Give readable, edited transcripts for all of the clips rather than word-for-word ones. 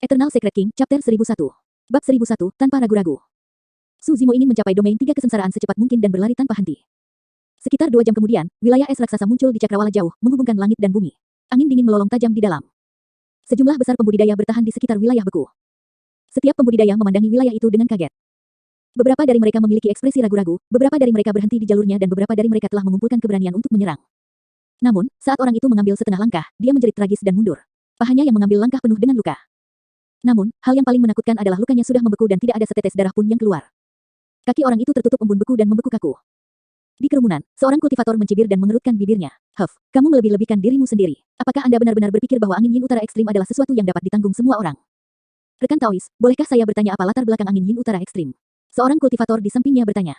Eternal Secret King, Chapter 1001. Bab 1001, tanpa ragu-ragu. Su Zimo ingin mencapai domain 3 kesengsaraan secepat mungkin dan berlari tanpa henti. Sekitar 2 jam kemudian, wilayah es raksasa muncul di cakrawala jauh, menghubungkan langit dan bumi. Angin dingin melolong tajam di dalam. Sejumlah besar pembudidaya bertahan di sekitar wilayah beku. Setiap pembudidaya memandangi wilayah itu dengan kaget. Beberapa dari mereka memiliki ekspresi ragu-ragu, beberapa dari mereka berhenti di jalurnya dan beberapa dari mereka telah mengumpulkan keberanian untuk menyerang. Namun, saat orang itu mengambil setengah langkah, dia menjerit tragis dan mundur. Pahanya yang mengambil langkah penuh dengan luka. Namun, hal yang paling menakutkan adalah lukanya sudah membeku dan tidak ada setetes darah pun yang keluar. Kaki orang itu tertutup embun beku dan membeku kaku. Di kerumunan, seorang kultivator mencibir dan mengerutkan bibirnya. Huff, kamu melebih-lebihkan dirimu sendiri. Apakah Anda benar-benar berpikir bahwa angin yin utara ekstrim adalah sesuatu yang dapat ditanggung semua orang? Rekan Taois, bolehkah saya bertanya apa latar belakang angin yin utara ekstrim? Seorang kultivator di sampingnya bertanya.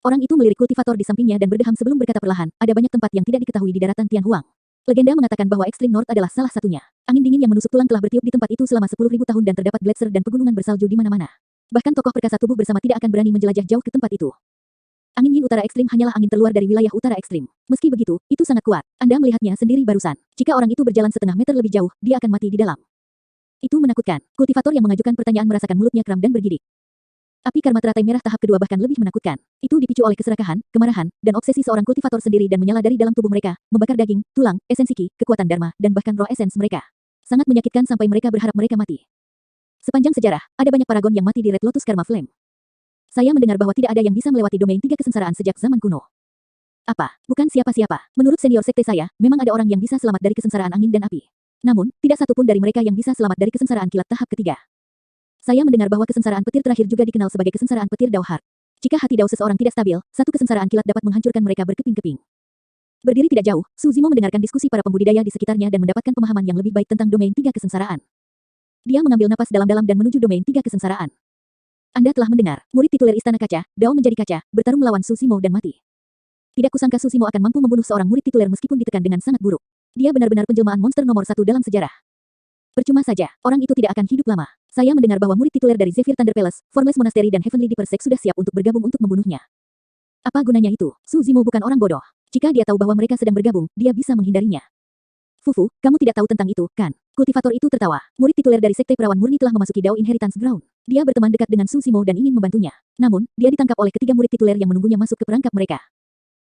Orang itu melirik kultivator di sampingnya dan berdeham sebelum berkata perlahan, ada banyak tempat yang tidak diketahui di daratan Tianhuang. Legenda mengatakan bahwa Extreme North adalah salah satunya. Angin dingin yang menusuk tulang telah bertiup di tempat itu selama 10.000 tahun dan terdapat gletser dan pegunungan bersalju di mana-mana. Bahkan tokoh perkasa tubuh bersama tidak akan berani menjelajah jauh ke tempat itu. Angin yin utara ekstrim hanyalah angin terluar dari wilayah utara ekstrim. Meski begitu, itu sangat kuat. Anda melihatnya sendiri barusan. Jika orang itu berjalan setengah meter lebih jauh, dia akan mati di dalam. Itu menakutkan. Kultivator yang mengajukan pertanyaan merasakan mulutnya kram dan bergidik. Api karma teratai merah tahap kedua bahkan lebih menakutkan. Itu dipicu oleh keserakahan, kemarahan, dan obsesi seorang kultivator sendiri dan menyala dari dalam tubuh mereka, membakar daging, tulang, esensi ki, kekuatan dharma, dan bahkan roh esens mereka. Sangat menyakitkan sampai mereka berharap mereka mati. Sepanjang sejarah, ada banyak paragon yang mati di Red Lotus Karma Flame. Saya mendengar bahwa tidak ada yang bisa melewati domain 3 kesengsaraan sejak zaman kuno. Apa? Bukan siapa-siapa. Menurut senior sekte saya, memang ada orang yang bisa selamat dari kesengsaraan angin dan api. Namun, tidak satu pun dari mereka yang bisa selamat dari kesengsaraan kilat tahap ketiga. Saya mendengar bahwa kesengsaraan petir terakhir juga dikenal sebagai kesengsaraan petir Dao Heart. Jika hati Dao seseorang tidak stabil, satu kesengsaraan kilat dapat menghancurkan mereka berkeping-keping. Berdiri tidak jauh, Su Zimo mendengarkan diskusi para pembudidaya di sekitarnya dan mendapatkan pemahaman yang lebih baik tentang domain 3 kesengsaraan. Dia mengambil napas dalam-dalam dan menuju domain 3 kesengsaraan. Anda telah mendengar, murid tituler Istana Kaca, Dao menjadi kaca, bertarung melawan Su Zimo dan mati. Tidak kusangka Su Zimo akan mampu membunuh seorang murid tituler meskipun ditekan dengan sangat buruk. Dia benar-benar penjelmaan monster nomor 1 dalam sejarah. Percuma saja, orang itu tidak akan hidup lama. Saya mendengar bahwa murid tituler dari Zephyr Thunder Palace, Formless Monastery dan Heavenly Deeper Sect sudah siap untuk bergabung untuk membunuhnya. Apa gunanya itu? Su Zimo bukan orang bodoh. Jika dia tahu bahwa mereka sedang bergabung, dia bisa menghindarinya. Fufu, kamu tidak tahu tentang itu, kan? Kultivator itu tertawa. Murid tituler dari Sekte Perawan Murni telah memasuki Dao Inheritance Ground. Dia berteman dekat dengan Su Zimo dan ingin membantunya. Namun, dia ditangkap oleh ketiga murid tituler yang menunggunya masuk ke perangkap mereka.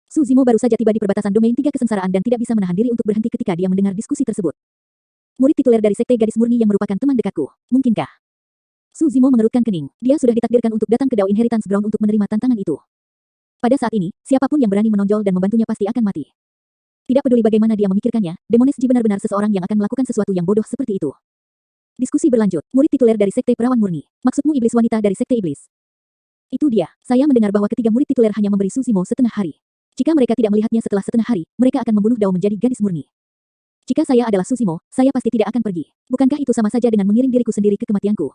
Su Zimo baru saja tiba di perbatasan domain 3 kesengsaraan dan tidak bisa menahan diri untuk berhenti ketika dia mendengar diskusi tersebut. Murid tituler dari Sekte Gadis Murni yang merupakan teman dekatku. Mungkinkah? Su Zimo mengerutkan kening. Dia sudah ditakdirkan untuk datang ke Dao Inheritance Ground untuk menerima tantangan itu. Pada saat ini, siapapun yang berani menonjol dan membantunya pasti akan mati. Tidak peduli bagaimana dia memikirkannya, Demones Ji benar-benar seseorang yang akan melakukan sesuatu yang bodoh seperti itu. Diskusi berlanjut. Murid tituler dari Sekte Perawan Murni. Maksudmu iblis wanita dari Sekte Iblis? Itu dia. Saya mendengar bahwa ketiga murid tituler hanya memberi Su Zimo setengah hari. Jika mereka tidak melihatnya setelah setengah hari, mereka akan membunuh Dao menjadi gadis murni. Jika saya adalah Su Zimo, saya pasti tidak akan pergi. Bukankah itu sama saja dengan mengiring diriku sendiri ke kematianku?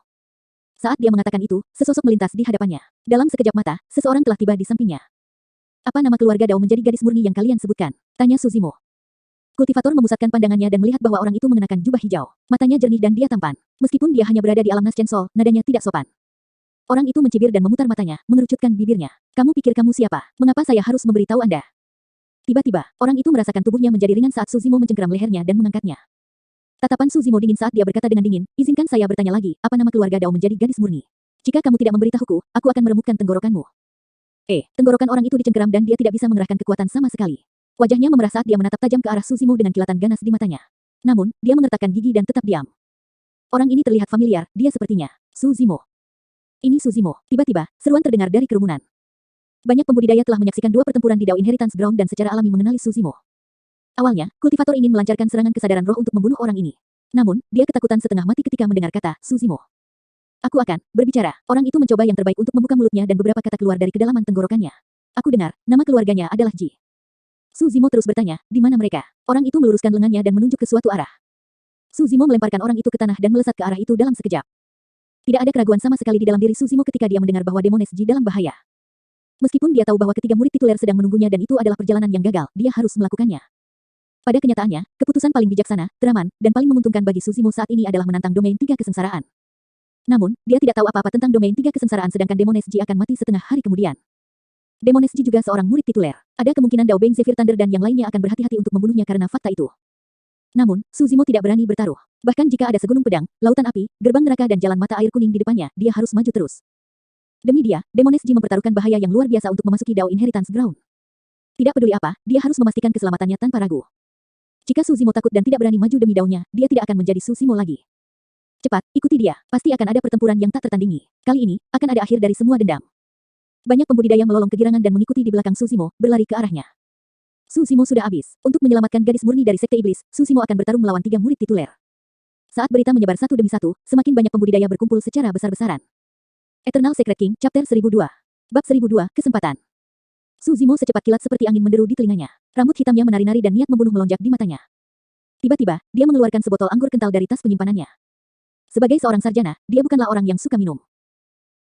Saat dia mengatakan itu, sesosok melintas di hadapannya. Dalam sekejap mata, seseorang telah tiba di sampingnya. Apa nama keluarga Dao menjadi gadis murni yang kalian sebutkan? Tanya Su Zimo. Kultivator memusatkan pandangannya dan melihat bahwa orang itu mengenakan jubah hijau. Matanya jernih dan dia tampan. Meskipun dia hanya berada di alam Naschen Sol, nadanya tidak sopan. Orang itu mencibir dan memutar matanya, mengerucutkan bibirnya. Kamu pikir kamu siapa? Mengapa saya harus memberitahu Anda? Tiba-tiba, orang itu merasakan tubuhnya menjadi ringan saat Su Zimo mencengkeram lehernya dan mengangkatnya. Tatapan Su Zimo dingin saat dia berkata dengan dingin, izinkan saya bertanya lagi, apa nama keluarga Dao menjadi gadis murni? Jika kamu tidak memberitahuku, aku akan meremukkan tenggorokanmu. Tenggorokan orang itu dicengkeram dan dia tidak bisa mengerahkan kekuatan sama sekali. Wajahnya memerah saat dia menatap tajam ke arah Su Zimo dengan kilatan ganas di matanya. Namun, dia mengertakkan gigi dan tetap diam. Orang ini terlihat familiar, dia sepertinya Su Zimo. Ini Su Zimo. Tiba-tiba, seruan terdengar dari kerumunan. Banyak pembudidaya telah menyaksikan dua pertempuran di Dao Inheritance Ground dan secara alami mengenali Su Zimo. Awalnya, kultivator ingin melancarkan serangan kesadaran roh untuk membunuh orang ini. Namun, dia ketakutan setengah mati ketika mendengar kata Su Zimo. Aku akan berbicara. Orang itu mencoba yang terbaik untuk membuka mulutnya dan beberapa kata keluar dari kedalaman tenggorokannya. Aku dengar, nama keluarganya adalah Ji. Su Zimo terus bertanya, di mana mereka? Orang itu meluruskan lengannya dan menunjuk ke suatu arah. Su Zimo melemparkan orang itu ke tanah dan melesat ke arah itu dalam sekejap. Tidak ada keraguan sama sekali di dalam diri Su Zimo ketika dia mendengar bahwa Demones Ji dalam bahaya. Meskipun dia tahu bahwa ketiga murid tituler sedang menunggunya dan itu adalah perjalanan yang gagal, dia harus melakukannya. Pada kenyataannya, keputusan paling bijaksana, teraman, dan paling menguntungkan bagi Su Zimo saat ini adalah menantang domain 3 kesengsaraan. Namun, dia tidak tahu apa-apa tentang domain 3 kesengsaraan sedangkan Demones Ji akan mati setengah hari kemudian. Demones Ji juga seorang murid tituler. Ada kemungkinan Dao Beng Zephyr Thunder dan yang lainnya akan berhati-hati untuk membunuhnya karena fakta itu. Namun, Suzimo tidak berani bertaruh. Bahkan jika ada segunung pedang, lautan api, gerbang neraka dan jalan mata air kuning di depannya, dia harus maju terus. Demi dia, Demoness Ji mempertaruhkan bahaya yang luar biasa untuk memasuki Dao Inheritance Ground. Tidak peduli apa, dia harus memastikan keselamatannya tanpa ragu. Jika Suzimo takut dan tidak berani maju demi daunnya, dia tidak akan menjadi Suzimo lagi. Cepat, ikuti dia, pasti akan ada pertempuran yang tak tertandingi. Kali ini, akan ada akhir dari semua dendam. Banyak pembudidaya melolong kegirangan dan mengikuti di belakang Suzimo, berlari ke arahnya. Suzimo sudah habis. Untuk menyelamatkan gadis murni dari Sekte Iblis, Suzimo akan bertarung melawan 3 murid tituler. Saat berita menyebar satu demi satu, semakin banyak pembudidaya berkumpul secara besar-besaran. Eternal Secret King, Chapter 1002. Bab 1002, Kesempatan. Suzimo secepat kilat seperti angin menderu di telinganya. Rambut hitamnya menari-nari dan niat membunuh melonjak di matanya. Tiba-tiba, dia mengeluarkan sebotol anggur kental dari tas penyimpanannya. Sebagai seorang sarjana, dia bukanlah orang yang suka minum.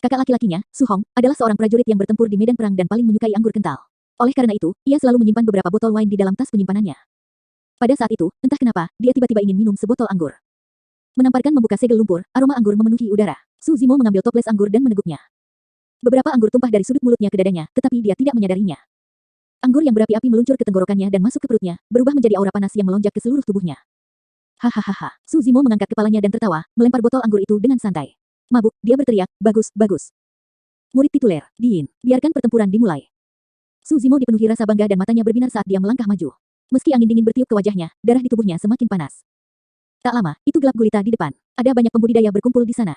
Kakak laki-lakinya, Su Hong, adalah seorang prajurit yang bertempur di medan perang dan paling menyukai anggur kental. Oleh karena itu, ia selalu menyimpan beberapa botol wine di dalam tas penyimpanannya. Pada saat itu, entah kenapa, dia tiba-tiba ingin minum sebotol anggur. Menamparkan membuka segel lumpur, aroma anggur memenuhi udara. Suzimo mengambil toples anggur dan meneguknya. Beberapa anggur tumpah dari sudut mulutnya ke dadanya, tetapi dia tidak menyadarinya. Anggur yang berapi-api meluncur ke tenggorokannya dan masuk ke perutnya, berubah menjadi aura panas yang melonjak ke seluruh tubuhnya. Hahaha. Suzimo mengangkat kepalanya dan tertawa, melempar botol anggur itu dengan santai. Mabuk, dia berteriak, bagus, bagus. Murid tituler, Diin, biarkan pertempuran dimulai. Suzimo dipenuhi rasa bangga dan matanya berbinar saat dia melangkah maju. Meski angin dingin bertiup ke wajahnya, darah di tubuhnya semakin panas. Tak lama, itu gelap gulita di depan. Ada banyak pembudidaya berkumpul di sana.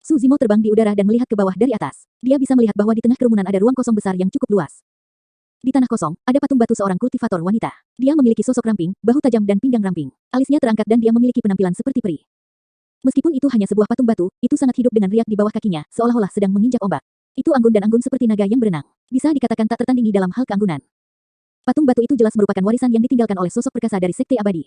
Suzimo terbang di udara dan melihat ke bawah dari atas. Dia bisa melihat bahwa di tengah kerumunan ada ruang kosong besar yang cukup luas. Di tanah kosong, ada patung batu seorang kultivator wanita. Dia memiliki sosok ramping, bahu tajam dan pinggang ramping. Alisnya terangkat dan dia memiliki penampilan seperti peri. Meskipun itu hanya sebuah patung batu, itu sangat hidup dengan riak di bawah kakinya, seolah-olah sedang menginjak ombak. Itu anggun dan anggun seperti naga yang berenang. Bisa dikatakan tak tertandingi dalam hal keanggunan. Patung batu itu jelas merupakan warisan yang ditinggalkan oleh sosok perkasa dari Sekte Abadi.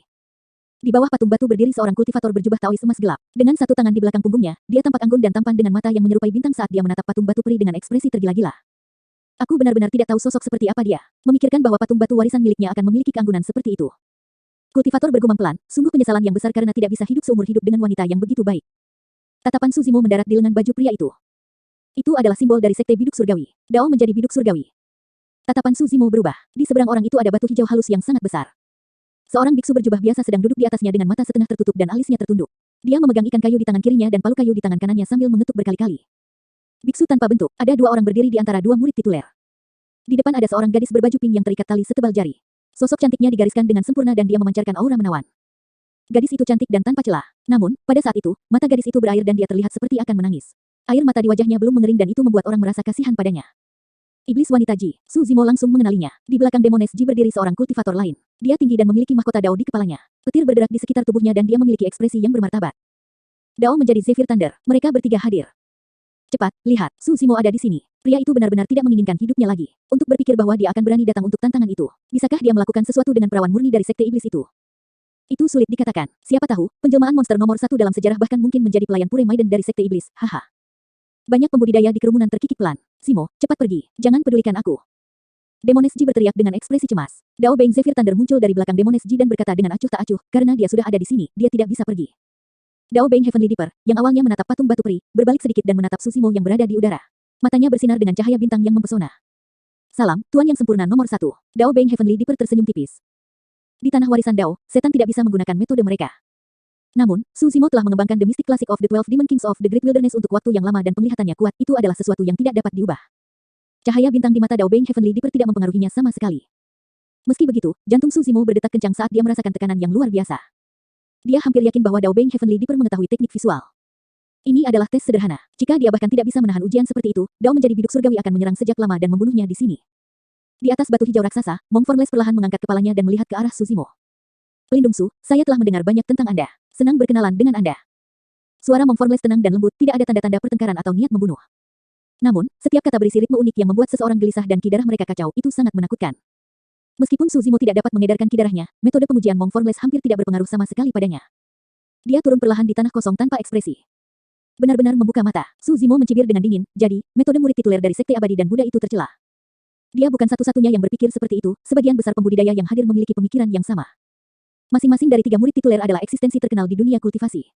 Di bawah patung batu berdiri seorang kultivator berjubah taois emas gelap. Dengan satu tangan di belakang punggungnya, dia tampak anggun dan tampan dengan mata yang menyerupai bintang saat dia menatap patung batu peri dengan ekspresi tergila-gila. Aku benar-benar tidak tahu sosok seperti apa dia. Memikirkan bahwa patung batu warisan miliknya akan memiliki keanggunan seperti itu. Kultivator bergumam pelan, sungguh penyesalan yang besar karena tidak bisa hidup seumur hidup dengan wanita yang begitu baik. Tatapan Suzimo mendarat di lengan baju pria itu. Itu adalah simbol dari Sekte Biduk Surgawi. Dao menjadi biduk surgawi. Tatapan Suzimo berubah. Di seberang orang itu ada batu hijau halus yang sangat besar. Seorang biksu berjubah biasa sedang duduk di atasnya dengan mata setengah tertutup dan alisnya tertunduk. Dia memegang ikan kayu di tangan kirinya dan palu kayu di tangan kanannya sambil mengetuk berkali-kali. Biksu tanpa bentuk, ada 2 orang berdiri di antara 2 murid tituler. Di depan ada seorang gadis berbaju pink yang terikat tali setebal jari. Sosok cantiknya digariskan dengan sempurna dan dia memancarkan aura menawan. Gadis itu cantik dan tanpa celah. Namun, pada saat itu, mata gadis itu berair dan dia terlihat seperti akan menangis. Air mata di wajahnya belum mengering dan itu membuat orang merasa kasihan padanya. Iblis wanita Ji, Suzimo langsung mengenalinya. Di belakang Demoness Ji berdiri seorang kultivator lain. Dia tinggi dan memiliki mahkota Dao di kepalanya. Petir berderak di sekitar tubuhnya dan dia memiliki ekspresi yang bermartabat. Dao menjadi Zephyr Thunder. Mereka bertiga hadir. Cepat, lihat, Suzimo ada di sini. Pria itu benar-benar tidak menginginkan hidupnya lagi. Untuk berpikir bahwa dia akan berani datang untuk tantangan itu. Bisakah dia melakukan sesuatu dengan perawan murni dari Sekte Iblis itu? Itu sulit dikatakan. Siapa tahu, penjelmaan monster nomor 1 dalam sejarah bahkan mungkin menjadi pelayan Pure Maiden dari Sekte Iblis. Haha. Banyak pembudidaya di kerumunan terkikik pelan. Simo, cepat pergi. Jangan pedulikan aku. Demoness Ji berteriak dengan ekspresi cemas. Dao Beng Zephyr Thunder muncul dari belakang Demoness Ji dan berkata dengan acuh tak acuh, karena dia sudah ada di sini, dia tidak bisa pergi. Dao Beng Heavenly Dipper, yang awalnya menatap patung batu peri, berbalik sedikit dan menatap Suzimo yang berada di udara. Matanya bersinar dengan cahaya bintang yang mempesona. Salam, Tuan yang sempurna nomor 1. Dao Beng Heavenly Dipper tersenyum tipis. Di tanah warisan Dao, setan tidak bisa menggunakan metode mereka. Namun, Suzimo telah mengembangkan The Mystic Classic of the 12 Demon Kings of the Great Wilderness untuk waktu yang lama dan penglihatannya kuat, itu adalah sesuatu yang tidak dapat diubah. Cahaya bintang di mata Dao Beng Heavenly Dipper tidak mempengaruhinya sama sekali. Meski begitu, jantung Suzimo berdetak kencang saat dia merasakan tekanan yang luar biasa. Dia hampir yakin bahwa Dao Beng Heavenly Dipper mengetahui teknik visual. Ini adalah tes sederhana. Jika dia bahkan tidak bisa menahan ujian seperti itu, Dao menjadi biduk surgawi akan menyerang sejak lama dan membunuhnya di sini. Di atas batu hijau raksasa, Mong Formless perlahan mengangkat kepalanya dan melihat ke arah Suzimo. Pelindung Su, saya telah mendengar banyak tentang Anda. Senang berkenalan dengan Anda. Suara Mong Formless tenang dan lembut, tidak ada tanda-tanda pertengkaran atau niat membunuh. Namun, setiap kata berisi ritme unik yang membuat seseorang gelisah dan ki darah mereka kacau, itu sangat menakutkan. Meskipun Suzimo tidak dapat mengedarkan ki darahnya, metode pengujian Mong Formless hampir tidak berpengaruh sama sekali padanya. Dia turun perlahan di tanah kosong tanpa ekspresi. Benar-benar membuka mata, Suzimo mencibir dengan dingin, jadi, metode murid tituler dari Sekte Abadi dan Buddha itu tercela. Dia bukan satu-satunya yang berpikir seperti itu, sebagian besar pembudidaya yang hadir memiliki pemikiran yang sama. Masing-masing dari 3 murid tituler adalah eksistensi terkenal di dunia kultivasi.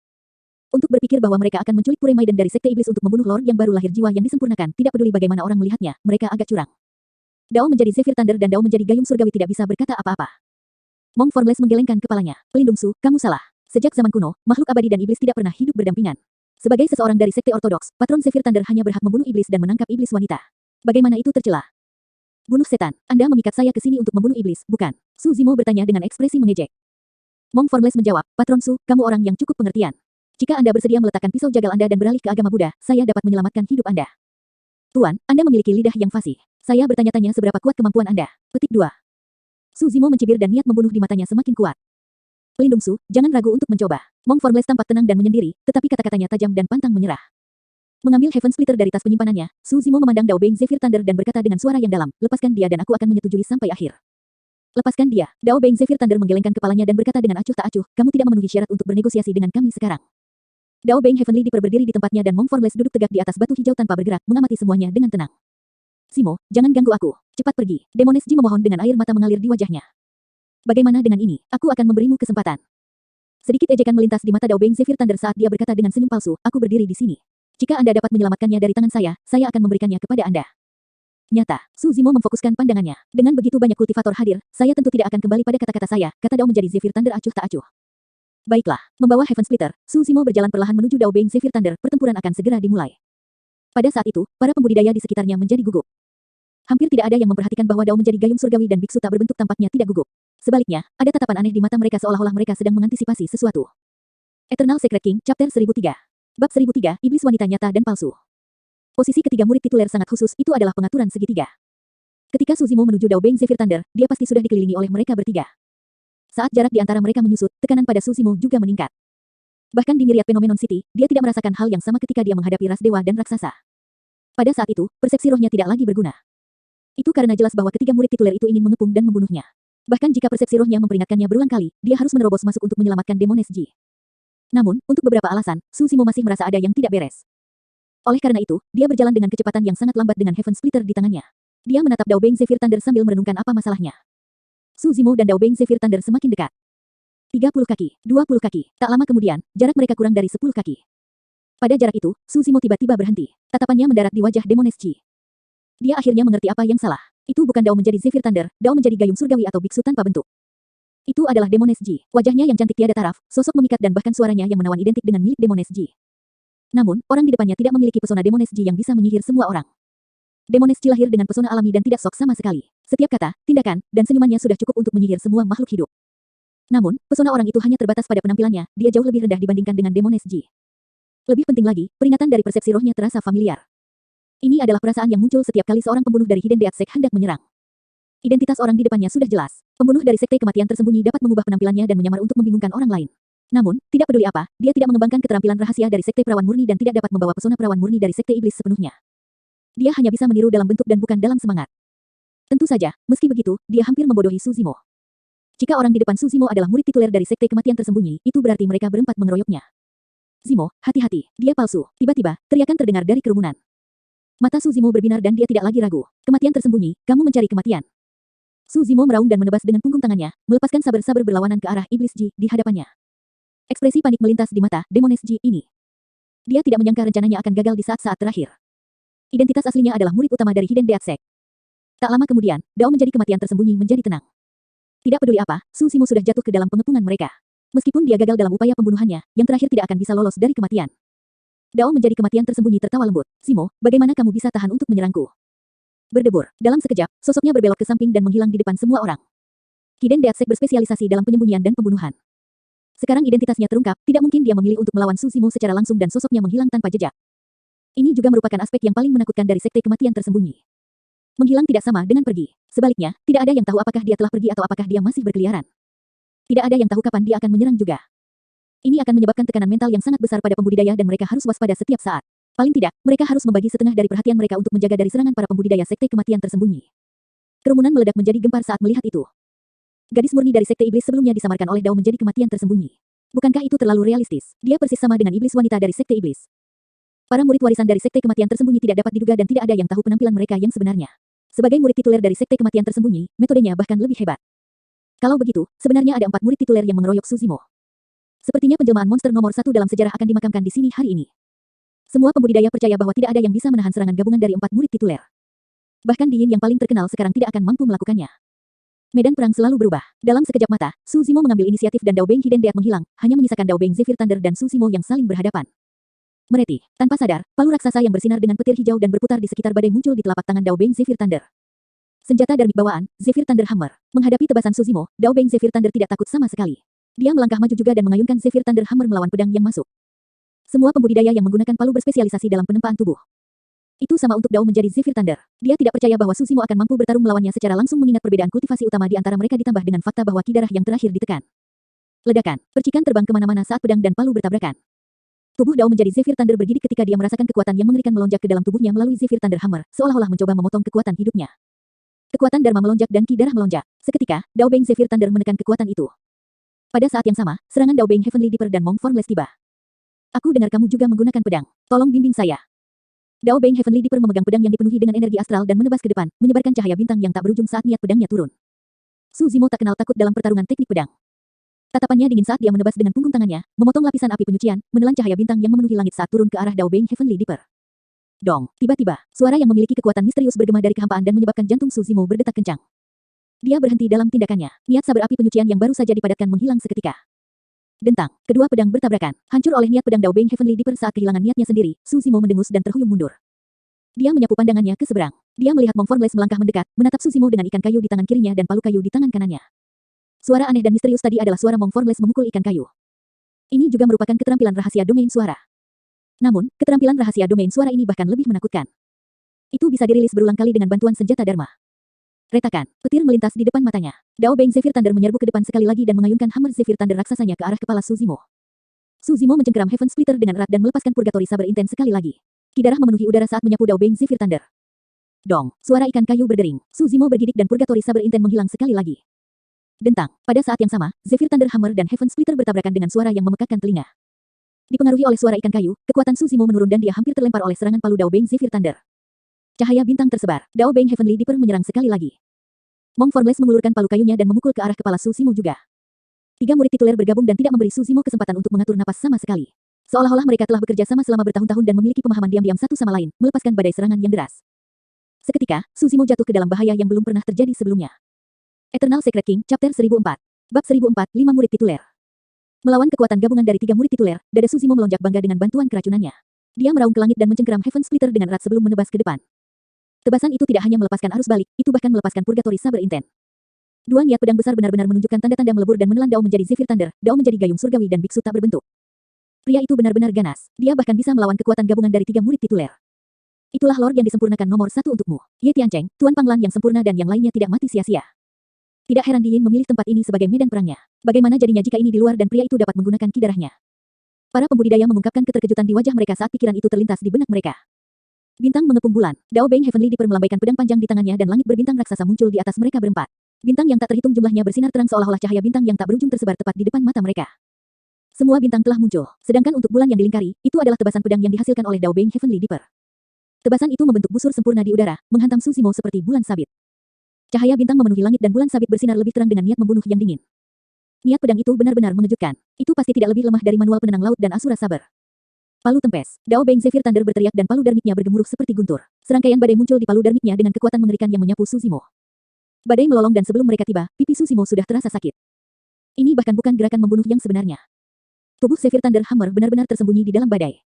Untuk berpikir bahwa mereka akan menculik Pure Maiden dari Sekte Iblis untuk membunuh Lord yang baru lahir jiwa yang disempurnakan, tidak peduli bagaimana orang melihatnya, mereka agak curang. Dao menjadi Zephyr Thunder dan Dao menjadi gayung surgawi tidak bisa berkata apa-apa. Mong Formless menggelengkan kepalanya. Pelindung Su, kamu salah. Sejak zaman kuno, makhluk abadi dan iblis tidak pernah hidup berdampingan. Sebagai seseorang dari sekte ortodoks, patron Zephyr Thunder hanya berhak membunuh iblis dan menangkap iblis wanita. Bagaimana itu tercela? Bunuh setan. Anda memikat saya ke sini untuk membunuh iblis, bukan? Su Zimo bertanya dengan ekspresi mengejek. Mong Formless menjawab, Patron Su, kamu orang yang cukup pengertian. Jika Anda bersedia meletakkan pisau jagal Anda dan beralih ke agama Buddha, saya dapat menyelamatkan hidup Anda. Tuan, Anda memiliki lidah yang fasih. Saya bertanya-tanya seberapa kuat kemampuan Anda. Petik 2. Su Zimo mencibir dan niat membunuh di matanya semakin kuat. Pelindung Su, jangan ragu untuk mencoba. Mong Formless tampak tenang dan menyendiri, tetapi kata-katanya tajam dan pantang menyerah. Mengambil Heaven Splitter dari tas penyimpanannya, Su Zimo memandang Dao Beng Zephyr Thunder dan berkata dengan suara yang dalam, lepaskan dia dan aku akan menyetujui sampai akhir. Lepaskan dia. Dao Beng Zephyr Thunder menggelengkan kepalanya dan berkata dengan acuh tak acuh, kamu tidak memenuhi syarat untuk bernegosiasi dengan kami sekarang. Dao Beng Heavenly Deeper berdiri di tempatnya dan Mong Formless duduk tegak di atas batu hijau tanpa bergerak, mengamati semuanya dengan tenang. Zimo, jangan ganggu aku. Cepat pergi. Demones Ji memohon dengan air mata mengalir di wajahnya. Bagaimana dengan ini? Aku akan memberimu kesempatan. Sedikit ejekan melintas di mata Dao Beng Zephyr Thunder saat dia berkata dengan senyum palsu, aku berdiri di sini. Jika Anda dapat menyelamatkannya dari tangan saya akan memberikannya kepada Anda. Nyata, Su Zimo memfokuskan pandangannya. Dengan begitu banyak kultivator hadir, saya tentu tidak akan kembali pada kata-kata saya, kata Dao menjadi Zephyr Thunder acuh tak acuh. Baiklah, membawa Heaven Splitter, Su Zimo berjalan perlahan menuju Dao Beng Zephyr Thunder, pertempuran akan segera dimulai. Pada saat itu, para pembudidaya di sekitarnya menjadi gugup. Hampir tidak ada yang memperhatikan bahwa Dao menjadi gayung surgawi dan biksu tak berbentuk tampaknya tidak gugup. Sebaliknya, ada tatapan aneh di mata mereka seolah-olah mereka sedang mengantisipasi sesuatu. Eternal Secret King, Chapter 1003. Bab 1003, Iblis Wanita Nyata dan Palsu. Posisi ketiga murid tituler sangat khusus, itu adalah pengaturan segitiga. Ketika Su Zimo menuju Dao Beng Zephyr Thunder, dia pasti sudah dikelilingi oleh mereka bertiga. Saat jarak di antara mereka menyusut, tekanan pada Su Zimo juga meningkat. Bahkan di Myriad Phenomenon City, dia tidak merasakan hal yang sama ketika dia menghadapi ras dewa dan raksasa. Pada saat itu, persepsi rohnya tidak lagi berguna. Itu karena jelas bahwa ketiga murid tituler itu ingin mengepung dan membunuhnya. Bahkan jika persepsi rohnya memperingatkannya berulang kali, dia harus menerobos masuk untuk menyelamatkan Demones Ji. Namun, untuk beberapa alasan, Su Zimo masih merasa ada yang tidak beres. Oleh karena itu, dia berjalan dengan kecepatan yang sangat lambat dengan Heaven Splitter di tangannya. Dia menatap Dao Beng Zephyr Thunder sambil merenungkan apa masalahnya. Su Zimo dan Dao Beng Zephyr Thunder semakin dekat. 30 kaki, 20 kaki. Tak lama kemudian, jarak mereka kurang dari 10 kaki. Pada jarak itu, Su Zimo tiba-tiba berhenti. Tatapannya mendarat di wajah Demones Ji. Dia akhirnya mengerti apa yang salah. Itu bukan Dao menjadi Zephyr Thunder, Dao menjadi gayung surgawi atau biksu tanpa bentuk. Itu adalah Demones Ji. Wajahnya yang cantik tiada taraf, sosok memikat dan bahkan suaranya yang menawan identik dengan milik Demones Ji. Namun, orang di depannya tidak memiliki pesona Demones Ji yang bisa menyihir semua orang. Demones Ji lahir dengan pesona alami dan tidak sok sama sekali. Setiap kata, tindakan, dan senyumannya sudah cukup untuk menyihir semua makhluk hidup. Namun, pesona orang itu hanya terbatas pada penampilannya, dia jauh lebih rendah dibandingkan dengan Demones Ji. Lebih penting lagi, peringatan dari persepsi rohnya terasa familiar. Ini adalah perasaan yang muncul setiap kali seorang pembunuh dari Hidden Death Sect hendak menyerang. Identitas orang di depannya sudah jelas. Pembunuh dari sekte kematian tersembunyi dapat mengubah penampilannya dan menyamar untuk membingungkan orang lain. Namun, tidak peduli apa, dia tidak mengembangkan keterampilan rahasia dari sekte perawan murni dan tidak dapat membawa pesona perawan murni dari sekte iblis sepenuhnya. Dia hanya bisa meniru dalam bentuk dan bukan dalam semangat. Tentu saja, meski begitu, dia hampir membodohi Su Zimo. Jika orang di depan Su Zimo adalah murid tituler dari sekte kematian tersembunyi, itu berarti mereka berempat mengeroyoknya. Zimo, hati-hati, dia palsu. Tiba-tiba, teriakan terdengar dari kerumunan. Mata Su Zimo berbinar dan dia tidak lagi ragu. Kematian tersembunyi, kamu mencari kematian. Su Zimo meraung dan menebas dengan punggung tangannya, melepaskan saber-saber berlawanan ke arah Iblis Ji di hadapannya. Ekspresi panik melintas di mata Demones Ji ini. Dia tidak menyangka rencananya akan gagal di saat-saat terakhir. Identitas aslinya adalah murid utama dari Hidden Death Sect. Tak lama kemudian, Dao menjadi kematian tersembunyi menjadi tenang. Tidak peduli apa, Su Zimo sudah jatuh ke dalam pengepungan mereka. Meskipun dia gagal dalam upaya pembunuhannya, yang terakhir tidak akan bisa lolos dari kematian. Dao menjadi kematian tersembunyi tertawa lembut. Zimo, bagaimana kamu bisa tahan untuk menyerangku? Berdebur. Dalam sekejap, sosoknya berbelok ke samping dan menghilang di depan semua orang. Hidden Death Sect berspesialisasi dalam penyembunyian dan pembunuhan. Sekarang identitasnya terungkap, tidak mungkin dia memilih untuk melawan Su Zimo secara langsung dan sosoknya menghilang tanpa jejak. Ini juga merupakan aspek yang paling menakutkan dari sekte kematian tersembunyi. Menghilang tidak sama dengan pergi. Sebaliknya, tidak ada yang tahu apakah dia telah pergi atau apakah dia masih berkeliaran. Tidak ada yang tahu kapan dia akan menyerang juga. Ini akan menyebabkan tekanan mental yang sangat besar pada pembudidaya dan mereka harus waspada setiap saat. Paling tidak, mereka harus membagi setengah dari perhatian mereka untuk menjaga dari serangan para pembudidaya sekte kematian tersembunyi. Kerumunan meledak menjadi gempar saat melihat itu. Gadis murni dari sekte iblis sebelumnya disamarkan oleh Dao menjadi kematian tersembunyi. Bukankah itu terlalu realistis? Dia persis sama dengan iblis wanita dari sekte iblis. Para murid warisan dari sekte kematian tersembunyi tidak dapat diduga dan tidak ada yang tahu penampilan mereka yang sebenarnya. Sebagai murid tituler dari sekte kematian tersembunyi, metodenya bahkan lebih hebat. Kalau begitu, sebenarnya ada 4 murid tituler yang mengeroyok Su Zimo. Sepertinya penjelmaan monster nomor 1 dalam sejarah akan dimakamkan di sini hari ini. Semua pembudidaya percaya bahwa tidak ada yang bisa menahan serangan gabungan dari 4 murid tituler. Bahkan Di Yin yang paling terkenal sekarang tidak akan mampu melakukannya. Medan perang selalu berubah. Dalam sekejap mata, Su Zimo mengambil inisiatif dan Dao Beng Hidden Death menghilang, hanya menyisakan Dao Beng Zephyr Thunder dan Su Zimo yang saling berhadapan. Meretih. Tanpa sadar, palu raksasa yang bersinar dengan petir hijau dan berputar di sekitar badai muncul di telapak tangan Dao Beng Zephyr Thunder. Senjata darmik bawaan, Zephyr Thunder Hammer. Menghadapi tebasan Su Zimo, Dao Beng Zephyr Thunder tidak takut sama sekali. Dia melangkah maju juga dan mengayunkan Zephyr Thunder Hammer melawan pedang yang masuk. Semua pembudidaya yang menggunakan palu berspesialisasi dalam penempaan tubuh. Itu sama untuk Dao menjadi Zephyr Thunder. Dia tidak percaya bahwa Su Zimo akan mampu bertarung melawannya secara langsung mengingat perbedaan kultivasi utama di antara mereka ditambah dengan fakta bahwa ki darah yang terakhir ditekan. Ledakan. Percikan terbang kemana-mana saat pedang dan palu bertabrakan. Tubuh Dao menjadi Zephyr Thunder bergidik ketika dia merasakan kekuatan yang mengerikan melonjak ke dalam tubuhnya melalui Zephyr Thunder Hammer, seolah-olah mencoba memotong kekuatan hidupnya. Kekuatan Dharma melonjak dan ki darah melonjak. Seketika, Dao Beng Zephyr Thunder menekan kekuatan itu. Pada saat yang sama, serangan Dao Beng Heavenly Dipper dan Mong Formless tiba. Aku dengar kamu juga menggunakan pedang. Tolong bimbing saya. Dao Beng Heavenly Dipper memegang pedang yang dipenuhi dengan energi astral dan menebas ke depan, menyebarkan cahaya bintang yang tak berujung saat niat pedangnya turun. Su Zimo tak kenal takut dalam pertarungan teknik pedang. Tatapannya dingin saat dia menebas dengan punggung tangannya, memotong lapisan api penyucian, menelan cahaya bintang yang memenuhi langit saat turun ke arah Dao Beng Heavenly Dipper. Dong, tiba-tiba, suara yang memiliki kekuatan misterius bergema dari kehampaan dan menyebabkan jantung Su Zimo berdetak kencang. Dia berhenti dalam tindakannya, niat saber api penyucian yang baru saja dipadatkan menghilang seketika. Dentang, kedua pedang bertabrakan, hancur oleh niat pedang Dao Beng Heavenly Dipper saat kehilangan niatnya sendiri, Su Zimo mendengus dan terhuyung mundur. Dia menyapu pandangannya ke seberang. Dia melihat Mong Formless melangkah mendekat, menatap Su Zimo dengan ikan kayu di tangan kirinya dan palu kayu di tangan kanannya. Suara aneh dan misterius tadi adalah suara Mong Formless memukul ikan kayu. Ini juga merupakan keterampilan rahasia domain suara. Namun, keterampilan rahasia domain suara ini bahkan lebih menakutkan. Itu bisa dirilis berulang kali dengan bantuan senjata Dharma. Retakan, petir melintas di depan matanya. Dao Beng Zephyr Thunder menyerbu ke depan sekali lagi dan mengayunkan hammer Zephyr Thunder raksasanya ke arah kepala Su Zimo. Su Zimo mencengkeram Heaven Splitter dengan erat dan melepaskan Purgatory Saber Intens sekali lagi. Ki darah memenuhi udara saat menyapu Dao Beng Zephyr Thunder. Dong, suara ikan kayu berdering. Su Zimo bergidik dan Purgatory Saber Intens menghilang sekali lagi. Dentang, pada saat yang sama, Zephyr Thunder Hammer dan Heaven Splitter bertabrakan dengan suara yang memekakkan telinga. Dipengaruhi oleh suara ikan kayu, kekuatan Su Zimo menurun dan dia hampir terlempar oleh serangan palu Dao Beng Zephyr Thunder. Cahaya bintang tersebar. Dao Beng Heavenly Dipper menyerang sekali lagi. Mong Formless mengulurkan palu kayunya dan memukul ke arah kepala Su Zimo juga. 3 murid tituler bergabung dan tidak memberi Su Zimo kesempatan untuk mengatur napas sama sekali. Seolah-olah mereka telah bekerja sama selama bertahun-tahun dan memiliki pemahaman diam-diam satu sama lain, melepaskan badai serangan yang deras. Seketika, Su Zimo jatuh ke dalam bahaya yang belum pernah terjadi sebelumnya. Eternal Secret King, Chapter 1004. Bab 1004, 5 murid tituler. Melawan kekuatan gabungan dari 3 murid tituler, dada Su Zimo melonjak bangga dengan bantuan keracunannya. Dia meraung ke langit dan mencengkeram Heaven Splitter dengan erat sebelum menebas ke depan. Tebasan itu tidak hanya melepaskan arus balik, itu bahkan melepaskan Purgatory Saber Intens. Dua niat pedang besar benar-benar menunjukkan tanda-tanda melebur dan menelan Dao menjadi Zephyr Thunder, Dao menjadi gayung surgawi dan biksu tak berbentuk. Pria itu benar-benar ganas. Dia bahkan bisa melawan kekuatan gabungan dari 3 murid tituler. Itulah Lord yang disempurnakan nomor 1 untukmu. Ye Tiancheng, Tuan Panglan yang sempurna dan yang lainnya tidak mati sia-sia. Tidak heran Di Yin memilih tempat ini sebagai medan perangnya. Bagaimana jadinya jika ini di luar dan pria itu dapat menggunakan ki darahnya? Para pembudidaya mengungkapkan keterkejutan di wajah mereka saat pikiran itu terlintas di benak mereka. Bintang mengepung bulan. Dao Beng Heavenly Dipper melambaikan pedang panjang di tangannya dan langit berbintang raksasa muncul di atas mereka berempat. Bintang yang tak terhitung jumlahnya bersinar terang seolah-olah cahaya bintang yang tak berujung tersebar tepat di depan mata mereka. Semua bintang telah muncul, sedangkan untuk bulan yang dilingkari, itu adalah tebasan pedang yang dihasilkan oleh Dao Beng Heavenly Dipper. Tebasan itu membentuk busur sempurna di udara, menghantam Su Zimo seperti bulan sabit. Cahaya bintang memenuhi langit dan bulan sabit bersinar lebih terang dengan niat membunuh yang dingin. Niat pedang itu benar-benar mengejutkan. Itu pasti tidak lebih lemah dari manual penenang laut dan Asura Saber. Palu tempes. Dao Beng Zephyr Thunder berteriak dan palu darmiknya bergemuruh seperti guntur. Serangkaian badai muncul di palu darmiknya dengan kekuatan mengerikan yang menyapu Su Zimo. Badai melolong dan sebelum mereka tiba, pipi Su Zimo sudah terasa sakit. Ini bahkan bukan gerakan membunuh yang sebenarnya. Tubuh Zephyr Thunder Hammer benar-benar tersembunyi di dalam badai.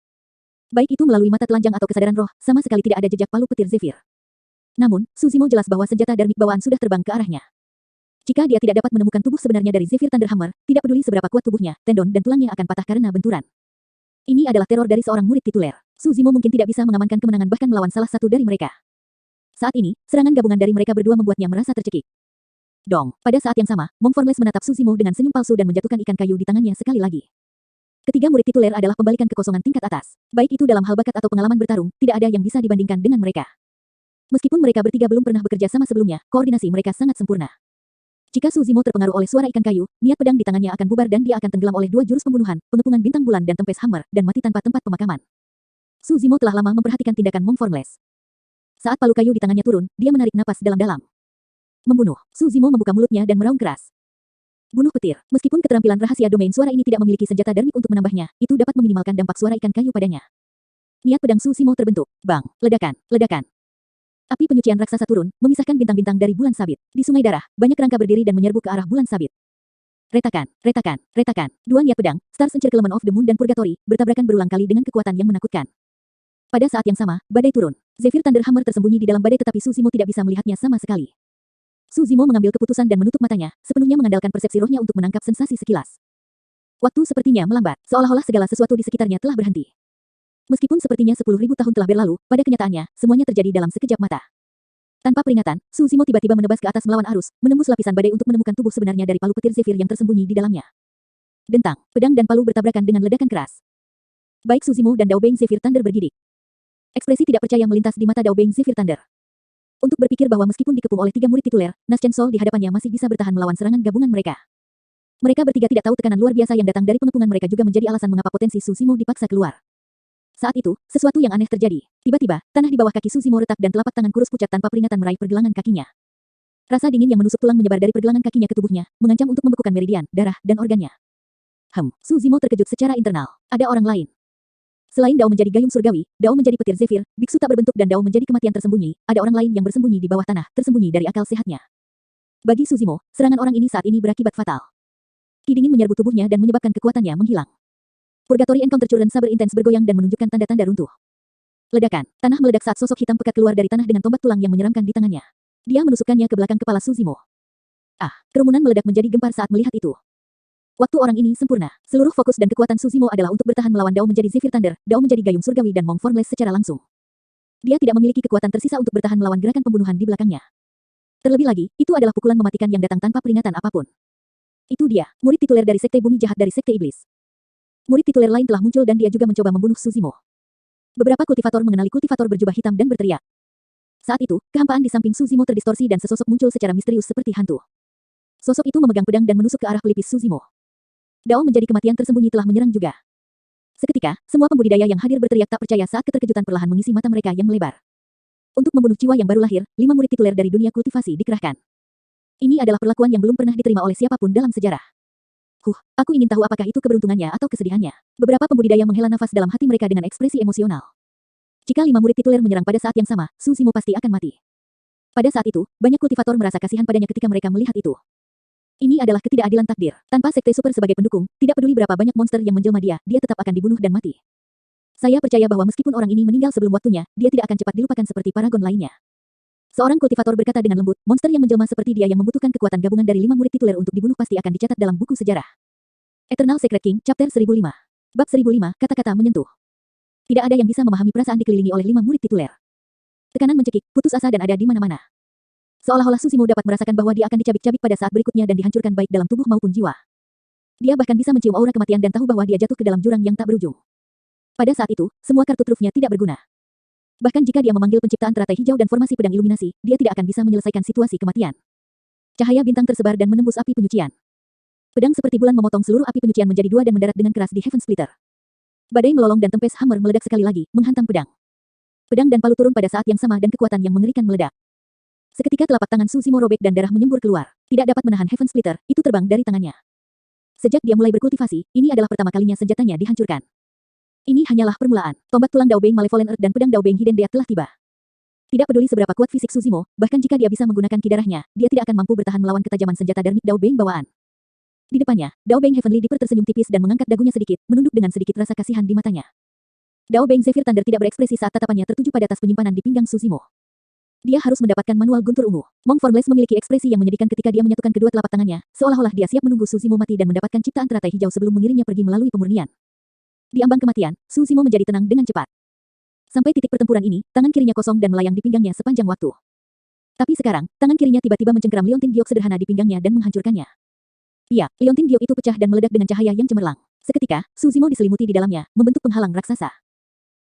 Baik itu melalui mata telanjang atau kesadaran roh, sama sekali tidak ada jejak palu petir Zephyr. Namun, Su Zimo jelas bahwa senjata darmik bawaan sudah terbang ke arahnya. Jika dia tidak dapat menemukan tubuh sebenarnya dari Zephyr Thunder Hammer, tidak peduli seberapa kuat tubuhnya, tendon dan tulangnya akan patah karena benturan. Ini adalah teror dari seorang murid tituler. Su Zimo mungkin tidak bisa mengamankan kemenangan bahkan melawan salah satu dari mereka. Saat ini, serangan gabungan dari mereka berdua membuatnya merasa tercekik. Dong, pada saat yang sama, Mong Formless menatap Su Zimo dengan senyum palsu dan menjatuhkan ikan kayu di tangannya sekali lagi. Ketiga murid tituler adalah pembalikan kekosongan tingkat atas. Baik itu dalam hal bakat atau pengalaman bertarung, tidak ada yang bisa dibandingkan dengan mereka. Meskipun mereka bertiga belum pernah bekerja sama sebelumnya, koordinasi mereka sangat sempurna. Jika Su Zimo terpengaruh oleh suara ikan kayu, niat pedang di tangannya akan bubar dan dia akan tenggelam oleh 2 jurus pembunuhan, pengepungan bintang bulan dan tempes hammer, dan mati tanpa tempat pemakaman. Su Zimo telah lama memperhatikan tindakan Mong Formless. Saat palu kayu di tangannya turun, dia menarik napas dalam-dalam. Membunuh. Su Zimo membuka mulutnya dan meraung keras. Bunuh petir. Meskipun keterampilan rahasia domain suara ini tidak memiliki senjata darmik untuk menambahnya, itu dapat meminimalkan dampak suara ikan kayu padanya. Niat pedang Su Zimo terbentuk. Bang. Ledakan. Ledakan. Api penyucian raksasa turun, memisahkan bintang-bintang dari bulan sabit. Di sungai darah, banyak rangka berdiri dan menyerbu ke arah bulan sabit. Retakan, retakan, retakan. Dua niat pedang, Stars Encirclement of the Moon dan Purgatory, bertabrakan berulang kali dengan kekuatan yang menakutkan. Pada saat yang sama, badai turun. Zephyr Thunder Hammer tersembunyi di dalam badai tetapi Suzimo tidak bisa melihatnya sama sekali. Suzimo mengambil keputusan dan menutup matanya, sepenuhnya mengandalkan persepsi rohnya untuk menangkap sensasi sekilas. Waktu sepertinya melambat, seolah-olah segala sesuatu di sekitarnya telah berhenti. Meskipun sepertinya 10.000 tahun telah berlalu, pada kenyataannya, semuanya terjadi dalam sekejap mata. Tanpa peringatan, Suzimo tiba-tiba menebas ke atas melawan arus, menembus lapisan badai untuk menemukan tubuh sebenarnya dari palu petir Zephyr yang tersembunyi di dalamnya. Dentang, pedang dan palu bertabrakan dengan ledakan keras. Baik Suzimo dan Daobeng Zephyr Thunder bergidik. Ekspresi tidak percaya melintas di mata Daobeng Zephyr Thunder. Untuk berpikir bahwa meskipun dikepung oleh 3 murid tituler, Naschen Sol di hadapannya masih bisa bertahan melawan serangan gabungan mereka. Mereka bertiga tidak tahu tekanan luar biasa yang datang dari pengepungan mereka juga menjadi alasan mengapa potensi Suzimo dipaksa keluar. Saat itu, sesuatu yang aneh terjadi. Tiba-tiba, tanah di bawah kaki Suzimo retak dan telapak tangan kurus pucat tanpa peringatan meraih pergelangan kakinya. Rasa dingin yang menusuk tulang menyebar dari pergelangan kakinya ke tubuhnya, mengancam untuk membekukan meridian, darah, dan organnya. Suzimo terkejut secara internal. Ada orang lain. Selain Dao menjadi gayung surgawi, Dao menjadi petir Zephyr, biksu tak berbentuk dan Dao menjadi kematian tersembunyi, ada orang lain yang bersembunyi di bawah tanah, tersembunyi dari akal sehatnya. Bagi Suzimo, serangan orang ini saat ini berakibat fatal. Ki dingin menyerbu tubuhnya dan menyebabkan kekuatannya menghilang. Purgatory Encounter Current Saber intens bergoyang dan menunjukkan tanda-tanda runtuh. Ledakan, tanah meledak saat sosok hitam pekat keluar dari tanah dengan tombak tulang yang menyeramkan di tangannya. Dia menusukkannya ke belakang kepala Suzimo. Kerumunan meledak menjadi gempar saat melihat itu. Waktu orang ini sempurna. Seluruh fokus dan kekuatan Suzimo adalah untuk bertahan melawan Dao menjadi Zephyr Thunder, Dao menjadi gayung surgawi dan Mong Formless secara langsung. Dia tidak memiliki kekuatan tersisa untuk bertahan melawan gerakan pembunuhan di belakangnya. Terlebih lagi, itu adalah pukulan mematikan yang datang tanpa peringatan apapun. Itu dia, murid tituler dari Sekte Bumi Jahat dari Sekte Iblis. Murid tituler lain telah muncul dan dia juga mencoba membunuh Suzimo. Beberapa kultivator mengenali kultivator berjubah hitam dan berteriak. Saat itu, kehampaan di samping Suzimo terdistorsi dan sesosok muncul secara misterius seperti hantu. Sosok itu memegang pedang dan menusuk ke arah pelipis Suzimo. Dao menjadi kematian tersembunyi telah menyerang juga. Seketika, semua pembudidaya yang hadir berteriak tak percaya saat keterkejutan perlahan mengisi mata mereka yang melebar. Untuk membunuh jiwa yang baru lahir, 5 murid tituler dari dunia kultivasi dikerahkan. Ini adalah perlakuan yang belum pernah diterima oleh siapapun dalam sejarah. Aku ingin tahu apakah itu keberuntungannya atau kesedihannya. Beberapa pembudidaya menghela nafas dalam hati mereka dengan ekspresi emosional. Jika 5 murid tituler menyerang pada saat yang sama, Suzimo pasti akan mati. Pada saat itu, banyak kultivator merasa kasihan padanya ketika mereka melihat itu. Ini adalah ketidakadilan takdir. Tanpa sekte super sebagai pendukung, tidak peduli berapa banyak monster yang menjelma dia tetap akan dibunuh dan mati. Saya percaya bahwa meskipun orang ini meninggal sebelum waktunya, dia tidak akan cepat dilupakan seperti paragon lainnya. Seorang kultivator berkata dengan lembut, monster yang menjelma seperti dia yang membutuhkan kekuatan gabungan dari 5 murid tituler untuk dibunuh pasti akan dicatat dalam buku sejarah. Eternal Secret King, Chapter 1005. Bab 1005, kata-kata menyentuh. Tidak ada yang bisa memahami perasaan dikelilingi oleh 5 murid tituler. Tekanan mencekik, putus asa dan ada di mana-mana. Seolah-olah Suzimo dapat merasakan bahwa dia akan dicabik-cabik pada saat berikutnya dan dihancurkan baik dalam tubuh maupun jiwa. Dia bahkan bisa mencium aura kematian dan tahu bahwa dia jatuh ke dalam jurang yang tak berujung. Pada saat itu, semua kartu trufnya tidak berguna. Bahkan jika dia memanggil penciptaan teratai hijau dan formasi pedang iluminasi, dia tidak akan bisa menyelesaikan situasi kematian. Cahaya bintang tersebar dan menembus api penyucian. Pedang seperti bulan memotong seluruh api penyucian menjadi 2 dan mendarat dengan keras di Heaven Splitter. Badai melolong dan tempest hammer meledak sekali lagi, menghantam pedang. Pedang dan palu turun pada saat yang sama dan kekuatan yang mengerikan meledak. Seketika telapak tangan Suzimo robek dan darah menyembur keluar. Tidak dapat menahan Heaven Splitter, itu terbang dari tangannya. Sejak dia mulai berkultivasi, ini adalah pertama kalinya senjatanya dihancurkan. Ini hanyalah permulaan. Tombak tulang Daobeng Malevolent Earth dan pedang Daobeng Hidden Death telah tiba. Tidak peduli seberapa kuat fisik Suzimo, bahkan jika dia bisa menggunakan ki darahnya, dia tidak akan mampu bertahan melawan ketajaman senjata Darmik Daobeng bawaan. Di depannya, Daobeng Heavenly Dipper tersenyum tipis dan mengangkat dagunya sedikit, menunduk dengan sedikit rasa kasihan di matanya. Daobeng Zephyr Thunder tidak berekspresi saat tatapannya tertuju pada tas penyimpanan di pinggang Suzimo. Dia harus mendapatkan manual guntur ungu. Mong Formless memiliki ekspresi yang menyedihkan ketika dia menyatukan kedua telapak tangannya, seolah-olah dia siap menunggu Suzimo mati dan mendapatkan ciptaan teratai hijau sebelum mengirimnya pergi melalui pemurnian. Di ambang kematian, Suzimo menjadi tenang dengan cepat. Sampai titik pertempuran ini, tangan kirinya kosong dan melayang di pinggangnya sepanjang waktu. Tapi sekarang, tangan kirinya tiba-tiba mencengkeram liontin giok sederhana di pinggangnya dan menghancurkannya. Iya, liontin giok itu pecah dan meledak dengan cahaya yang cemerlang. Seketika, Suzimo diselimuti di dalamnya, membentuk penghalang raksasa.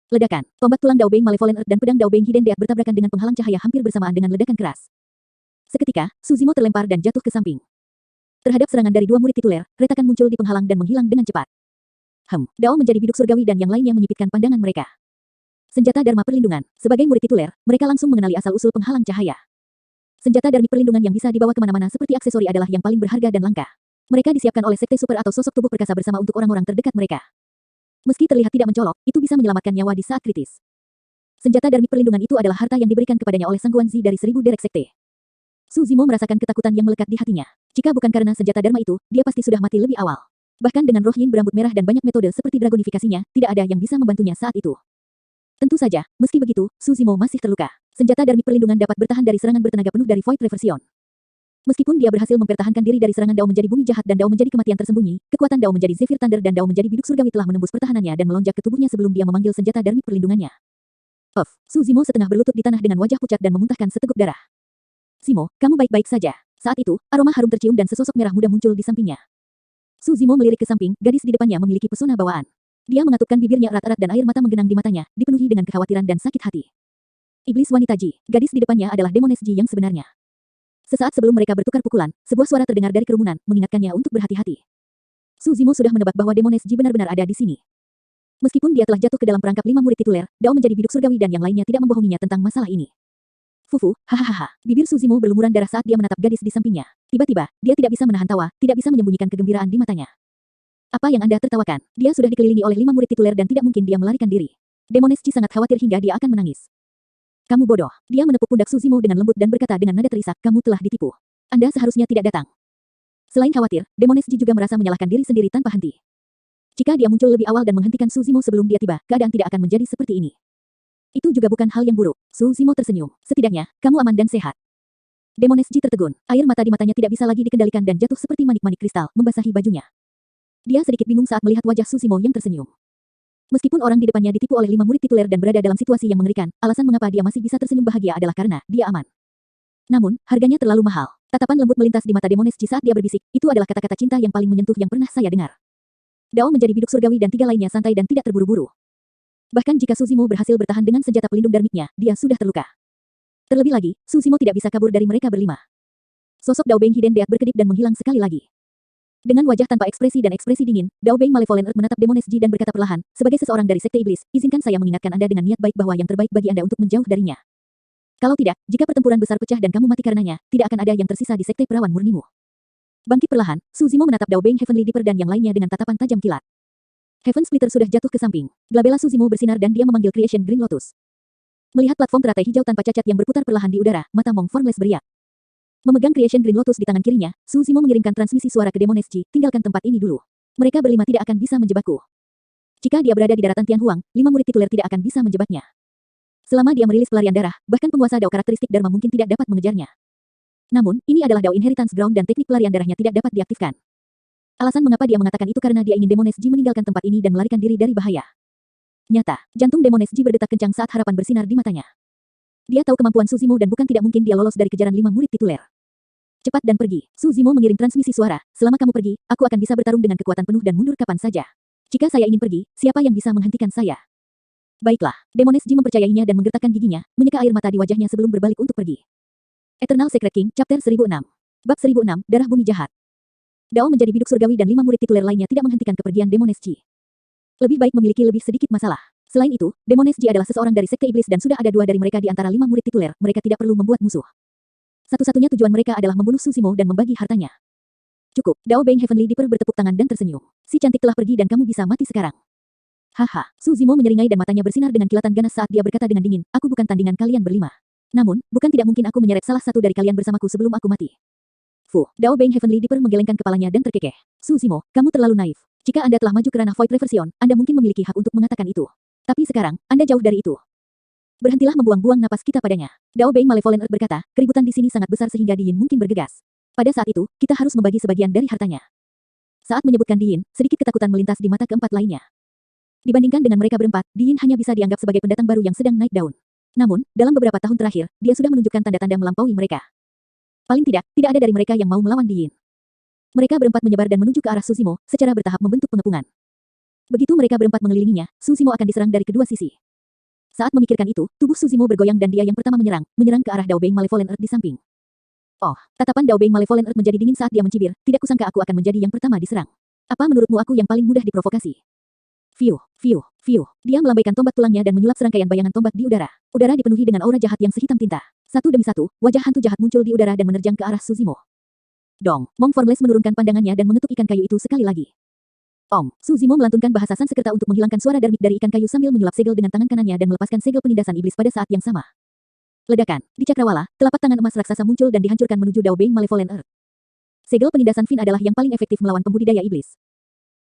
Ledakan, tombak tulang Daobeng Malevolent Earth dan pedang Daobeng Hidden Death bertabrakan dengan penghalang cahaya hampir bersamaan dengan ledakan keras. Seketika, Suzimo terlempar dan jatuh ke samping. Terhadap serangan dari 2 murid tituler, retakan muncul di penghalang dan menghilang dengan cepat. Dao menjadi biduk surgawi dan yang lainnya menyipitkan pandangan mereka. Senjata Dharma Perlindungan. Sebagai murid tituler, mereka langsung mengenali asal-usul penghalang cahaya. Senjata Dharmik Perlindungan yang bisa dibawa kemana-mana seperti aksesori adalah yang paling berharga dan langka. Mereka disiapkan oleh sekte super atau sosok tubuh perkasa bersama untuk orang-orang terdekat mereka. Meski terlihat tidak mencolok, itu bisa menyelamatkan nyawa di saat kritis. Senjata darmik perlindungan itu adalah harta yang diberikan kepadanya oleh Sang Guanzi dari 1000 derek sekte. Su Zimo merasakan ketakutan yang melekat di hatinya. Jika bukan karena senjata dharma itu, dia pasti sudah mati lebih awal. Bahkan dengan roh yin berambut merah dan banyak metode seperti dragonifikasinya, tidak ada yang bisa membantunya saat itu. Tentu saja, meski begitu, Su Zimo masih terluka. Senjata darmik perlindungan dapat bertahan dari serangan bertenaga penuh dari Void Reversion. Meskipun dia berhasil mempertahankan diri dari serangan Dao menjadi bumi jahat dan Dao menjadi kematian tersembunyi, kekuatan Dao menjadi Zephyr Thunder dan Dao menjadi biduk surgawi telah menembus pertahanannya dan melonjak ke tubuhnya sebelum dia memanggil senjata darmik perlindungannya. Su Zimo setengah berlutut di tanah dengan wajah pucat dan memuntahkan seteguk darah. Zimo, kamu baik-baik saja. Saat itu, aroma harum tercium dan sesosok merah muda muncul di sampingnya. Su Zimo melirik ke samping, gadis di depannya memiliki pesona bawaan. Dia mengatupkan bibirnya erat-erat dan air mata menggenang di matanya, dipenuhi dengan kekhawatiran dan sakit hati. Iblis wanita Ji, gadis di depannya adalah Demones Ji yang sebenarnya. Sesaat sebelum mereka bertukar pukulan, sebuah suara terdengar dari kerumunan, mengingatkannya untuk berhati-hati. Su Zimo sudah menebak bahwa Demones Ji benar-benar ada di sini. Meskipun dia telah jatuh ke dalam perangkap 5 murid tituler, Dao menjadi biduk surgawi dan yang lainnya tidak membohonginya tentang masalah ini. Fufu, hahaha. Bibir Su Zimo berlumuran darah saat dia menatap gadis di sampingnya. Tiba-tiba, dia tidak bisa menahan tawa, tidak bisa menyembunyikan kegembiraan di matanya. Apa yang Anda tertawakan? Dia sudah dikelilingi oleh 5 murid tituler dan tidak mungkin dia melarikan diri. Demones Chi sangat khawatir hingga dia akan menangis. Kamu bodoh. Dia menepuk pundak Su Zimo dengan lembut dan berkata dengan nada terisak, kamu telah ditipu. Anda seharusnya tidak datang. Selain khawatir, Demones Chi juga merasa menyalahkan diri sendiri tanpa henti. Jika dia muncul lebih awal dan menghentikan Su Zimo sebelum dia tiba, keadaan tidak akan menjadi seperti ini. Itu juga bukan hal yang buruk. Su Zimo tersenyum. Setidaknya, kamu aman dan sehat. Demones Ji tertegun. Air mata di matanya tidak bisa lagi dikendalikan dan jatuh seperti manik-manik kristal, membasahi bajunya. Dia sedikit bingung saat melihat wajah Su Zimo yang tersenyum. Meskipun orang di depannya ditipu oleh 5 murid tituler dan berada dalam situasi yang mengerikan, alasan mengapa dia masih bisa tersenyum bahagia adalah karena dia aman. Namun, harganya terlalu mahal. Tatapan lembut melintas di mata Demones Ji saat dia berbisik, itu adalah kata-kata cinta yang paling menyentuh yang pernah saya dengar. Dao menjadi biduk surgawi dan 3 lainnya santai dan tidak terburu-buru. Bahkan jika Su Zimo berhasil bertahan dengan senjata pelindung darmiknya, dia sudah terluka. Terlebih lagi, Su Zimo tidak bisa kabur dari mereka berlima. Sosok Dao Beng Hiden Deat berkedip dan menghilang sekali lagi. Dengan wajah tanpa ekspresi dan ekspresi dingin, Dao Beng Malevolent Earth menatap Demones Ji dan berkata perlahan, sebagai seseorang dari Sekte Iblis, izinkan saya mengingatkan Anda dengan niat baik bahwa yang terbaik bagi Anda untuk menjauh darinya. Kalau tidak, jika pertempuran besar pecah dan kamu mati karenanya, tidak akan ada yang tersisa di Sekte Perawan Murnimu. Bangkit perlahan, Su Zimo menatap Dao Beng Heavenly Dipper dan yang lainnya dengan tatapan tajam kilat. Heaven Splitter sudah jatuh ke samping. Glabella Su Zimo bersinar dan dia memanggil Creation Green Lotus. Melihat platform teratai hijau tanpa cacat yang berputar perlahan di udara, mata Mong Formless beriak. Memegang Creation Green Lotus di tangan kirinya, Su Zimo mengirimkan transmisi suara ke Demones Ji, tinggalkan tempat ini dulu. Mereka berlima tidak akan bisa menjebakku. Jika dia berada di daratan Tianhuang, 5 murid tituler tidak akan bisa menjebaknya. Selama dia merilis pelarian darah, bahkan penguasa Dao karakteristik Dharma mungkin tidak dapat mengejarnya. Namun, ini adalah Dao Inheritance Ground dan teknik pelarian darahnya tidak dapat diaktifkan. Alasan mengapa dia mengatakan itu karena dia ingin Demones Ji meninggalkan tempat ini dan melarikan diri dari bahaya. Nyata, jantung Demones Ji berdetak kencang saat harapan bersinar di matanya. Dia tahu kemampuan Su Zimo dan bukan tidak mungkin dia lolos dari kejaran 5 murid tituler. Cepat dan pergi. Su Zimo mengirim transmisi suara. Selama kamu pergi, aku akan bisa bertarung dengan kekuatan penuh dan mundur kapan saja. Jika saya ingin pergi, siapa yang bisa menghentikan saya? Baiklah, Demones Ji mempercayainya dan menggertakkan giginya, menyeka air mata di wajahnya sebelum berbalik untuk pergi. Eternal Secret King, Chapter 1006. Bab 1006, Darah Bumi Jahat. Dao menjadi biduk surgawi dan 5 murid tituler lainnya tidak menghentikan kepergian Demones Ji. Lebih baik memiliki lebih sedikit masalah. Selain itu, Demones Ji adalah seseorang dari Sekte Iblis dan sudah ada 2 dari mereka di antara 5 murid tituler, mereka tidak perlu membuat musuh. Satu-satunya tujuan mereka adalah membunuh Su Zimo dan membagi hartanya. Cukup, Dao Beng Heavenly Dipper bertepuk tangan dan tersenyum. Si cantik telah pergi dan kamu bisa mati sekarang. Haha, Su Zimo menyeringai dan matanya bersinar dengan kilatan ganas saat dia berkata dengan dingin, aku bukan tandingan kalian berlima. Namun, bukan tidak mungkin aku menyeret salah satu dari kalian bersamaku sebelum aku mati. Dao Beng Heavenly Dipper menggelengkan kepalanya dan terkekeh. Su Zimo, kamu terlalu naif. Jika Anda telah maju ke ranah Void Reversion, Anda mungkin memiliki hak untuk mengatakan itu. Tapi sekarang, Anda jauh dari itu. Berhentilah membuang-buang napas kita padanya. Dao Beng Malevolent Earth berkata, keributan di sini sangat besar sehingga Diin mungkin bergegas. Pada saat itu, kita harus membagi sebagian dari hartanya. Saat menyebutkan Diin, sedikit ketakutan melintas di mata keempat lainnya. Dibandingkan dengan mereka berempat, Diin hanya bisa dianggap sebagai pendatang baru yang sedang naik daun. Namun, dalam beberapa tahun terakhir, dia sudah menunjukkan tanda-tanda melampaui mereka. Paling tidak, tidak ada dari mereka yang mau melawan Diin. Mereka berempat menyebar dan menuju ke arah Su Zimo, secara bertahap membentuk pengepungan. Begitu mereka berempat mengelilinginya, Su Zimo akan diserang dari kedua sisi. Saat memikirkan itu, tubuh Su Zimo bergoyang dan dia yang pertama menyerang ke arah Dao Beng Malevolent Earth di samping. Oh, tatapan Dao Beng Malevolent Earth menjadi dingin saat dia mencibir, tidak kusangka aku akan menjadi yang pertama diserang. Apa menurutmu aku yang paling mudah diprovokasi? Fiu, fiu, fiu. Dia melambaikan tombak tulangnya dan menyulap serangkaian bayangan tombak di udara. Udara dipenuhi dengan aura jahat yang sehitam tinta. Satu demi satu, wajah hantu jahat muncul di udara dan menerjang ke arah Su Zimo. Dong, Mong Formless menurunkan pandangannya dan mengetuk ikan kayu itu sekali lagi. Su Zimo melantunkan bahasa Sanskerta untuk menghilangkan suara darmik dari ikan kayu sambil menyulap segel dengan tangan kanannya dan melepaskan segel penindasan iblis pada saat yang sama. Ledakan. Di cakrawala, telapak tangan emas raksasa muncul dan dihancurkan menuju Daobeng Malevolent Earth. Segel penindasan Fin adalah yang paling efektif melawan pembudidaya iblis.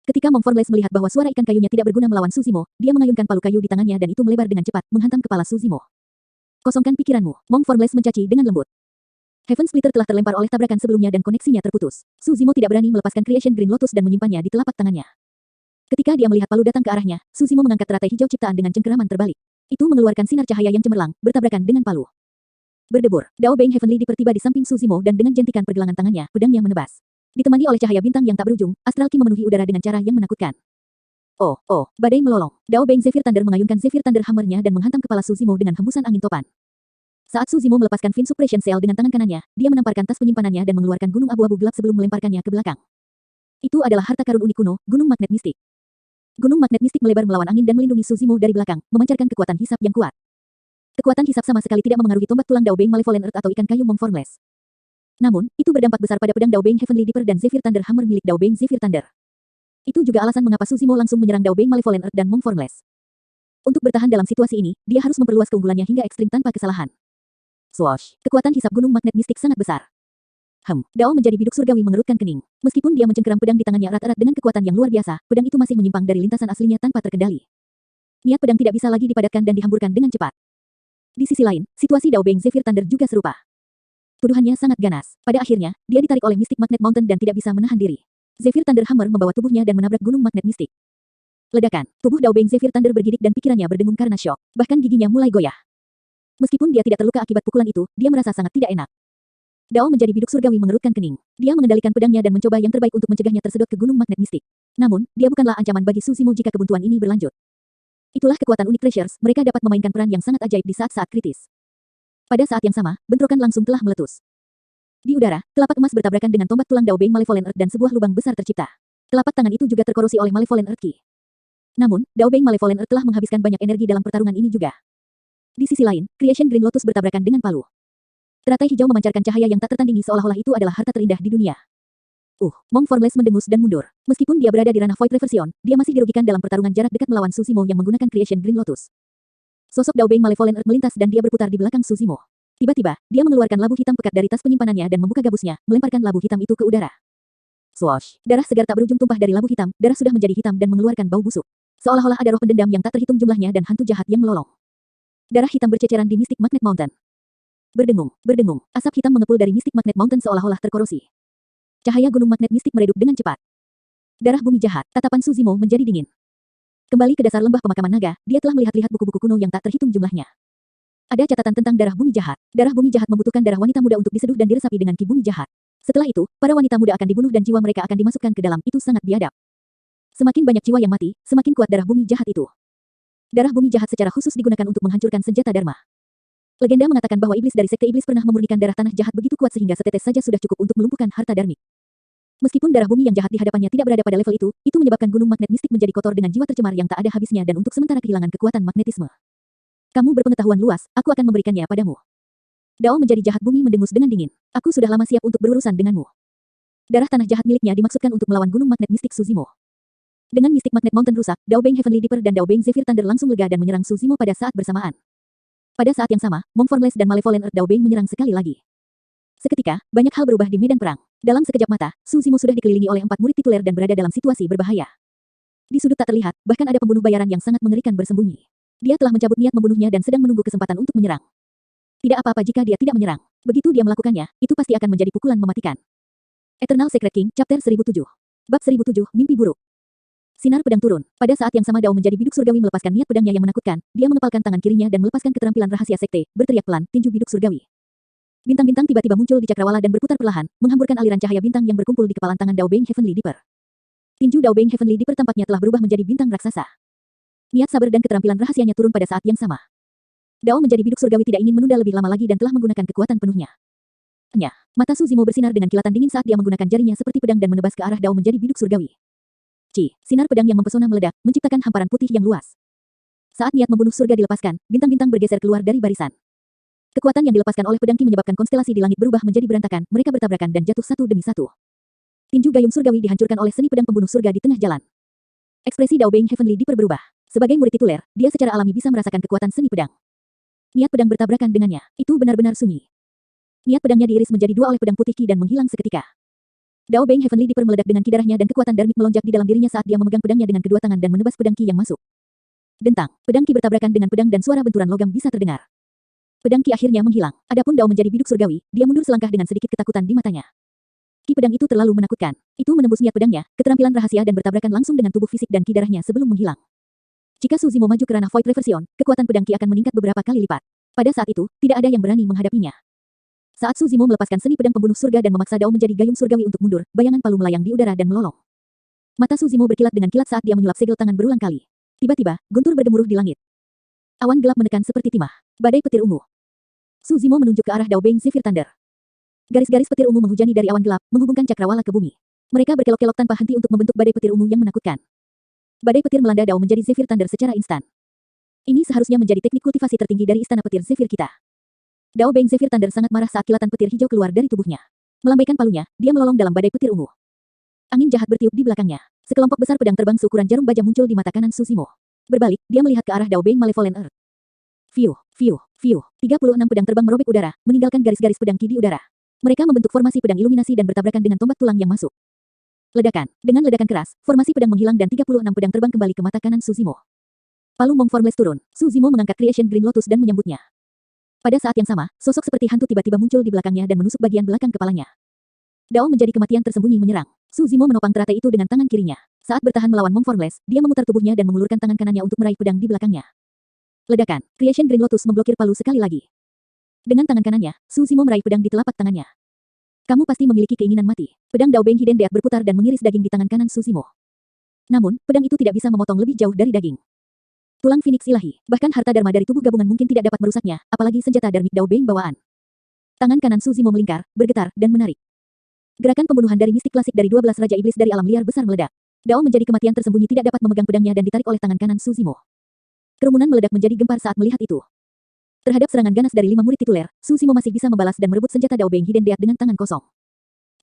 Ketika Mong Formless melihat bahwa suara ikan kayunya tidak berguna melawan Su Zimo, dia mengayunkan palu kayu di tangannya dan itu melebar dengan cepat, menghantam kepala Su Zimo. Kosongkan pikiranmu, Mong Formless mencaci dengan lembut. Heaven Splitter telah terlempar oleh tabrakan sebelumnya dan koneksinya terputus. Su Zimo tidak berani melepaskan Creation Green Lotus dan menyimpannya di telapak tangannya. Ketika dia melihat palu datang ke arahnya, Su Zimo mengangkat teratai hijau ciptaan dengan cengkeraman terbalik. Itu mengeluarkan sinar cahaya yang cemerlang, bertabrakan dengan palu. Berdebur, Daobeng Heavenly Dipper tiba di samping Su Zimo dan dengan jentikan pergelangan tangannya, pedangnya menebas. Ditemani oleh cahaya bintang yang tak berujung, Astral Ki memenuhi udara dengan cara yang menakutkan. Oh, badai melolong. Daobeng Zephyr Thunder mengayunkan Zephyr Thunder Hammer-nya dan menghantam kepala Su Zimo dengan hembusan angin topan. Saat Su Zimo melepaskan Fin Suppression Cell dengan tangan kanannya, dia menamparkan tas penyimpanannya dan mengeluarkan gunung abu-abu gelap sebelum melemparkannya ke belakang. Itu adalah harta karun unik kuno, Gunung Magnet Mistik. Gunung Magnet Mistik melebar melawan angin dan melindungi Su Zimo dari belakang, memancarkan kekuatan hisap yang kuat. Kekuatan hisap sama sekali tidak memengaruhi tombak tulang Daobeng Malevolent Earth atau ikan kayu Mong Formless. Namun, itu berdampak besar pada pedang Daobeng Heavenly Dipper dan Zephyr Thunder Hammer milik Daobeng Zephyr Thunder. Itu juga alasan mengapa Su Zimo langsung menyerang Daobeng Malevolent Earth dan Mong Formless. Untuk bertahan dalam situasi ini, dia harus memperluas keunggulannya hingga ekstrim tanpa kesalahan. Swoosh! Kekuatan hisap gunung magnet mistik sangat besar. Dao menjadi biduk surgawi mengerutkan kening. Meskipun dia mencengkeram pedang di tangannya erat-erat dengan kekuatan yang luar biasa, pedang itu masih menyimpang dari lintasan aslinya tanpa terkendali. Niat pedang tidak bisa lagi dipadatkan dan dihamburkan dengan cepat. Di sisi lain, situasi Daobeng Zephyr Thunder juga serupa. Tuduhannya sangat ganas. Pada akhirnya, dia ditarik oleh Mystic Magnet Mountain dan tidak bisa menahan diri. Zephyr Thunder Hammer membawa tubuhnya dan menabrak gunung magnet mistik. Ledakan. Tubuh Daobeng Zephyr Thunder bergidik dan pikirannya berdengung karena syok. Bahkan giginya mulai goyah. Meskipun dia tidak terluka akibat pukulan itu, dia merasa sangat tidak enak. Dao menjadi biduk surgawi mengerutkan kening. Dia mengendalikan pedangnya dan mencoba yang terbaik untuk mencegahnya tersedot ke gunung magnet mistik. Namun, dia bukanlah ancaman bagi Su Zimo jika kebuntuan ini berlanjut. Itulah kekuatan unik Treasures, mereka dapat memainkan peran yang sangat ajaib di saat-saat kritis. Pada saat yang sama, bentrokan langsung telah meletus. Di udara, telapak emas bertabrakan dengan tombak tulang Daobeng Malevolent Earth dan sebuah lubang besar tercipta. Telapak tangan itu juga terkorosi oleh Malevolent Earth Ki. Namun, Daobeng Malevolent Earth telah menghabiskan banyak energi dalam pertarungan ini juga. Di sisi lain, Creation Green Lotus bertabrakan dengan palu. Teratai hijau memancarkan cahaya yang tak tertandingi seolah-olah itu adalah harta terindah di dunia. Mong Formless mendengus dan mundur. Meskipun dia berada di ranah Void Reversion, dia masih dirugikan dalam pertarungan jarak dekat melawan Su Zimo yang menggunakan Creation Green Lotus. Sosok Daobeng Malevolent Earth melintas dan dia berputar di belakang Su Zimo. Tiba-tiba, dia mengeluarkan labu hitam pekat dari tas penyimpanannya dan membuka gabusnya, melemparkan labu hitam itu ke udara. Swoosh! Darah segar tak berujung tumpah dari labu hitam, darah sudah menjadi hitam dan mengeluarkan bau busuk. Seolah-olah ada roh pendendam yang tak terhitung jumlahnya dan hantu jahat yang melolong. Darah hitam berceceran di Mystic Magnet Mountain. Berdengung, asap hitam mengepul dari Mystic Magnet Mountain seolah-olah terkorosi. Cahaya gunung magnet mistik meredup dengan cepat. Darah bumi jahat, tatapan Su Zimo menjadi dingin. Kembali ke dasar lembah pemakaman naga, dia telah melihat-lihat buku-buku kuno yang tak terhitung jumlahnya. Ada catatan tentang darah bumi jahat. Darah bumi jahat membutuhkan darah wanita muda untuk diseduh dan diresapi dengan ki bumi jahat. Setelah itu, para wanita muda akan dibunuh dan jiwa mereka akan dimasukkan ke dalam. Itu sangat biadab. Semakin banyak jiwa yang mati, semakin kuat darah bumi jahat itu. Darah bumi jahat secara khusus digunakan untuk menghancurkan senjata Dharma. Legenda mengatakan bahwa iblis dari sekte iblis pernah memurnikan darah tanah jahat begitu kuat sehingga setetes saja sudah cukup untuk melumpuhkan harta dharmik. Meskipun darah bumi yang jahat di hadapannya tidak berada pada level itu menyebabkan gunung magnet mistik menjadi kotor dengan jiwa tercemar yang tak ada habisnya dan untuk sementara kehilangan kekuatan magnetisme. Kamu berpengetahuan luas, aku akan memberikannya padamu. Dao menjadi jahat bumi mendengus dengan dingin. Aku sudah lama siap untuk berurusan denganmu. Darah tanah jahat miliknya dimaksudkan untuk melawan gunung magnet mistik Su Zimo. Dengan Mystic Magnet Mountain rusak, Daobeng Heavenly Dipper dan Daobeng Zephyr Thunder langsung lega dan menyerang Su Zimo pada saat bersamaan. Pada saat yang sama, Mong Formless dan Malevolent Earth Daobeng menyerang sekali lagi. Seketika, banyak hal berubah di medan perang. Dalam sekejap mata, Su Zimo sudah dikelilingi oleh 4 murid tituler dan berada dalam situasi berbahaya. Di sudut tak terlihat, bahkan ada pembunuh bayaran yang sangat mengerikan bersembunyi. Dia telah mencabut niat membunuhnya dan sedang menunggu kesempatan untuk menyerang. Tidak apa-apa jika dia tidak menyerang. Begitu dia melakukannya, itu pasti akan menjadi pukulan mematikan. Eternal Secret King, Chapter 1007. Bab 1007, Mimpi Buruk. Sinar pedang turun. Pada saat yang sama Dao menjadi biduk surgawi melepaskan niat pedangnya yang menakutkan, dia mengepalkan tangan kirinya dan melepaskan keterampilan rahasia sekte, berteriak pelan, tinju biduk surgawi. Bintang-bintang tiba-tiba muncul di cakrawala dan berputar perlahan, menghamburkan aliran cahaya bintang yang berkumpul di kepalan tangan Daobeng Heavenly Dipper. Tinju Daobeng Heavenly Dipper tampaknya telah berubah menjadi bintang raksasa. Niat sabar dan keterampilan rahasianya turun pada saat yang sama. Dao menjadi biduk surgawi tidak ingin menunda lebih lama lagi dan telah menggunakan kekuatan penuhnya. Mata Su Zimo bersinar dengan kilatan dingin saat dia menggunakan jarinya seperti pedang dan menebas ke arah Dao menjadi biduk surgawi. Sinar pedang yang mempesona meledak, menciptakan hamparan putih yang luas. Saat niat membunuh surga dilepaskan, bintang-bintang bergeser keluar dari barisan. Kekuatan yang dilepaskan oleh pedang Ki menyebabkan konstelasi di langit berubah menjadi berantakan, mereka bertabrakan dan jatuh satu demi satu. Tinju gayung surgawi dihancurkan oleh seni pedang pembunuh surga di tengah jalan. Ekspresi Dao Beng Heavenly diperberubah. Sebagai murid tituler, dia secara alami bisa merasakan kekuatan seni pedang. Niat pedang bertabrakan dengannya, itu benar-benar sunyi. Niat pedangnya diiris menjadi dua oleh pedang putih Qi dan menghilang seketika. Dao Beng Heavenly dipermeledak dengan Qi darahnya dan kekuatan darmik melonjak di dalam dirinya saat dia memegang pedangnya dengan kedua tangan dan menebas pedang Qi yang masuk. Dentang, pedang Qi bertabrakan dengan pedang dan suara benturan logam bisa terdengar. Pedang Qi akhirnya menghilang. Adapun Dao menjadi biduk surgawi, dia mundur selangkah dengan sedikit ketakutan di matanya. Qi pedang itu terlalu menakutkan. Itu menembus niat pedangnya, keterampilan rahasia dan bertabrakan langsung dengan tubuh fisik dan Qi darahnya sebelum menghilang. Jika Su Zimo maju ke ranah Void Reversion, kekuatan pedang Qi akan meningkat beberapa kali lipat. Pada saat itu, tidak ada yang berani menghadapinya. Saat Su Zimo melepaskan seni pedang pembunuh surga dan memaksa Dao menjadi gayung surgawi untuk mundur, bayangan palu melayang di udara dan melolong. Mata Su Zimo berkilat dengan kilat saat dia menyulap segel tangan berulang kali. Tiba-tiba, guntur bergemuruh di langit. Awan gelap menekan seperti timah. Badai petir ungu. Su Zimo menunjuk ke arah Dao Beng Zephyr Thunder. Garis-garis petir ungu menghujani dari awan gelap, menghubungkan cakrawala ke bumi. Mereka berkelok-kelok tanpa henti untuk membentuk badai petir ungu yang menakutkan. Badai petir melanda Dao menjadi Zephyr Thunder secara instan. Ini seharusnya menjadi teknik kultivasi tertinggi dari istana petir Zephyr kita. Dao Beng Zephyr Thunder sangat marah saat kilatan petir hijau keluar dari tubuhnya. Melambaikan palunya, dia melolong dalam badai petir ungu. Angin jahat bertiup di belakangnya. Sekelompok besar pedang terbang seukuran jarum baja muncul di mata kanan Su Zimo. Berbalik, dia melihat ke arah Dao Beng Malevolent Earth. Fiu, fiu, fiu. 36 pedang terbang merobek udara, meninggalkan garis-garis pedang Qi di udara. Mereka membentuk formasi pedang iluminasi dan bertabrakan dengan tombak tulang yang masuk. Ledakan. Dengan ledakan keras, formasi pedang menghilang dan 36 pedang terbang kembali ke mata kanan Su Zimo. Palu Mong Formless turun. Su Zimo mengangkat Creation Green Lotus dan menyambutnya. Pada saat yang sama, sosok seperti hantu tiba-tiba muncul di belakangnya dan menusuk bagian belakang kepalanya. Dao menjadi kematian tersembunyi menyerang. Su Zimo menopang teratai itu dengan tangan kirinya. Saat bertahan melawan Mong Formless, dia memutar tubuhnya dan mengulurkan tangan kanannya untuk meraih pedang di belakangnya. Ledakan. Creation Green Lotus memblokir palu sekali lagi. Dengan tangan kanannya, Su Zimo meraih pedang di telapak tangannya. Kamu pasti memiliki keinginan mati. Pedang Dao Beng Hidden Death berputar dan mengiris daging di tangan kanan Su Zimo. Namun, pedang itu tidak bisa memotong lebih jauh dari daging. Tulang Phoenix ilahi, bahkan harta dharma dari tubuh gabungan mungkin tidak dapat merusaknya, apalagi senjata darmik Dao Beng bawaan. Tangan kanan Su Zimo melingkar, bergetar, dan menarik. Gerakan pembunuhan dari mistik klasik dari 12 Raja Iblis dari alam liar besar meledak. Dao menjadi kematian tersembunyi tidak dapat memegang pedangnya dan ditarik oleh tangan kanan Su Zimo. Kerumunan meledak menjadi gempar saat melihat itu. Terhadap serangan ganas dari 5 murid tituler, Su Zimo masih bisa membalas dan merebut senjata Dao Beng Hidden Death dengan tangan kosong.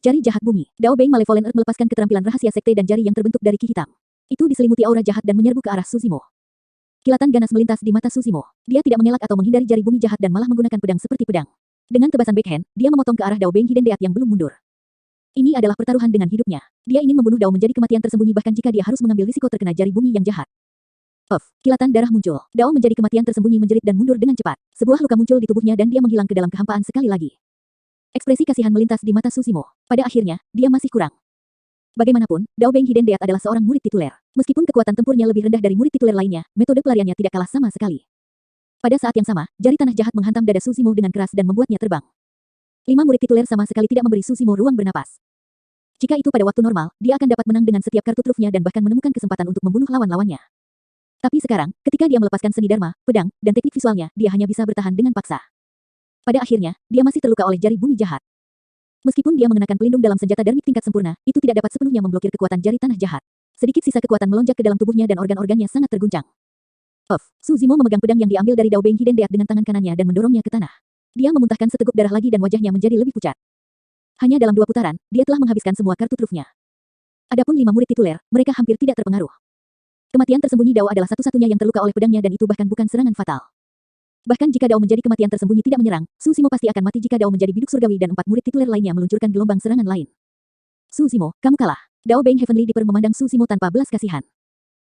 Jari jahat bumi, Dao Beng Malevolent Earth melepaskan keterampilan rahasia sekte dan jari yang terbentuk dari Qi hitam. Itu diselimuti aura jahat dan menyerbu ke arah Su Zimo. Kilatan ganas melintas di mata Su Zimo. Dia tidak mengelak atau menghindari jari bumi jahat dan malah menggunakan pedang seperti pedang. Dengan tebasan backhand, dia memotong ke arah Dao Beng Hidden Death yang belum mundur. Ini adalah pertaruhan dengan hidupnya. Dia ingin membunuh Dao menjadi kematian tersembunyi bahkan jika dia harus mengambil risiko terkena jari bumi yang jahat. Kilatan darah muncul. Dao menjadi kematian tersembunyi menjerit dan mundur dengan cepat. Sebuah luka muncul di tubuhnya dan dia menghilang ke dalam kehampaan sekali lagi. Ekspresi kasihan melintas di mata Su Zimo. Pada akhirnya, dia masih kurang. Bagaimanapun, Dao Beng Hidden Death adalah seorang murid tituler. Meskipun kekuatan tempurnya lebih rendah dari murid tituler lainnya, metode pelariannya tidak kalah sama sekali. Pada saat yang sama, jari tanah jahat menghantam dada Su Zimo dengan keras dan membuatnya terbang. 5 murid tituler sama sekali tidak memberi Su Zimo ruang bernapas. Jika itu pada waktu normal, dia akan dapat menang dengan setiap kartu trufnya dan bahkan menemukan kesempatan untuk membunuh lawan-lawannya. Tapi sekarang, ketika dia melepaskan seni dharma, pedang, dan teknik visualnya, dia hanya bisa bertahan dengan paksa. Pada akhirnya, dia masih terluka oleh jari bumi jahat. Meskipun dia mengenakan pelindung dalam senjata darmik tingkat sempurna, itu tidak dapat sepenuhnya memblokir kekuatan jari tanah jahat. Sedikit sisa kekuatan melonjak ke dalam tubuhnya dan organ-organnya sangat terguncang. Su Zimo memegang pedang yang diambil dari Dao Beng Hidden Death dengan tangan kanannya dan mendorongnya ke tanah. Dia memuntahkan seteguk darah lagi dan wajahnya menjadi lebih pucat. Hanya dalam 2 putaran, dia telah menghabiskan semua kartu trufnya. Adapun 5 murid tituler, mereka hampir tidak terpengaruh. Kematian tersembunyi Dao adalah satu-satunya yang terluka oleh pedangnya dan itu bahkan bukan serangan fatal. Bahkan jika Dao menjadi kematian tersembunyi tidak menyerang, Su Zimo pasti akan mati jika Dao menjadi biduk surgawi dan 4 murid tituler lainnya meluncurkan gelombang serangan lain. Su Zimo, kamu kalah. Dao Beng Heavenly Dipper memandang Su Zimo tanpa belas kasihan.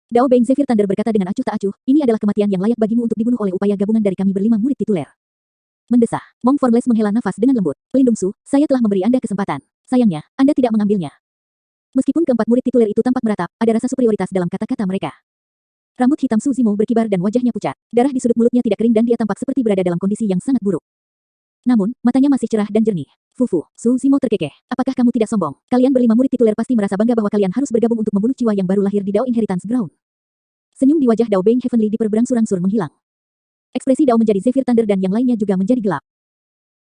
Dao Beng Zephyr Thunder berkata dengan acuh tak acuh, ini adalah kematian yang layak bagimu untuk dibunuh oleh upaya gabungan dari kami berlima murid tituler. Mendesah, Mong Formless menghela nafas dengan lembut. Pelindung Su, saya telah memberi Anda kesempatan. Sayangnya, Anda tidak mengambilnya. Meskipun keempat murid tituler itu tampak meratap, ada rasa superioritas dalam kata-kata mereka. Rambut hitam Su Zimo berkibar dan wajahnya pucat. Darah di sudut mulutnya tidak kering dan dia tampak seperti berada dalam kondisi yang sangat buruk. Namun, matanya masih cerah dan jernih. Fufu, Su Zimo terkekeh. Apakah kamu tidak sombong? Kalian berlima murid tituler pasti merasa bangga bahwa kalian harus bergabung untuk membunuh jiwa yang baru lahir di Dao Inheritance Ground. Senyum di wajah Dao Beng Heavenly Dipper berangsur-angsur menghilang. Ekspresi Dao menjadi Zephyr Thunder dan yang lainnya juga menjadi gelap.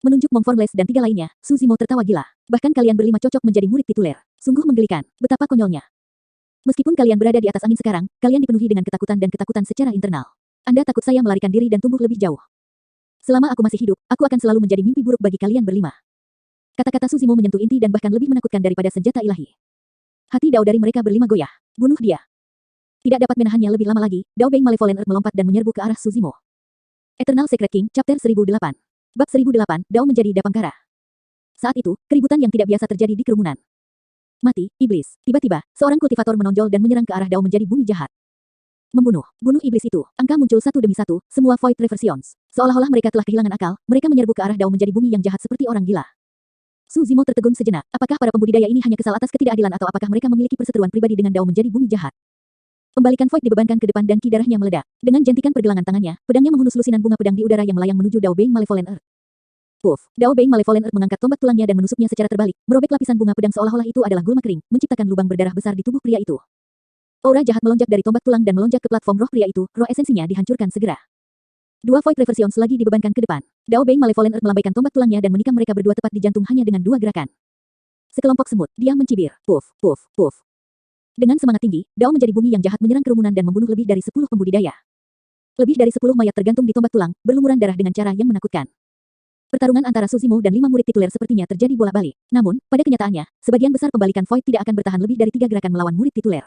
Menunjuk Mong Formless dan 3 lainnya, Su Zimo tertawa gila. Bahkan kalian berlima cocok menjadi murid tituler. Sungguh menggelikan. Betapa konyolnya. Meskipun kalian berada di atas angin sekarang, kalian dipenuhi dengan ketakutan dan ketakutan secara internal. Anda takut saya melarikan diri dan tumbuh lebih jauh. Selama aku masih hidup, aku akan selalu menjadi mimpi buruk bagi kalian berlima. Kata-kata Su Zimo menyentuh inti dan bahkan lebih menakutkan daripada senjata ilahi. Hati Dao dari mereka berlima goyah. Bunuh dia. Tidak dapat menahannya lebih lama lagi, Dao Beng Malevolent Earth melompat dan menyerbu ke arah Suzimo. Eternal Secret King, Chapter 1008. Bab 1008, Dao menjadi Dapangkara. Saat itu, keributan yang tidak biasa terjadi di kerumunan. Mati, iblis. Tiba-tiba, seorang kultivator menonjol dan menyerang ke arah Dao menjadi bumi jahat. Membunuh. Bunuh iblis itu. Angka muncul satu demi satu, semua Void Reversions. Seolah-olah mereka telah kehilangan akal, mereka menyerbu ke arah Dao menjadi bumi yang jahat seperti orang gila. Suzimo tertegun sejenak. Apakah para pembudidaya ini hanya kesal atas ketidakadilan atau apakah mereka memiliki perseteruan pribadi dengan Dao menjadi bumi jahat? Pembalikan Void dibebankan ke depan dan ki darahnya meledak. Dengan jentikan pergelangan tangannya, pedangnya menghunus lusinan bunga pedang di udara yang melayang menuju Dao Beng Malevolent Earth. Puff, Dao Beng Malevolent Earth mengangkat tombak tulangnya dan menusuknya secara terbalik, merobek lapisan bunga pedang seolah-olah itu adalah gulma kering, menciptakan lubang berdarah besar di tubuh pria itu. Aura jahat melonjak dari tombak tulang dan melonjak ke platform roh pria itu, roh esensinya dihancurkan segera. Dua Void Reversions lagi dibebankan ke depan. Dao Beng Malevolent Earth melambaikan tombak tulangnya dan menikam mereka berdua tepat di jantung hanya dengan dua gerakan. Sekelompok semut, dia mencibir, puff, puff, puff. Dengan semangat tinggi, Dao menjadi bumi yang jahat menyerang kerumunan dan membunuh lebih dari 10 pembudidaya. Lebih dari 10 mayat tergantung di tombak tulang, berlumuran darah dengan cara yang menakutkan. Pertarungan antara Suzimo dan 5 murid tituler sepertinya terjadi bolak-balik. Namun, pada kenyataannya, sebagian besar pembalikan Void tidak akan bertahan lebih dari 3 gerakan melawan murid tituler.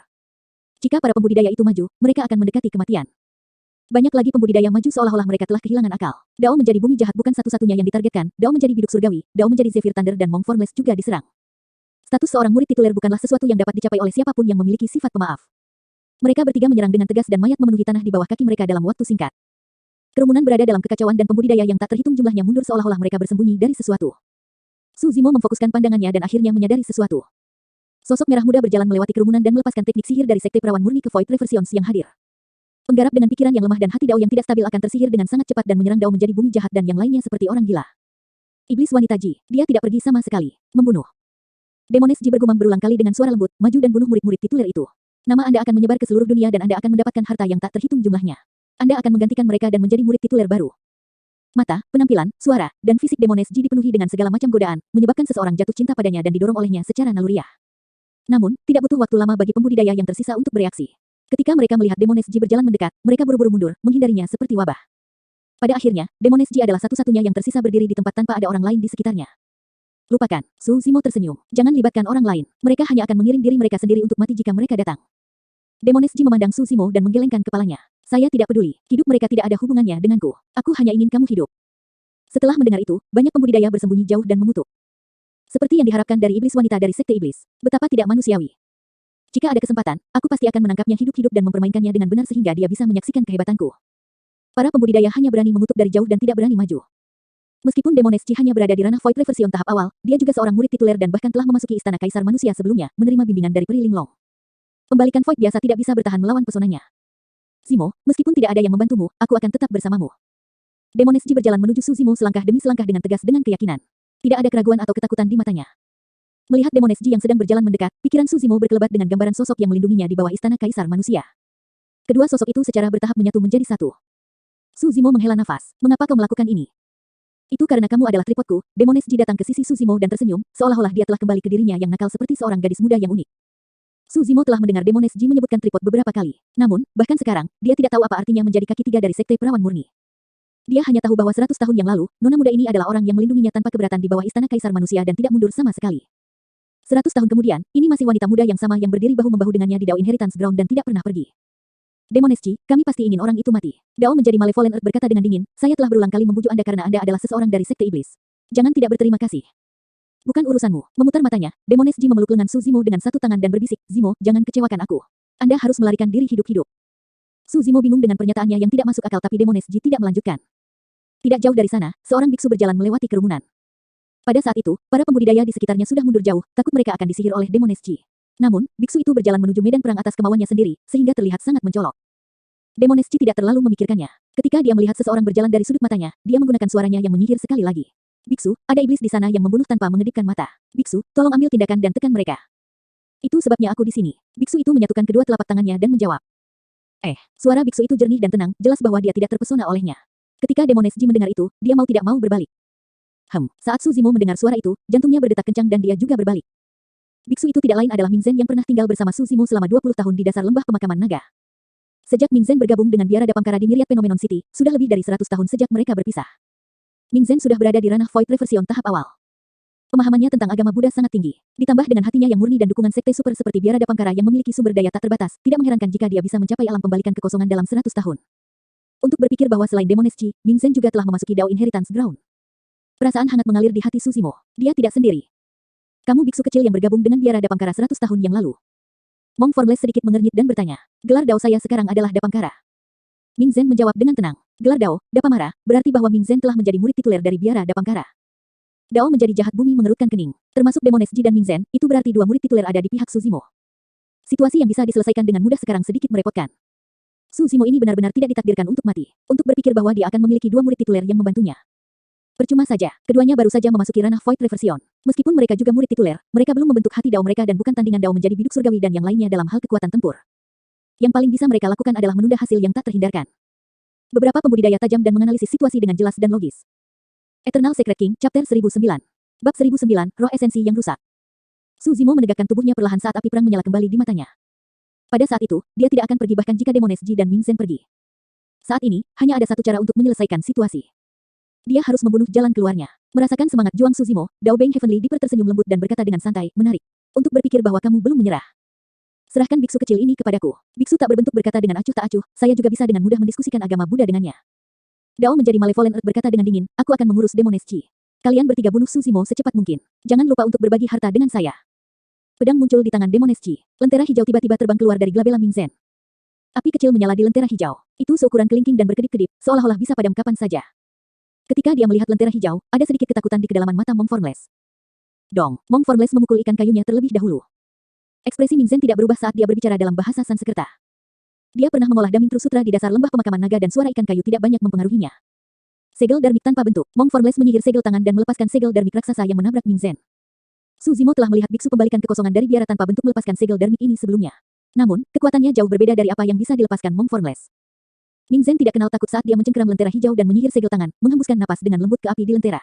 Jika para pembudidaya itu maju, mereka akan mendekati kematian. Banyak lagi pembudidaya maju seolah-olah mereka telah kehilangan akal. Dao menjadi bumi jahat bukan satu-satunya yang ditargetkan, Dao menjadi biduk surgawi, Dao menjadi Zephyr Thunder dan Monk Formless juga diserang. Status seorang murid tituler bukanlah sesuatu yang dapat dicapai oleh siapapun yang memiliki sifat pemaaf. Mereka bertiga menyerang dengan tegas dan mayat memenuhi tanah di bawah kaki mereka dalam waktu singkat. Kerumunan berada dalam kekacauan dan pembudidaya yang tak terhitung jumlahnya mundur seolah-olah mereka bersembunyi dari sesuatu. Suzimo memfokuskan pandangannya dan akhirnya menyadari sesuatu. Sosok merah muda berjalan melewati kerumunan dan melepaskan teknik sihir dari sekte perawan murni ke Void Reversions yang hadir. Penggarap dengan pikiran yang lemah dan hati Dao yang tidak stabil akan tersihir dengan sangat cepat dan menyerang Dao menjadi bumi jahat dan yang lainnya seperti orang gila. Iblis wanita Ji, dia tidak pergi sama sekali. Membunuh. Demones Ji bergumam berulang kali dengan suara lembut, maju dan bunuh murid-murid tituler itu. Nama Anda akan menyebar ke seluruh dunia dan Anda akan mendapatkan harta yang tak terhitung jumlahnya. Anda akan menggantikan mereka dan menjadi murid tituler baru. Mata, penampilan, suara, dan fisik Demones Ji dipenuhi dengan segala macam godaan, menyebabkan seseorang jatuh cinta padanya dan didorong olehnya secara naluriah. Namun, tidak butuh waktu lama bagi pembudidaya yang tersisa untuk bereaksi. Ketika mereka melihat Demones Ji berjalan mendekat, mereka buru-buru mundur, menghindarinya seperti wabah. Pada akhirnya, Demones Ji adalah satu-satunya yang tersisa berdiri di tempat tanpa ada orang lain di sekitarnya. Lupakan, Suzimo tersenyum. Jangan libatkan orang lain. Mereka hanya akan mengiring diri mereka sendiri untuk mati jika mereka datang. Demones Ji memandang Suzimo dan menggelengkan kepalanya. Saya tidak peduli. Hidup mereka tidak ada hubungannya denganku. Aku hanya ingin kamu hidup. Setelah mendengar itu, banyak pembudidaya bersembunyi jauh dan mengutuk. Seperti yang diharapkan dari iblis wanita dari sekte iblis. Betapa tidak manusiawi. Jika ada kesempatan, aku pasti akan menangkapnya hidup-hidup dan mempermainkannya dengan benar sehingga dia bisa menyaksikan kehebatanku. Para pembudidaya hanya berani mengutuk dari jauh dan tidak berani maju. Meskipun Demones Ji hanya berada di ranah Void Reversion tahap awal, dia juga seorang murid tituler dan bahkan telah memasuki istana kaisar manusia sebelumnya, menerima bimbingan dari Pri Linglong. Pembalikan Void biasa tidak bisa bertahan melawan pesonanya. Zimo, meskipun tidak ada yang membantumu, aku akan tetap bersamamu. Demones Ji berjalan menuju Suzimo selangkah demi selangkah dengan tegas dengan keyakinan. Tidak ada keraguan atau ketakutan di matanya. Melihat Demones Ji yang sedang berjalan mendekat, pikiran Suzimo berkelebat dengan gambaran sosok yang melindunginya di bawah istana kaisar manusia. Kedua sosok itu secara bertahap menyatu menjadi satu. Suzimo menghela nafas. Mengapa kau melakukan ini? Itu karena kamu adalah tripodku. Demones Ji datang ke sisi Suzimo dan tersenyum, seolah-olah dia telah kembali ke dirinya yang nakal seperti seorang gadis muda yang unik. Suzimo telah mendengar Demones Ji menyebutkan tripod beberapa kali. Namun, bahkan sekarang, dia tidak tahu apa artinya menjadi kaki tiga dari sekte perawan murni. Dia hanya tahu bahwa 100 tahun yang lalu, nona muda ini adalah orang yang melindunginya tanpa keberatan di bawah istana kaisar manusia dan tidak mundur sama sekali. 100 tahun kemudian, ini masih wanita muda yang sama yang berdiri bahu-membahu dengannya di Dao Inheritance Ground dan tidak pernah pergi. Demones Ji, kami pasti ingin orang itu mati. Dao menjadi Malevolent Earth berkata dengan dingin, saya telah berulang kali membujuk Anda karena Anda adalah seseorang dari sekte iblis. Jangan tidak berterima kasih. Bukan urusanmu. Memutar matanya, Demones Ji memeluk lengan Suzimo dengan satu tangan dan berbisik, Zimo, jangan kecewakan aku. Anda harus melarikan diri hidup-hidup. Suzimo bingung dengan pernyataannya yang tidak masuk akal tapi Demones Ji tidak melanjutkan. Tidak jauh dari sana, seorang biksu berjalan melewati kerumunan. Pada saat itu, para pembudidaya di sekitarnya sudah mundur jauh, takut mereka akan disihir oleh Demones Ji. Namun, biksu itu berjalan menuju medan perang atas kemauannya sendiri, sehingga terlihat sangat mencolok. Demones Ji tidak terlalu memikirkannya. Ketika dia melihat seseorang berjalan dari sudut matanya, dia menggunakan suaranya yang menyihir sekali lagi. Biksu, ada iblis di sana yang membunuh tanpa mengedipkan mata. Biksu, tolong ambil tindakan dan tekan mereka. Itu sebabnya aku di sini. Biksu itu menyatukan kedua telapak tangannya dan menjawab. Suara biksu itu jernih dan tenang, jelas bahwa dia tidak terpesona olehnya. Ketika Demones Ji mendengar itu, dia mau tidak mau berbalik. Saat Suzimo mendengar suara itu, jantungnya berdetak kencang dan dia juga berbalik. Biksu itu tidak lain adalah Ming Zhen yang pernah tinggal bersama Suzimo selama 20 tahun di dasar lembah pemakaman naga. Sejak Ming Zhen bergabung dengan biara Dapangkara di Myriad Phenomenon City, sudah lebih dari 100 tahun sejak mereka berpisah. Ming Zhen sudah berada di ranah Void Reversion tahap awal. Pemahamannya tentang agama Buddha sangat tinggi. Ditambah dengan hatinya yang murni dan dukungan sekte super seperti Biara Dapangkara yang memiliki sumber daya tak terbatas, tidak mengherankan jika dia bisa mencapai alam pembalikan kekosongan dalam 100 tahun. Untuk berpikir bahwa selain Demones Chi, Ming Zhen juga telah memasuki Dao Inheritance Ground. Perasaan hangat mengalir di hati Suzimo. Dia tidak sendiri. Kamu biksu kecil yang bergabung dengan Biara Dapangkara 100 tahun yang lalu. Mong Formless sedikit mengernyit dan bertanya. Gelar Dao saya sekarang adalah Dapangkara. Ming Zhen menjawab dengan tenang. Gelar Dao, Dapamara, berarti bahwa Ming Zhen telah menjadi murid tituler dari Biara Dapangkara. Dao menjadi jahat bumi mengerutkan kening. Termasuk Demones Ji dan Ming Zhen, itu berarti dua murid tituler ada di pihak Suzimo. Situasi yang bisa diselesaikan dengan mudah sekarang sedikit merepotkan. Suzimo ini benar-benar tidak ditakdirkan untuk mati. Untuk berpikir bahwa dia akan memiliki dua murid tituler yang membantunya. Percuma saja, keduanya baru saja memasuki ranah Void Reversion. Meskipun mereka juga murid tituler, mereka belum membentuk hati Dao mereka dan bukan tandingan Dao menjadi biduk surgawi dan yang lainnya dalam hal kekuatan tempur. Yang paling bisa mereka lakukan adalah menunda hasil yang tak terhindarkan. Beberapa pembudidaya tajam dan menganalisis situasi dengan jelas dan logis. Eternal Secret King, Chapter 1009. Bab 1009, Roh Esensi yang Rusak. Suzimo menegakkan tubuhnya perlahan saat api perang menyala kembali di matanya. Pada saat itu, dia tidak akan pergi bahkan jika Demones Ji dan Ming Zhen pergi. Saat ini, hanya ada satu cara untuk menyelesaikan situasi. Dia harus membunuh jalan keluarnya. Merasakan semangat juang Suzimo, Dao Beng Heavenly Dipper tersenyum lembut dan berkata dengan santai, menarik. Untuk berpikir bahwa kamu belum menyerah. Serahkan biksu kecil ini kepadaku. Biksu tak berbentuk berkata dengan acuh tak acuh, saya juga bisa dengan mudah mendiskusikan agama Buddha dengannya. Dao menjadi Malevolent Earth berkata dengan dingin, aku akan mengurus Demones Chi. Kalian bertiga bunuh Suzimo secepat mungkin. Jangan lupa untuk berbagi harta dengan saya. Pedang muncul di tangan Demones Chi. Lentera hijau tiba-tiba terbang keluar dari glabella Ming Zhen. Api kecil menyala di lentera hijau. Itu seukuran kelingking dan berkedip-kedip, seolah-olah bisa padam kapan saja. Ketika dia melihat lentera hijau, ada sedikit ketakutan di kedalaman mata Mong Formless. Dong, Mong Formless memukul ikan kayunya terlebih dahulu. Ekspresi Ming Zhen tidak berubah saat dia berbicara dalam bahasa Sanskerta. Dia pernah mengolah Daming True Sutra di dasar lembah pemakaman naga dan suara ikan kayu tidak banyak mempengaruhinya. Segel darmik tanpa bentuk, Mong Formless menyihir segel tangan dan melepaskan segel darmik raksasa yang menabrak Ming Zhen. Suzimo telah melihat biksu pembalikan kekosongan dari biara tanpa bentuk melepaskan segel darmik ini sebelumnya. Namun, kekuatannya jauh berbeda dari apa yang bisa dilepaskan Mong Formless. Ming Zhen tidak kenal takut saat dia mencengkeram lentera hijau dan menyihir segel tangan, menghembuskan napas dengan lembut ke api di lentera.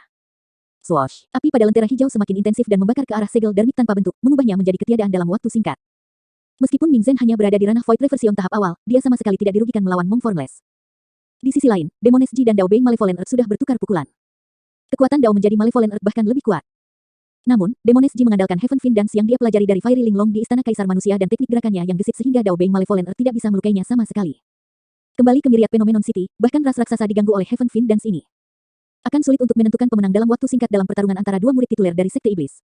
Swoosh! Api pada lentera hijau semakin intensif dan membakar ke arah segel darmik tanpa bentuk, mengubahnya menjadi ketiadaan dalam waktu singkat. Meskipun Ming Zhen hanya berada di ranah Void Reversion tahap awal, dia sama sekali tidak dirugikan melawan Mong Formless. Di sisi lain, Demones Ji dan Dao Beng Malevolent Earth sudah bertukar pukulan. Kekuatan Dao menjadi Malevolent Earth bahkan lebih kuat. Namun, Demones Ji mengandalkan Heaven Fin Dance yang dia pelajari dari Fiery Linglong di Istana Kaisar Manusia dan teknik gerakannya yang gesit sehingga Dao Beng Malevolent Earth tidak bisa melukainya sama sekali. Kembali ke Myriad Phenomenon City, bahkan ras raksasa diganggu oleh Heaven Fin Dance ini. Akan sulit untuk menentukan pemenang dalam waktu singkat dalam pertarungan antara dua murid tituler dari Sekte Iblis.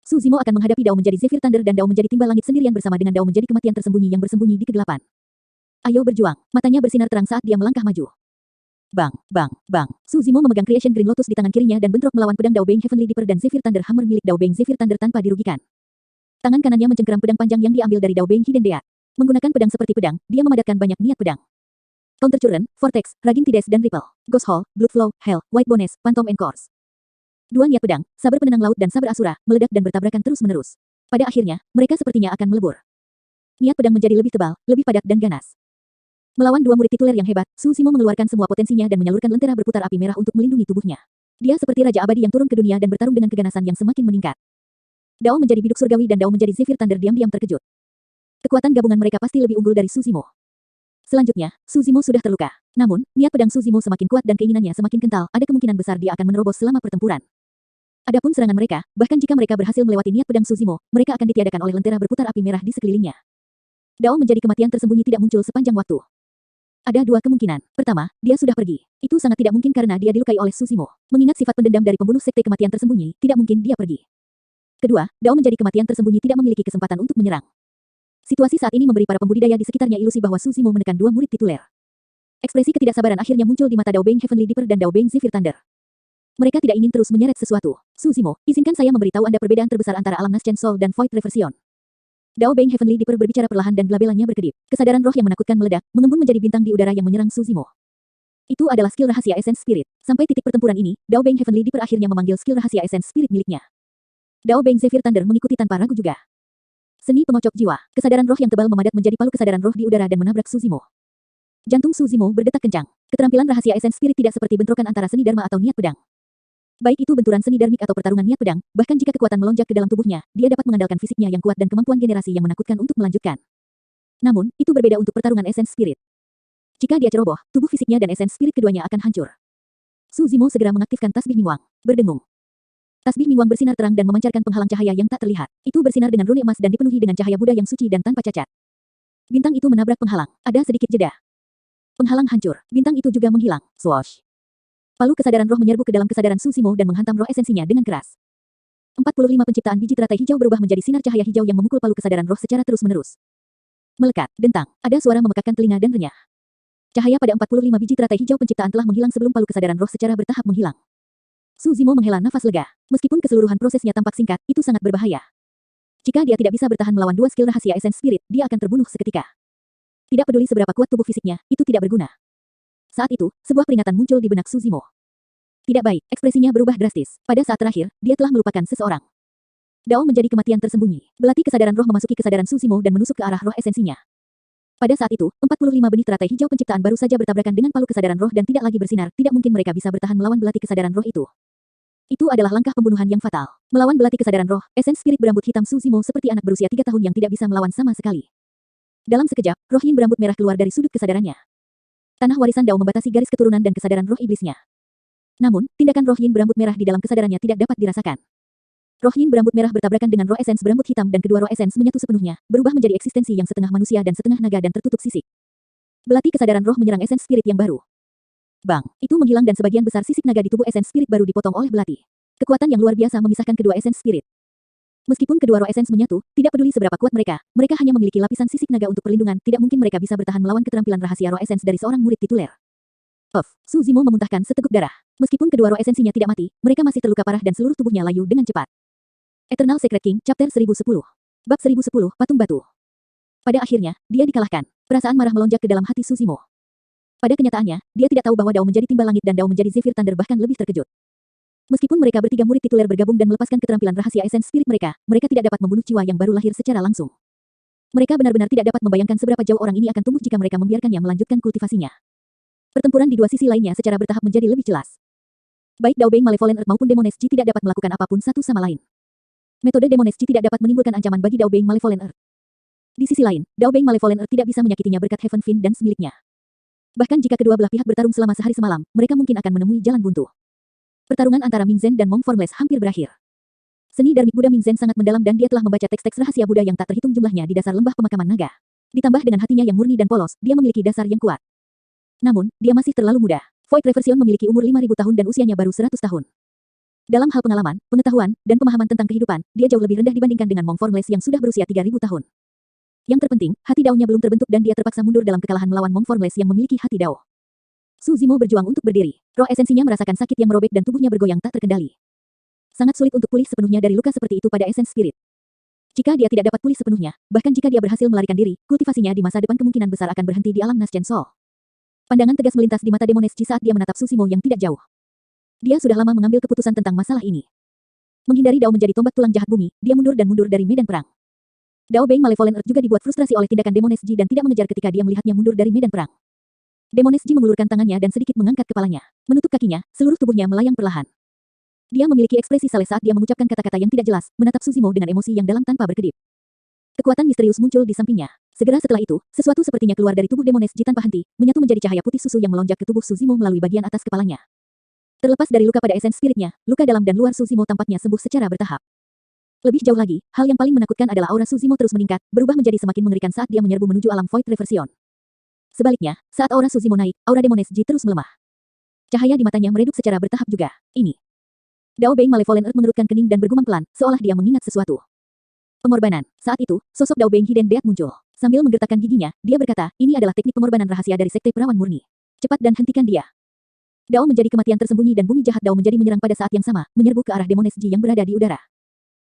Suzimo akan menghadapi Dao menjadi Zephyr Thunder dan Dao menjadi Timbal Langit sendirian bersama dengan Dao menjadi kematian tersembunyi yang bersembunyi di kegelapan. Ayo berjuang, matanya bersinar terang saat dia melangkah maju. Bang, bang, bang. Suzimo memegang Creation Green Lotus di tangan kirinya dan bentrok melawan pedang Dao Beng Heavenly Dipper dan Zephyr Thunder Hammer milik Dao Beng Zephyr Thunder tanpa dirugikan. Tangan kanannya mencengkeram pedang panjang yang diambil dari Dao Beng Hidden Deat. Menggunakan pedang seperti pedang, dia memadatkan banyak niat pedang. Counter Current, Vortex, Raging Tides dan Ripple, Ghost Hall, Blood Flow, Hell, White Bones, Phantom and Course. Dua niat pedang, saber penenang laut dan saber asura, meledak dan bertabrakan terus-menerus. Pada akhirnya, mereka sepertinya akan melebur. Niat pedang menjadi lebih tebal, lebih padat dan ganas. Melawan dua murid tituler yang hebat, Suzimo mengeluarkan semua potensinya dan menyalurkan lentera berputar api merah untuk melindungi tubuhnya. Dia seperti raja abadi yang turun ke dunia dan bertarung dengan keganasan yang semakin meningkat. Dao menjadi biduk surgawi dan Dao menjadi Zephyr Thunder diam-diam terkejut. Kekuatan gabungan mereka pasti lebih unggul dari Suzimo. Selanjutnya, Suzimo sudah terluka. Namun, niat pedang Suzimo semakin kuat dan keinginannya semakin kental, ada kemungkinan besar dia akan menerobos selama pertempuran. Adapun serangan mereka, bahkan jika mereka berhasil melewati niat pedang Suzimo, mereka akan ditiadakan oleh lentera berputar api merah di sekelilingnya. Dao menjadi kematian tersembunyi tidak muncul sepanjang waktu. Ada dua kemungkinan. Pertama, dia sudah pergi. Itu sangat tidak mungkin karena dia dilukai oleh Suzimo. Mengingat sifat pendendam dari pembunuh sekte kematian tersembunyi, tidak mungkin dia pergi. Kedua, Dao menjadi kematian tersembunyi tidak memiliki kesempatan untuk menyerang. Situasi saat ini memberi para pembudidaya di sekitarnya ilusi bahwa Suzimo menekan dua murid tituler. Ekspresi ketidaksabaran akhirnya muncul di mata Dao Beng Heavenly Dipper dan Dao Beng Zephyr Thunder. Mereka tidak ingin terus menyeret sesuatu. Suzimo, izinkan saya memberitahu Anda perbedaan terbesar antara alam Naschen Soul dan Void Reversion. Dao Beng Heavenly Dipper berbicara perlahan dan glabellanya berkedip. Kesadaran roh yang menakutkan meledak, mengembun menjadi bintang di udara yang menyerang Suzimo. Itu adalah skill rahasia Essence Spirit. Sampai titik pertempuran ini, Dao Beng Heavenly Dipper akhirnya memanggil skill rahasia Essence Spirit miliknya. Dao Beng Zephyr Thunder mengikuti tanpa ragu juga. Seni pengocok jiwa, kesadaran roh yang tebal memadat menjadi palu kesadaran roh di udara dan menabrak Suzimo. Jantung Suzimo berdetak kencang. Keterampilan rahasia Essence Spirit tidak seperti bentrokan antara seni dharma atau niat pedang. Baik itu benturan seni darmik atau pertarungan niat pedang, bahkan jika kekuatan melonjak ke dalam tubuhnya, dia dapat mengandalkan fisiknya yang kuat dan kemampuan generasi yang menakutkan untuk melanjutkan. Namun, itu berbeda untuk pertarungan Essence Spirit. Jika dia ceroboh, tubuh fisiknya dan Essence Spirit keduanya akan hancur. Suzimo segera mengaktifkan tasbih Mingwang. Berdengung. Tasbih Mingwang bersinar terang dan memancarkan penghalang cahaya yang tak terlihat. Itu bersinar dengan rune emas dan dipenuhi dengan cahaya Buddha yang suci dan tanpa cacat. Bintang itu menabrak penghalang. Ada sedikit jeda. Penghalang hancur. Bintang itu juga menghilang. Swoosh. Palu kesadaran roh menyerbu ke dalam kesadaran Su Zimo dan menghantam roh esensinya dengan keras. 45 penciptaan biji teratai hijau berubah menjadi sinar cahaya hijau yang memukul palu kesadaran roh secara terus-menerus. Melekat, dentang. Ada suara memekakkan telinga dan renyah. Cahaya pada 45 biji teratai hijau penciptaan telah menghilang sebelum palu kesadaran roh secara bertahap menghilang. Su Zimo menghela nafas lega. Meskipun keseluruhan prosesnya tampak singkat, itu sangat berbahaya. Jika dia tidak bisa bertahan melawan dua skill rahasia Essence Spirit, dia akan terbunuh seketika. Tidak peduli seberapa kuat tubuh fisiknya, itu tidak berguna. Saat itu, sebuah peringatan muncul di benak Su Zimo. Tidak baik, ekspresinya berubah drastis. Pada saat terakhir, dia telah melupakan seseorang. Dao menjadi kematian tersembunyi. Belati kesadaran roh memasuki kesadaran Su Zimo dan menusuk ke arah roh esensinya. Pada saat itu, 45 benih teratai hijau penciptaan baru saja bertabrakan dengan palu kesadaran roh dan tidak lagi bersinar. Tidak mungkin mereka bisa bertahan melawan belati kesadaran roh itu. Itu adalah langkah pembunuhan yang fatal. Melawan belati kesadaran roh, Essence Spirit berambut hitam Su Zimo seperti anak berusia 3 tahun yang tidak bisa melawan sama sekali. Dalam sekejap, roh yin berambut merah keluar dari sudut kesadarannya. Tanah warisan Dao membatasi garis keturunan dan kesadaran roh iblisnya. Namun, tindakan roh yin berambut merah di dalam kesadarannya tidak dapat dirasakan. Roh yin berambut merah bertabrakan dengan roh essence berambut hitam dan kedua roh essence menyatu sepenuhnya, berubah menjadi eksistensi yang setengah manusia dan setengah naga dan tertutup sisik. Belati kesadaran roh menyerang Essence Spirit yang baru. Bang, itu menghilang dan sebagian besar sisik naga di tubuh Essence Spirit baru dipotong oleh belati. Kekuatan yang luar biasa memisahkan kedua Essence Spirit. Meskipun kedua roh Essence menyatu, tidak peduli seberapa kuat mereka, mereka hanya memiliki lapisan sisik naga untuk perlindungan, tidak mungkin mereka bisa bertahan melawan keterampilan rahasia roh Essence dari seorang murid tituler. Su Zimo memuntahkan seteguk darah. Meskipun kedua roh esensinya tidak mati, mereka masih terluka parah dan seluruh tubuhnya layu dengan cepat. Eternal Secret King, Chapter 1010. Bab 1010, Patung Batu. Pada akhirnya, dia dikalahkan. Perasaan marah melonjak ke dalam hati Su Zimo. Pada kenyataannya, dia tidak tahu bahwa Dao menjadi timbal langit dan Dao menjadi Zephyr Thunder bahkan lebih terkejut. Meskipun mereka bertiga murid tituler bergabung dan melepaskan keterampilan rahasia Essence Spirit mereka, mereka tidak dapat membunuh jiwa yang baru lahir secara langsung. Mereka benar-benar tidak dapat membayangkan seberapa jauh orang ini akan tumbuh jika mereka membiarkannya melanjutkan kultivasinya. Pertempuran di dua sisi lainnya secara bertahap menjadi lebih jelas. Baik Dao Beng Malevolent Earth maupun Demoness Ji tidak dapat melakukan apapun satu sama lain. Metode Demoness Ji tidak dapat menimbulkan ancaman bagi Dao Beng Malevolent Earth. Di sisi lain, Dao Beng Malevolent Earth tidak bisa menyakitinya berkat Heaven Fin dan miliknya. Bahkan jika kedua belah pihak bertarung selama sehari semalam, mereka mungkin akan menemui jalan buntu. Pertarungan antara Ming Zhen dan Monk Formless hampir berakhir. Seni Dharmik Buddha Ming Zhen sangat mendalam dan dia telah membaca teks-teks rahasia Buddha yang tak terhitung jumlahnya di dasar lembah pemakaman naga. Ditambah dengan hatinya yang murni dan polos, dia memiliki dasar yang kuat. Namun, dia masih terlalu muda. Void Reversion memiliki umur 5.000 tahun dan usianya baru 100 tahun. Dalam hal pengalaman, pengetahuan, dan pemahaman tentang kehidupan, dia jauh lebih rendah dibandingkan dengan Monk Formless yang sudah berusia 3.000 tahun. Yang terpenting, hati Dao-nya belum terbentuk dan dia terpaksa mundur dalam kekalahan melawan Monk Formless yang memiliki hati Dao. Su Zimo berjuang untuk berdiri. Roh esensinya merasakan sakit yang merobek dan tubuhnya bergoyang tak terkendali. Sangat sulit untuk pulih sepenuhnya dari luka seperti itu pada Essence Spirit. Jika dia tidak dapat pulih sepenuhnya, bahkan jika dia berhasil melarikan diri, kultivasinya di masa depan kemungkinan besar akan berhenti di alam Naschen Soul. Pandangan tegas melintas di mata Demoness Ji saat dia menatap Su Zimo yang tidak jauh. Dia sudah lama mengambil keputusan tentang masalah ini. Menghindari Dao menjadi tombak tulang jahat bumi, dia mundur dan mundur dari medan perang. Dao Beng Malevolent Earth juga dibuat frustrasi oleh tindakan Demoness Ji dan tidak mengejar ketika dia melihatnya mundur dari medan perang. Demoness Ji mengulurkan tangannya dan sedikit mengangkat kepalanya. Menutup kakinya, seluruh tubuhnya melayang perlahan. Dia memiliki ekspresi saleh saat dia mengucapkan kata-kata yang tidak jelas, menatap Su Zimo dengan emosi yang dalam tanpa berkedip. Kekuatan misterius muncul di sampingnya. Segera setelah itu, sesuatu sepertinya keluar dari tubuh Demoness Ji tanpa henti, menyatu menjadi cahaya putih susu yang melonjak ke tubuh Su Zimo melalui bagian atas kepalanya. Terlepas dari luka pada essence spiritnya, luka dalam dan luar Su Zimo tampaknya sembuh secara bertahap. Lebih jauh lagi, hal yang paling menakutkan adalah aura Su Zimo terus meningkat, berubah menjadi semakin mengerikan saat dia menyerbu menuju alam Void Reversion. Sebaliknya, saat aura Su Zimo naik, aura Demoness Ji terus melemah. Cahaya di matanya meredup secara bertahap juga. Ini. Dao Beng Malevolent Earth mengerutkan kening dan bergumam pelan, seolah dia mengingat sesuatu. Pengorbanan. Saat itu, sosok Dao Beng Hidden Death muncul. Sambil menggertakkan giginya, dia berkata, ini adalah teknik pengorbanan rahasia dari Sekte Perawan Murni. Cepat dan hentikan dia. Dao menjadi kematian tersembunyi dan bumi jahat Dao menjadi menyerang pada saat yang sama, menyerbu ke arah Demoness Ji yang berada di udara.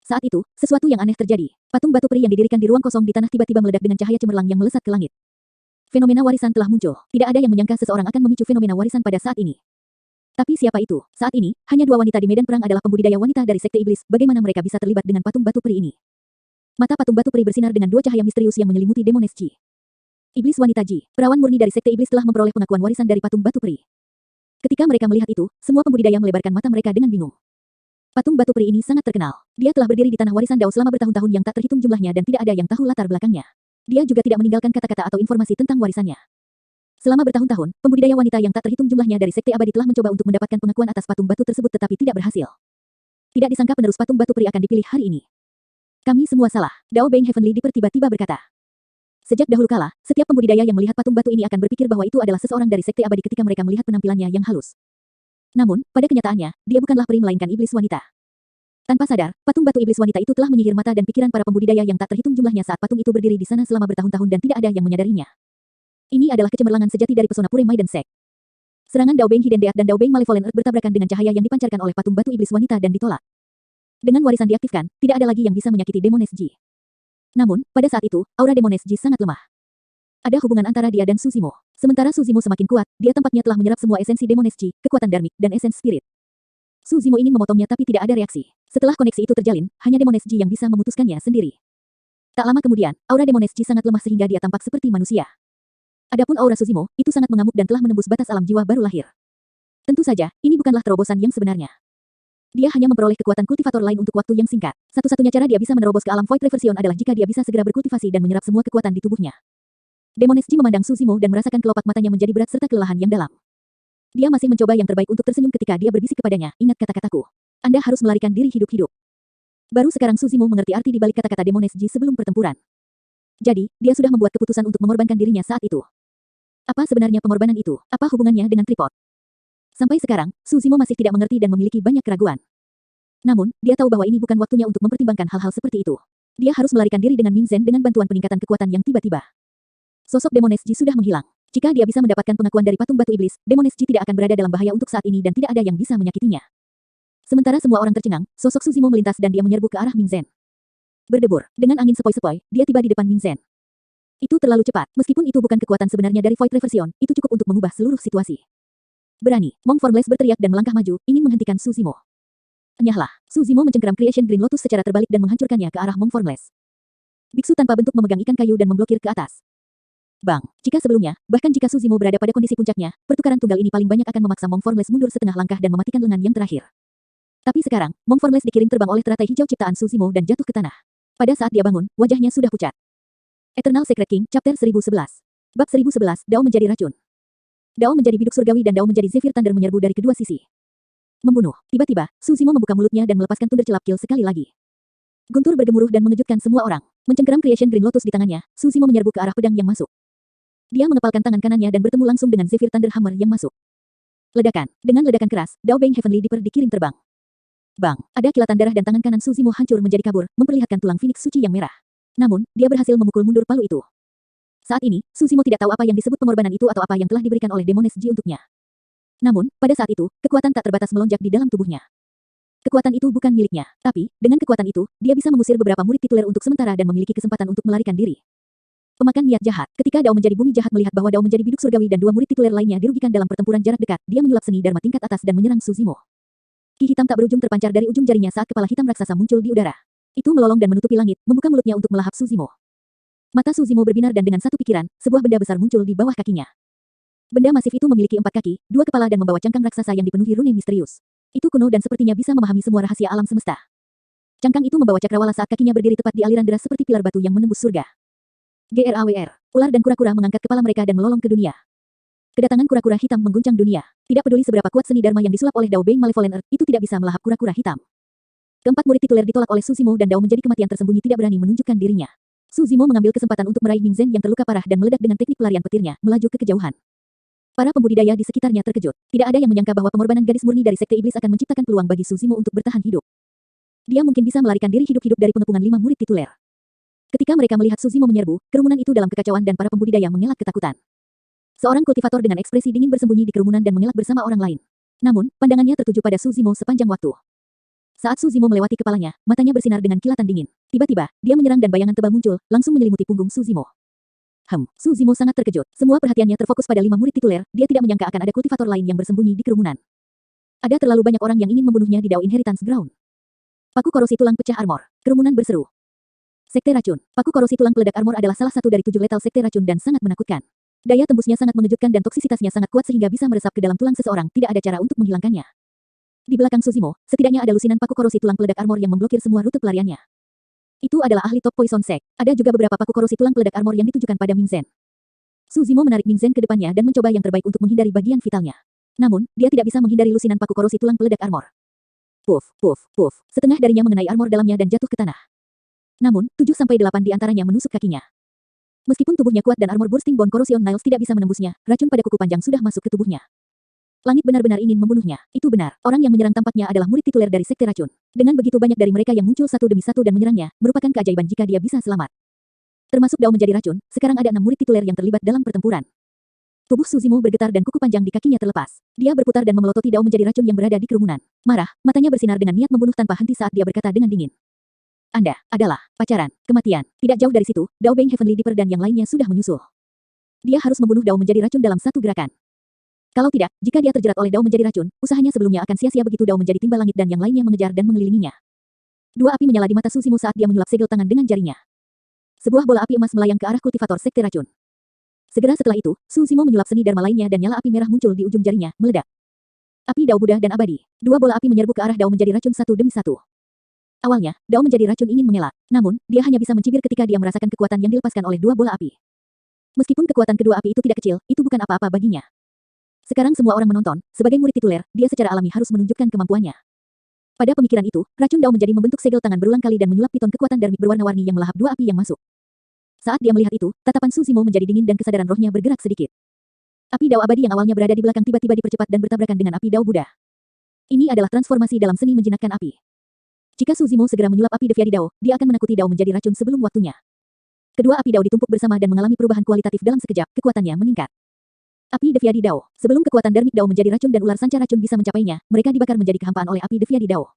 Saat itu, sesuatu yang aneh terjadi. Patung batu peri yang didirikan di ruang kosong di tanah tiba-tiba meledak dengan cahaya cemerlang yang melesat ke langit. Fenomena warisan telah muncul. Tidak ada yang menyangka seseorang akan memicu fenomena warisan pada saat ini. Tapi siapa itu? Saat ini, hanya dua wanita di medan perang adalah pembudidaya wanita dari Sekte Iblis. Bagaimana mereka bisa terlibat dengan patung batu peri ini? Mata patung batu peri bersinar dengan dua cahaya misterius yang menyelimuti Demoness Ji. Iblis wanita Ji, perawan murni dari Sekte Iblis telah memperoleh pengakuan warisan dari patung batu peri. Ketika mereka melihat itu, semua pembudidaya melebarkan mata mereka dengan bingung. Patung batu peri ini sangat terkenal. Dia telah berdiri di tanah warisan Dao selama bertahun-tahun yang tak terhitung jumlahnya dan tidak ada yang tahu latar belakangnya. Dia juga tidak meninggalkan kata-kata atau informasi tentang warisannya. Selama bertahun-tahun, pembudidaya wanita yang tak terhitung jumlahnya dari Sekte Abadi telah mencoba untuk mendapatkan pengakuan atas patung batu tersebut tetapi tidak berhasil. Tidak disangka penerus patung batu peri akan dipilih hari ini. Kami semua salah, Dao Beng Heavenly Dipper tiba-tiba berkata. Sejak dahulu kala, setiap pembudidaya yang melihat patung batu ini akan berpikir bahwa itu adalah seseorang dari sekte abadi ketika mereka melihat penampilannya yang halus. Namun, pada kenyataannya, dia bukanlah peri melainkan iblis wanita. Tanpa sadar, patung batu iblis wanita itu telah menyihir mata dan pikiran para pembudidaya yang tak terhitung jumlahnya saat patung itu berdiri di sana selama bertahun-tahun dan tidak ada yang menyadarinya. Ini adalah kecemerlangan sejati dari pesona Pure Maiden Sect. Serangan Dao Beng Hidden Death dan Dao Beng Malevolent Earth bertabrakan dengan cahaya yang dipancarkan oleh patung batu iblis wanita dan ditolak. Dengan warisan diaktifkan, tidak ada lagi yang bisa menyakiti Demon SG. Namun, pada saat itu, aura Demon SG sangat lemah. Ada hubungan antara dia dan Suzimo. Sementara Suzimo semakin kuat, dia tampaknya telah menyerap semua esensi Demon SG, kekuatan Dharmic, dan esensi spirit. Suzimo ingin memotongnya tapi tidak ada reaksi. Setelah koneksi itu terjalin, hanya Demon SG yang bisa memutuskannya sendiri. Tak lama kemudian, aura Demon SG sangat lemah sehingga dia tampak seperti manusia. Adapun aura Suzimo, itu sangat mengamuk dan telah menembus batas alam jiwa baru lahir. Tentu saja, ini bukanlah terobosan yang sebenarnya. Dia hanya memperoleh kekuatan kultivator lain untuk waktu yang singkat. Satu-satunya cara dia bisa menerobos ke alam Void Reversion adalah jika dia bisa segera berkultivasi dan menyerap semua kekuatan di tubuhnya. Demon SG memandang Suzimo dan merasakan kelopak matanya menjadi berat serta kelelahan yang dalam. Dia masih mencoba yang terbaik untuk tersenyum ketika dia berbisik kepadanya, ingat kata-kataku. Anda harus melarikan diri hidup-hidup. Baru sekarang Suzimo mengerti arti di balik kata-kata Demon SG sebelum pertempuran. Jadi, dia sudah membuat keputusan untuk mengorbankan dirinya saat itu. Apa sebenarnya pengorbanan itu? Apa hubungannya dengan tripod? Sampai sekarang, Suzimo masih tidak mengerti dan memiliki banyak keraguan. Namun, dia tahu bahwa ini bukan waktunya untuk mempertimbangkan hal-hal seperti itu. Dia harus melarikan diri dengan Ming Zen dengan bantuan peningkatan kekuatan yang tiba-tiba. Sosok Demon SG sudah menghilang. Jika dia bisa mendapatkan pengakuan dari patung batu iblis, Demon SG tidak akan berada dalam bahaya untuk saat ini dan tidak ada yang bisa menyakitinya. Sementara semua orang tercengang, sosok Suzimo melintas dan dia menyerbu ke arah Ming Zen. Berdebur, dengan angin sepoi-sepoi, dia tiba di depan Ming Zen. Itu terlalu cepat, meskipun itu bukan kekuatan sebenarnya dari Void Reversion, itu cukup untuk mengubah seluruh situasi. Berani, Monk Formless berteriak dan melangkah maju, ingin menghentikan Suzimo. Enyahlah, Suzimo mencengkeram Creation Green Lotus secara terbalik dan menghancurkannya ke arah Monk Formless. Biksu tanpa bentuk memegang ikan kayu dan memblokir ke atas. Bang, jika sebelumnya, bahkan jika Suzimo berada pada kondisi puncaknya, pertukaran tunggal ini paling banyak akan memaksa Monk Formless mundur setengah langkah dan mematikan lengan yang terakhir. Tapi sekarang, Monk Formless dikirim terbang oleh teratai hijau ciptaan Suzimo dan jatuh ke tanah. Pada saat dia bangun, wajahnya sudah pucat. Eternal Secret King, Chapter 1011. Bab 1011, Dao menjadi racun. Dao menjadi biduk surgawi dan Dao menjadi Zephyr Thunder menyerbu dari kedua sisi. Membunuh. Tiba-tiba, Suzimo membuka mulutnya dan melepaskan Thunder Celap Kill sekali lagi. Guntur bergemuruh dan mengejutkan semua orang. Mencengkeram Creation Green Lotus di tangannya, Suzimo menyerbu ke arah pedang yang masuk. Dia mengepalkan tangan kanannya dan bertemu langsung dengan Zephyr Thunder Hammer yang masuk. Ledakan. Dengan ledakan keras, Dao Beng Heavenly Dipper dikirim terbang. Bang, ada kilatan darah dan tangan kanan Suzimo hancur menjadi kabur, memperlihatkan tulang Phoenix suci yang merah. Namun, dia berhasil memukul mundur palu itu. Saat ini, Suzimo tidak tahu apa yang disebut pengorbanan itu atau apa yang telah diberikan oleh Demon SG untuknya. Namun, pada saat itu, kekuatan tak terbatas melonjak di dalam tubuhnya. Kekuatan itu bukan miliknya, tapi, dengan kekuatan itu, dia bisa mengusir beberapa murid tituler untuk sementara dan memiliki kesempatan untuk melarikan diri. Pemakan niat jahat, ketika Dao menjadi bumi jahat melihat bahwa Dao menjadi biduk surgawi dan dua murid tituler lainnya dirugikan dalam pertempuran jarak dekat, dia menyulap seni Dharma tingkat atas dan menyerang Suzimo. Ki hitam tak berujung terpancar dari ujung jarinya saat kepala hitam raksasa muncul di udara. Itu melolong dan menutupi langit, membuka mulutnya untuk melahap Suzimo. Mata Suzimo berbinar dan dengan satu pikiran, sebuah benda besar muncul di bawah kakinya. Benda masif itu memiliki 4 kaki, 2 kepala dan membawa cangkang raksasa yang dipenuhi rune misterius. Itu kuno dan sepertinya bisa memahami semua rahasia alam semesta. Cangkang itu membawa cakrawala saat kakinya berdiri tepat di aliran deras seperti pilar batu yang menembus surga. GRAWR, ular dan kura-kura mengangkat kepala mereka dan melolong ke dunia. Kedatangan kura-kura hitam mengguncang dunia. Tidak peduli seberapa kuat seni Dharma yang disulap oleh Dao Beng Malevolent Earth, itu tidak bisa melahap kura-kura hitam. Keempat murid tituler ditolak oleh Suzimo dan Dao menjadi kematian tersembunyi tidak berani menunjukkan dirinya. Suzimo mengambil kesempatan untuk meraih Ming Zen yang terluka parah dan meledak dengan teknik pelarian petirnya, melaju ke kejauhan. Para pembudidaya di sekitarnya terkejut. Tidak ada yang menyangka bahwa pengorbanan gadis murni dari sekte iblis akan menciptakan peluang bagi Suzimo untuk bertahan hidup. Dia mungkin bisa melarikan diri hidup-hidup dari pengepungan 5 murid tituler. Ketika mereka melihat Suzimo menyerbu, kerumunan itu dalam kekacauan dan para pembudidaya mengelak ketakutan. Seorang kultivator dengan ekspresi dingin bersembunyi di kerumunan dan mengelak bersama orang lain. Namun, pandangannya tertuju pada Suzimo sepanjang waktu. Saat Suzimo melewati kepalanya, matanya bersinar dengan kilatan dingin. Tiba-tiba, dia menyerang dan bayangan tebal muncul, langsung menyelimuti punggung Suzimo. Suzimo sangat terkejut. Semua perhatiannya terfokus pada 5 murid tituler, dia tidak menyangka akan ada kultivator lain yang bersembunyi di kerumunan. Ada terlalu banyak orang yang ingin membunuhnya di Dao Inheritance Ground. Paku korosi tulang pecah armor. Kerumunan berseru. Sekte racun. Paku korosi tulang peledak armor adalah salah satu dari 7 letal sekte racun dan sangat menakutkan. Daya tembusnya sangat mengejutkan dan toksisitasnya sangat kuat sehingga bisa meresap ke dalam tulang seseorang, tidak ada cara untuk menghilangkannya. Di belakang Suzimo, setidaknya ada lusinan paku korosi tulang peledak armor yang memblokir semua rute pelariannya. Itu adalah ahli top poison sect. Ada juga beberapa paku korosi tulang peledak armor yang ditujukan pada Ming Zen. Suzimo menarik Ming Zen ke depannya dan mencoba yang terbaik untuk menghindari bagian vitalnya. Namun, dia tidak bisa menghindari lusinan paku korosi tulang peledak armor. puff, puff, puff. Setengah darinya mengenai armor dalamnya dan jatuh ke tanah. Namun, 7-8 di antaranya menusuk kakinya. Meskipun tubuhnya kuat dan armor bursting bone corrosion nails tidak bisa menembusnya, racun pada kuku panjang sudah masuk ke tubuhnya. Langit benar-benar ingin membunuhnya. Itu benar, orang yang menyerang tampaknya adalah murid tituler dari Sekte Racun. Dengan begitu banyak dari mereka yang muncul satu demi satu dan menyerangnya, merupakan keajaiban jika dia bisa selamat. Termasuk Dao menjadi racun, sekarang ada 6 murid tituler yang terlibat dalam pertempuran. Tubuh Suzimo bergetar dan kuku panjang di kakinya terlepas. Dia berputar dan memelototi Dao menjadi racun yang berada di kerumunan. Marah, matanya bersinar dengan niat membunuh tanpa henti saat dia berkata dengan dingin. Anda adalah pacaran, kematian. Tidak jauh dari situ, Dao Beng Heavenly Dipper dan yang lainnya sudah menyusul. Dia harus membunuh Dao menjadi racun dalam satu gerakan. Kalau tidak, jika dia terjerat oleh Dao menjadi racun, usahanya sebelumnya akan sia-sia begitu Dao menjadi timbal langit dan yang lainnya mengejar dan mengelilinginya. Dua api menyala di mata Suzimo saat dia menyulap segel tangan dengan jarinya. Sebuah bola api emas melayang ke arah kultivator Sekte Racun. Segera setelah itu, Suzimo menyulap seni dharma lainnya dan nyala api merah muncul di ujung jarinya, meledak. Api Dao Buddha dan abadi. Dua bola api menyerbu ke arah Dao menjadi racun satu demi satu. Awalnya, Dao menjadi racun ingin mengelak. Namun, dia hanya bisa mencibir ketika dia merasakan kekuatan yang dilepaskan oleh dua bola api. Meskipun kekuatan kedua api itu tidak kecil, itu bukan apa-apa baginya. Sekarang semua orang menonton, sebagai murid tituler, dia secara alami harus menunjukkan kemampuannya. Pada pemikiran itu, racun Dao menjadi membentuk segel tangan berulang kali dan menyulap piton kekuatan darmik berwarna-warni yang melahap dua api yang masuk. Saat dia melihat itu, tatapan Suzimo menjadi dingin dan kesadaran rohnya bergerak sedikit. Api Dao abadi yang awalnya berada di belakang tiba-tiba dipercepat dan bertabrakan dengan api Dao Buddha. Ini adalah transformasi dalam seni menjinakkan api. Jika Suzimo segera menyulap api Deviadi Dao, dia akan menakuti Dao menjadi racun sebelum waktunya. Kedua api Dao ditumpuk bersama dan mengalami perubahan kualitatif dalam sekejap, kekuatannya meningkat. Api Deviadi Dao. Sebelum kekuatan darmik Dao menjadi racun dan ular sanca racun bisa mencapainya, mereka dibakar menjadi kehampaan oleh api Deviadi Dao.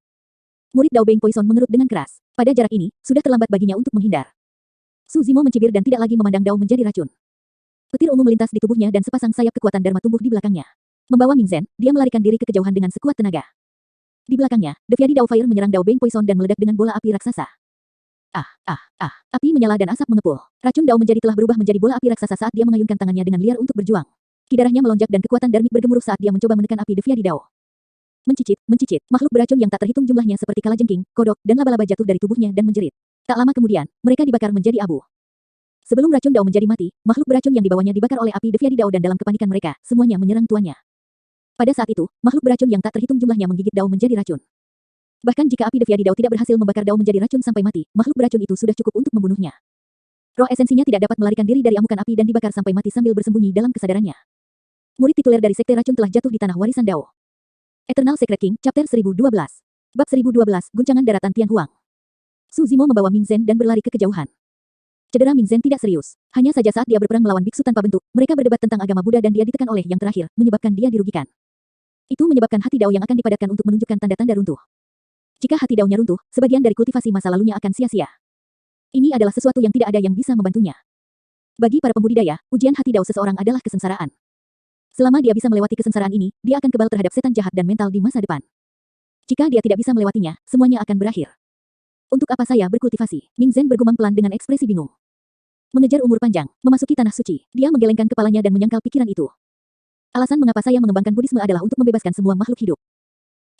Murid Dao Beng Poison mengerut dengan keras. Pada jarak ini, sudah terlambat baginya untuk menghindar. Suzimo mencibir dan tidak lagi memandang Dao menjadi racun. Petir ungu melintas di tubuhnya dan sepasang sayap kekuatan dharma tumbuh di belakangnya. Membawa Mingzhen, dia melarikan diri ke kejauhan dengan sekuat tenaga. Di belakangnya, Deviadi Dao Fire menyerang Dao Beng Poison dan meledak dengan bola api raksasa. Api menyala dan asap mengepul. Racun Dao menjadi telah berubah menjadi bola api raksasa saat dia mengayunkan tangannya dengan liar untuk berjuang. Kidarahnya melonjak dan kekuatan darmik bergemuruh saat dia mencoba menekan api Deviadi Dao. Mencicit, makhluk beracun yang tak terhitung jumlahnya seperti kalajengking, kodok, dan laba-laba jatuh dari tubuhnya dan menjerit. Tak lama kemudian, mereka dibakar menjadi abu. Sebelum racun Dao menjadi mati, makhluk beracun yang dibawanya dibakar oleh api Deviadi Dao dan dalam kepanikan mereka, semuanya menyerang tuannya. Pada saat itu, makhluk beracun yang tak terhitung jumlahnya menggigit Dao menjadi racun. Bahkan jika api Deviadi Dao tidak berhasil membakar Dao menjadi racun sampai mati, makhluk beracun itu sudah cukup untuk membunuhnya. Roh esensinya tidak dapat melarikan diri dari amukan api dan dibakar sampai mati sambil bersembunyi dalam kesadarannya. Murid tituler dari Sekte Racun telah jatuh di tanah warisan Dao. Eternal Secret King, Chapter 1012. Bab 1012, Guncangan Daratan Tian Huang. Suzimo membawa Mingzhen dan berlari ke kejauhan. Cedera Mingzhen tidak serius. Hanya saja saat dia berperang melawan biksu tanpa bentuk, mereka berdebat tentang agama Buddha dan dia ditekan oleh yang terakhir, menyebabkan dia dirugikan. Itu menyebabkan hati Dao yang akan dipadatkan untuk menunjukkan tanda-tanda runtuh. Jika hati Dao-nya runtuh, sebagian dari kultivasi masa lalunya akan sia-sia. Ini adalah sesuatu yang tidak ada yang bisa membantunya. Bagi para pembudidaya, ujian hati Dao seseorang adalah kesengsaraan. Selama dia bisa melewati kesengsaraan ini, dia akan kebal terhadap setan jahat dan mental di masa depan. Jika dia tidak bisa melewatinya, semuanya akan berakhir. Untuk apa saya berkultivasi? Mingzhen bergumam pelan dengan ekspresi bingung. Mengejar umur panjang, memasuki tanah suci, dia menggelengkan kepalanya dan menyangkal pikiran itu. Alasan mengapa saya mengembangkan Buddhisme adalah untuk membebaskan semua makhluk hidup.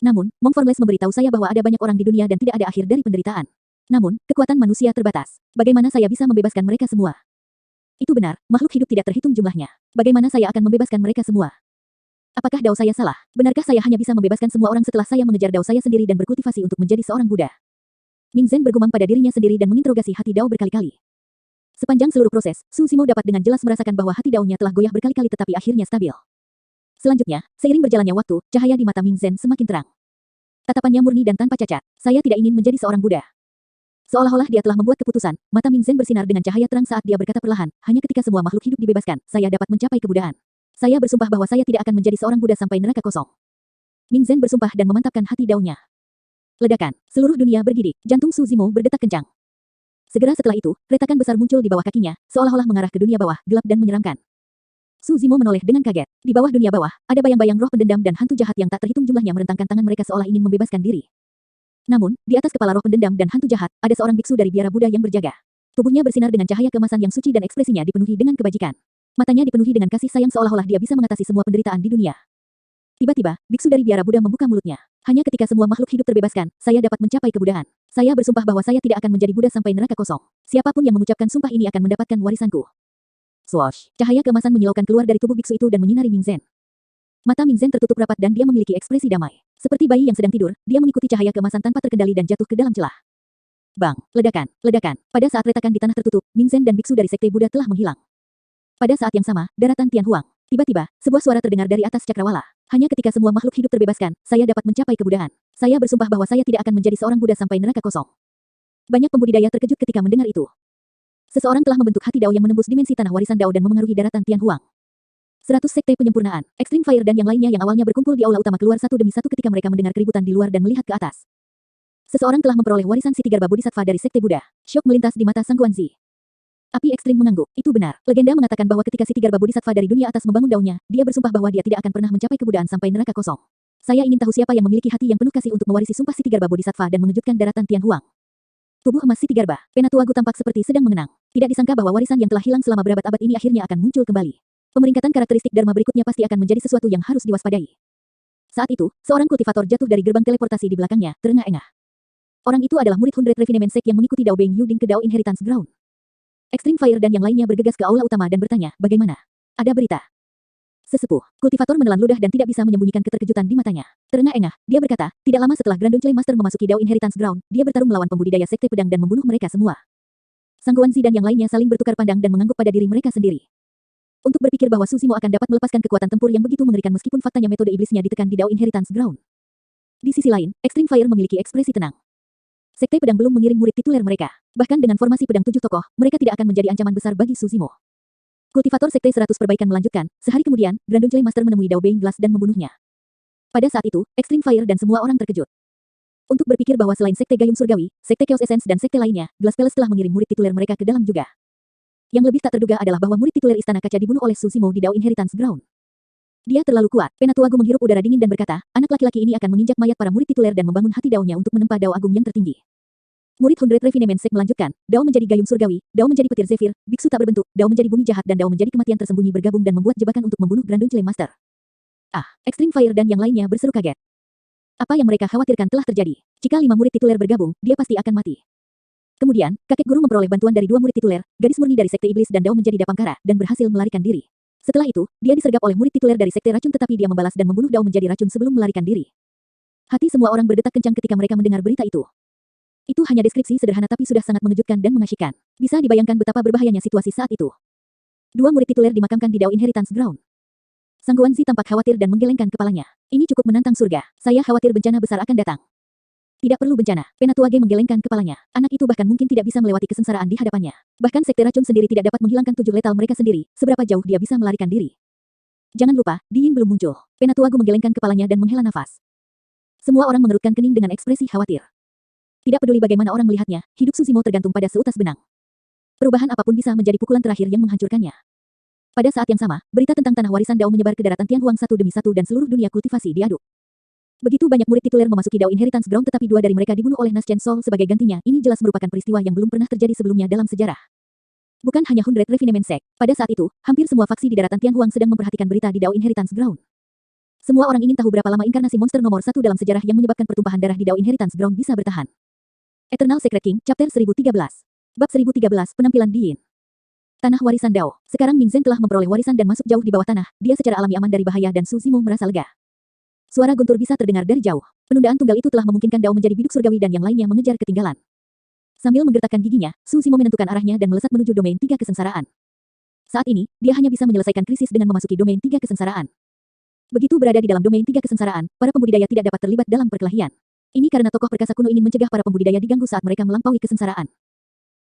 Namun, Monk Formless memberitahu saya bahwa ada banyak orang di dunia dan tidak ada akhir dari penderitaan. Namun, kekuatan manusia terbatas. Bagaimana saya bisa membebaskan mereka semua? Itu benar, makhluk hidup tidak terhitung jumlahnya. Bagaimana saya akan membebaskan mereka semua? Apakah Dao saya salah? Benarkah saya hanya bisa membebaskan semua orang setelah saya mengejar Dao saya sendiri dan berkultivasi untuk menjadi seorang Buddha? Mingzhen bergumam pada dirinya sendiri dan menginterogasi hati Dao berkali-kali. Sepanjang seluruh proses, Suzimo dapat dengan jelas merasakan bahwa hati Dao-nya telah goyah berkali-kali tetapi akhirnya stabil. Selanjutnya, seiring berjalannya waktu, cahaya di mata Mingzhen semakin terang. Tatapannya murni dan tanpa cacat. Saya tidak ingin menjadi seorang Buddha. Seolah-olah dia telah membuat keputusan, mata Mingzhen bersinar dengan cahaya terang saat dia berkata perlahan, hanya ketika semua makhluk hidup dibebaskan, saya dapat mencapai kebuddhaan. Saya bersumpah bahwa saya tidak akan menjadi seorang Buddha sampai neraka kosong. Mingzhen bersumpah dan memantapkan hati Dao-nya. Ledakan, seluruh dunia bergidik, jantung Suzimo berdetak kencang. Segera setelah itu, retakan besar muncul di bawah kakinya, seolah-olah mengarah ke dunia bawah, gelap dan menyeramkan. Suzimo menoleh dengan kaget. Di bawah dunia bawah, ada bayang-bayang roh pendendam dan hantu jahat yang tak terhitung jumlahnya merentangkan tangan mereka seolah ingin membebaskan diri. Namun, di atas kepala roh pendendam dan hantu jahat, ada seorang biksu dari biara Buddha yang berjaga. Tubuhnya bersinar dengan cahaya keemasan yang suci dan ekspresinya dipenuhi dengan kebajikan. Matanya dipenuhi dengan kasih sayang seolah-olah dia bisa mengatasi semua penderitaan di dunia. Tiba-tiba, biksu dari biara Buddha membuka mulutnya. Hanya ketika semua makhluk hidup terbebaskan, saya dapat mencapai kebuddhaan. Saya bersumpah bahwa saya tidak akan menjadi Buddha sampai neraka kosong. Siapapun yang mengucapkan sumpah ini akan mendapatkan warisanku. Swoosh! Cahaya keemasan menyilaukan keluar dari tubuh biksu itu dan menyinari Mingzhen. Mata Mingzhen tertutup rapat dan dia memiliki ekspresi damai. Seperti bayi yang sedang tidur, dia mengikuti cahaya keemasan tanpa terkendali dan jatuh ke dalam celah. Bang! Ledakan! Ledakan! Pada saat retakan di tanah tertutup, Ming Zhen dan biksu dari Sekte Buddha telah menghilang. Pada saat yang sama, daratan Tianhuang. Tiba-tiba, sebuah suara terdengar dari atas cakrawala. Hanya ketika semua makhluk hidup terbebaskan, saya dapat mencapai kebudaan. Saya bersumpah bahwa saya tidak akan menjadi seorang Buddha sampai neraka kosong. Banyak pembudidaya terkejut ketika mendengar itu. Seseorang telah membentuk hati Dao yang menembus dimensi tanah warisan Dao dan memengaruhi daratan Tianhuang. 100 sekte penyempurnaan, Extreme Fire dan yang lainnya yang awalnya berkumpul di aula utama keluar satu demi satu ketika mereka mendengar keributan di luar dan melihat ke atas. Seseorang telah memperoleh warisan si Tigarba Bodhisattva dari Sekte Buddha. Syok melintas di mata Sang Guanzi. Api ekstrim mengangguk. Itu benar. Legenda mengatakan bahwa ketika si Tigarba Bodhisattva dari dunia atas membangun daunnya, dia bersumpah bahwa dia tidak akan pernah mencapai kebudaan sampai neraka kosong. Saya ingin tahu siapa yang memiliki hati yang penuh kasih untuk mewarisi sumpah si Tigarba Bodhisattva dan mengejutkan daratan Tianhuang. Tubuh emas si Tigarba, Penatua Gu tampak seperti sedang mengenang. Tidak disangka bahwa warisan yang telah hilang selama berabad-abad ini akhirnya akan muncul kembali. Pemeringkatan karakteristik Dharma berikutnya pasti akan menjadi sesuatu yang harus diwaspadai. Saat itu, seorang kultivator jatuh dari gerbang teleportasi di belakangnya, terengah-engah. Orang itu adalah murid 100 Refinement Sect yang mengikuti Dao Beng Yuding ke Dao Inheritance Ground. Extreme Fire dan yang lainnya bergegas ke aula utama dan bertanya, bagaimana? Ada berita. Sesepuh, kultivator menelan ludah dan tidak bisa menyembunyikan keterkejutan di matanya. Terengah-engah, dia berkata, tidak lama setelah Grand Dunclay Master memasuki Dao Inheritance Ground, dia bertarung melawan pembudidaya sekte pedang dan membunuh mereka semua. Sang Guanzi dan yang lainnya saling bertukar pandang dan mengangguk pada diri mereka sendiri. Untuk berpikir bahwa Susimo akan dapat melepaskan kekuatan tempur yang begitu mengerikan meskipun faktanya metode iblisnya ditekan di Dao Inheritance Ground. Di sisi lain, Extreme Fire memiliki ekspresi tenang. Sekte pedang belum mengirim murid tituler mereka. Bahkan dengan formasi pedang 7 tokoh, mereka tidak akan menjadi ancaman besar bagi Susimo. Kultivator Sekte 100 perbaikan melanjutkan, sehari kemudian, Grand Dunclay Master menemui Dao Beng Glass dan membunuhnya. Pada saat itu, Extreme Fire dan semua orang terkejut. Untuk berpikir bahwa selain Sekte Gayung Surgawi, Sekte Chaos Essence dan Sekte lainnya, Glass Palace telah mengirim murid tituler mereka ke dalam juga. Yang lebih tak terduga adalah bahwa murid tituler Istana Kaca dibunuh oleh Susimo di Dao Inheritance Ground. Dia terlalu kuat. Penatua Gu menghirup udara dingin dan berkata, anak laki-laki ini akan menginjak mayat para murid tituler dan membangun hati Dao-nya untuk menempa Dao Agung yang tertinggi. Murid 100 Refinement Sect melanjutkan, Dao menjadi gayung surgawi, Dao menjadi petir zephyr, biksu tak berbentuk, Dao menjadi bumi jahat dan Dao menjadi kematian tersembunyi bergabung dan membuat jebakan untuk membunuh Grand Dunclay Master. Ah, Extreme Fire dan yang lainnya berseru kaget. Apa yang mereka khawatirkan telah terjadi. Jika 5 murid tituler bergabung, dia pasti akan mati. Kemudian, kakek guru memperoleh bantuan dari 2 murid tituler, gadis murni dari Sekte Iblis dan Dao menjadi Dapangkara, dan berhasil melarikan diri. Setelah itu, dia disergap oleh murid tituler dari Sekte Racun tetapi dia membalas dan membunuh Dao menjadi racun sebelum melarikan diri. Hati semua orang berdetak kencang ketika mereka mendengar berita itu. Itu hanya deskripsi sederhana tapi sudah sangat mengejutkan dan mengasyikkan. Bisa dibayangkan betapa berbahayanya situasi saat itu. 2 murid tituler dimakamkan di Dao Inheritance Ground. Sang Guanzi tampak khawatir dan menggelengkan kepalanya. Ini cukup menantang surga. Saya khawatir bencana besar akan datang. Tidak perlu bencana. Penatua Ge menggelengkan kepalanya. Anak itu bahkan mungkin tidak bisa melewati kesengsaraan di hadapannya. Bahkan Sekte Racun sendiri tidak dapat menghilangkan 7 letal mereka sendiri. Seberapa jauh dia bisa melarikan diri? Jangan lupa, Diin belum muncul. Penatua Gu menggelengkan kepalanya dan menghela nafas. Semua orang mengerutkan kening dengan ekspresi khawatir. Tidak peduli bagaimana orang melihatnya, hidup Susimo tergantung pada seutas benang. Perubahan apapun bisa menjadi pukulan terakhir yang menghancurkannya. Pada saat yang sama, berita tentang tanah warisan Dao menyebar ke daratan Tianhuang satu demi satu dan seluruh dunia kultivasi diaduk. Begitu banyak murid tituler memasuki Dao Inheritance Ground tetapi 2 dari mereka dibunuh oleh Naschen Soul sebagai gantinya. Ini jelas merupakan peristiwa yang belum pernah terjadi sebelumnya dalam sejarah. Bukan hanya 100 Refinement Sect. Pada saat itu, hampir semua faksi di daratan Tianhuang sedang memperhatikan berita di Dao Inheritance Ground. Semua orang ingin tahu berapa lama inkarnasi monster nomor 1 dalam sejarah yang menyebabkan pertumpahan darah di Dao Inheritance Ground bisa bertahan. Eternal Secret King, Chapter 1013. Bab 1013, Penampilan Diin. Tanah warisan Dao. Sekarang Ming Zhen telah memperoleh warisan dan masuk jauh di bawah tanah. Dia secara alami aman dari bahaya dan Susimo merasa lega. Suara guntur bisa terdengar dari jauh. Penundaan tunggal itu telah memungkinkan Dao menjadi biduk surgawi dan yang lainnya mengejar ketinggalan. Sambil menggertakkan giginya, Susimo menentukan arahnya dan melesat menuju domain 3 kesengsaraan. Saat ini, dia hanya bisa menyelesaikan krisis dengan memasuki domain 3 kesengsaraan. Begitu berada di dalam domain 3 kesengsaraan, para pembudidaya tidak dapat terlibat dalam perkelahian. Ini karena tokoh perkasa kuno ingin mencegah para pembudidaya diganggu saat mereka melampaui kesengsaraan.